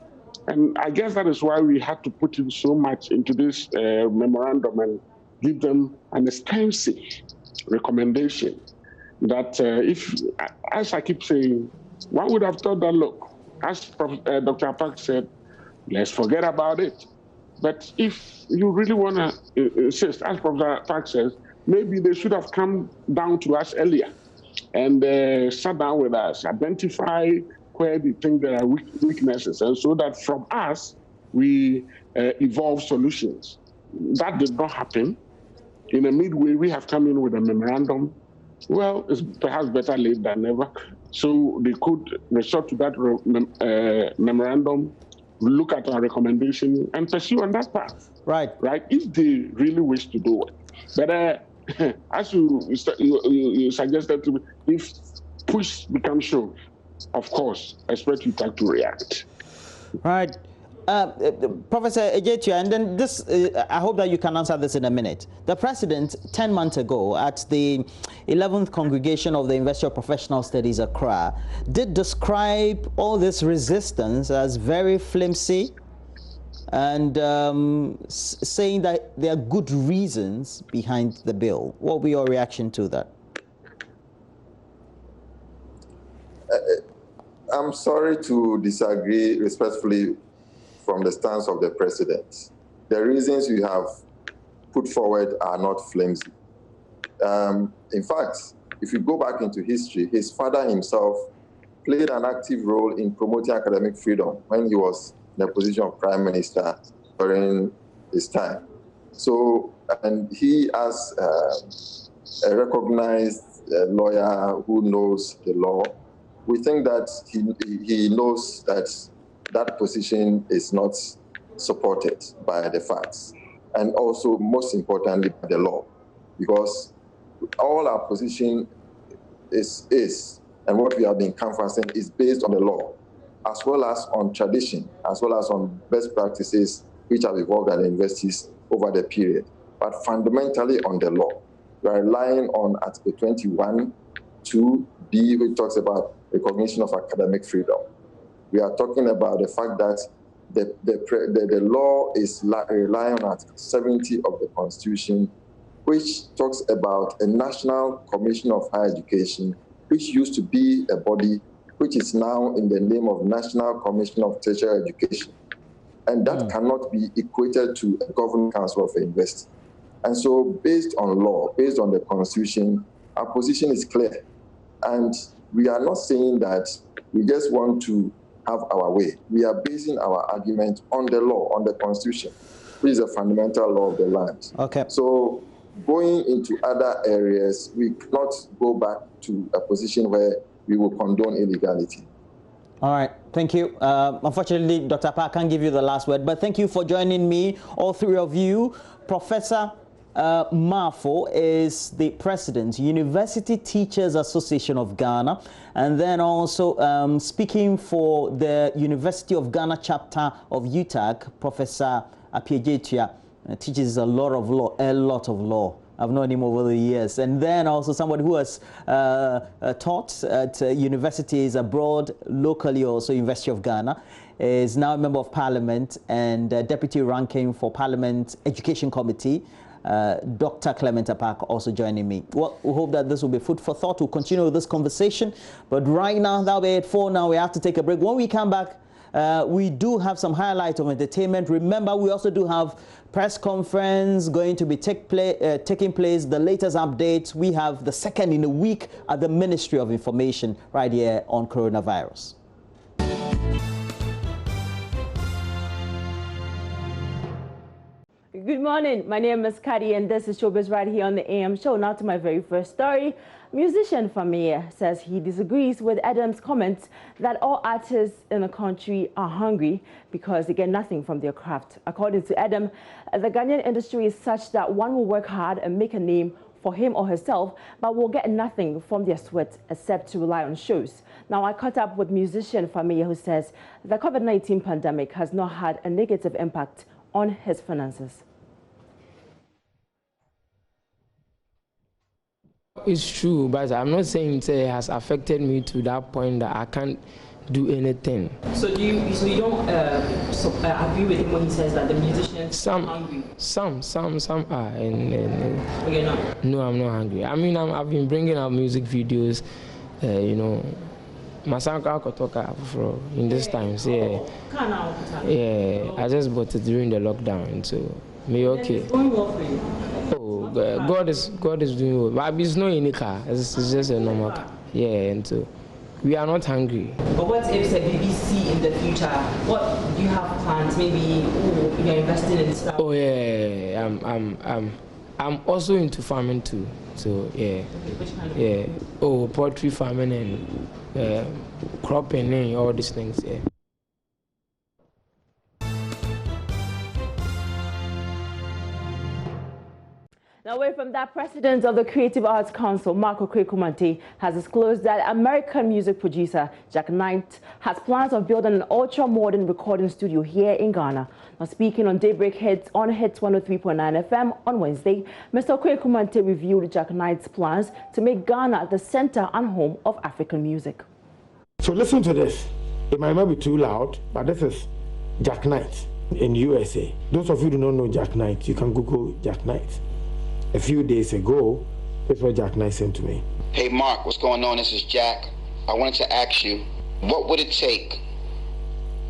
I guess that is why we had to put in so much into this memorandum and give them an extensive recommendation that if, as I keep saying, one would have thought that, look, as Dr. Park said, let's forget about it. But if you really want to insist, as Professor Park says, maybe they should have come down to us earlier and sat down with us, identify where they think there are weaknesses, and so that from us, we evolve solutions. That did not happen. In a midway, we have come in with a memorandum. Well, it's perhaps better late than never. So they could resort to that memorandum, look at our recommendation, and pursue on that path. Right. Right, if they really wish to do it. But as you suggested to me, if push becomes shove, of course, expect you to react. Right. Professor Ejetua, and then this, I hope that you can answer this in a minute. The president, 10 months ago, at the 11th Congregation of the University of Professional Studies, Accra, did describe all this resistance as very flimsy and saying that there are good reasons behind the bill. What will be your reaction to that? I'm sorry to disagree respectfully from the stance of the president. The reasons you have put forward are not flimsy. In fact, if you go back into history, his father himself played an active role in promoting academic freedom when he was in the position of prime minister during his time. So, and he, as a recognized lawyer who knows the law, we think that he knows that that position is not supported by the facts, and also, most importantly, by the law, because all our position is, and what we have been canvassing is based on the law, as well as on tradition, as well as on best practices which have evolved at the universities over the period, but fundamentally on the law. We are relying on Article 21, 2B, which talks about recognition of academic freedom. We are talking about the fact that the law is relying on Article 70 of the Constitution, which talks about a National Commission of Higher Education, which used to be a body which is now in the name of National Commission of Tertiary Education. And that cannot be equated to a Governing Council of a university. And so based on law, based on the Constitution, our position is clear. And we are not saying that we just want to have our way. We are basing our argument on the law, on the Constitution, which is a fundamental law of the land. Okay. So going into other areas, we cannot go back to a position where we will condone illegality. All right, thank you. Unfortunately, Dr. Pa, I can't give you the last word, but thank you for joining me, all three of you. Professor Mafo is the president, University Teachers Association of Ghana, and then also speaking for the University of Ghana chapter of UTAG, Professor Ejetua teaches a lot of law. I've known him over the years. And then also somebody who has taught at universities abroad, locally also, University of Ghana, is now a member of Parliament and Deputy Ranking for Parliament Education Committee. Dr. Clement Apak also joining me. Well, we hope that this will be food for thought. We'll continue with this conversation. But right now, that'll be it for now. We have to take a break. When we come back, we do have some highlights of entertainment. Remember, we also do have press conference going to be taking place. The latest updates, we have the second in a week at the Ministry of Information right here on coronavirus. Good morning, my name is Kadi and this is Showbiz right here on the AM show. Now to my very first story. Musician Famia says he disagrees with Adam's comments that all artists in the country are hungry because they get nothing from their craft. According to Adam, the Ghanaian industry is such that one will work hard and make a name for him or herself, but will get nothing from their sweat except to rely on shows. Now, I caught up with musician Famia, who says the COVID-19 pandemic has not had a negative impact on his finances. It's true, but I'm not saying it has affected me to that point that I can't do anything. So you don't agree with him when he says that the musicians are hungry? Some are. But you're not? No, I'm not hungry. I mean, I've been bringing out music videos, you know, Masanka Kotoka in these times, yeah. Yeah, I just bought it during the lockdown, so me okay. It's going well for you? Oh, God is doing well. But it's not in the car. It's just a normal car. Yeah, and so we are not hungry. But what if the BBC in the future? What do you have plans? Maybe you're investing in stuff. Oh yeah, I'm also into farming too. So yeah. Okay, which kind of? Yeah. Oh, poultry farming and cropping and all these things. Yeah. Now, away from that, President of the Creative Arts Council, Marco Kwekumante, has disclosed that American music producer Jack Knight has plans of building an ultra-modern recording studio here in Ghana. Now, speaking on Daybreak Hits on Hits 103.9 FM on Wednesday, Mr. Kwekumante reviewed Jack Knight's plans to make Ghana the center and home of African music. So listen to this. It might not be too loud, but this is Jack Knight in USA. Those of you who do not know Jack Knight, you can Google Jack Knight. A few days ago, that's what Jack Knight sent to me. Hey Mark, what's going on? This is Jack. I wanted to ask you, what would it take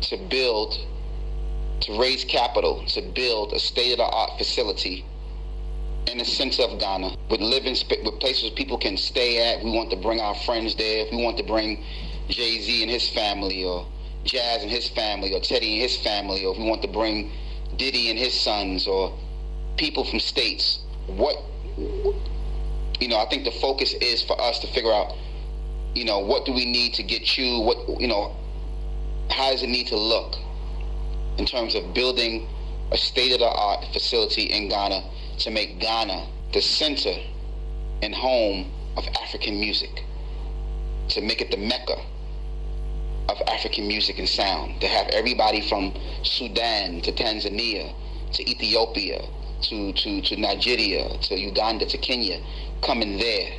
to raise capital, to build a state-of-the-art facility in the center of Ghana with with places people can stay at? We want to bring our friends there. If we want to bring Jay-Z and his family, or Jazz and his family, or Teddy and his family, or if we want to bring Diddy and his sons, or people from states. I think the focus is for us to figure out, what do we need to get you, how does it need to look in terms of building a state-of-the-art facility in Ghana to make Ghana the center and home of African music, to make it the Mecca of African music and sound, to have everybody from Sudan to Tanzania to Ethiopia to Nigeria, to Uganda, to Kenya, coming there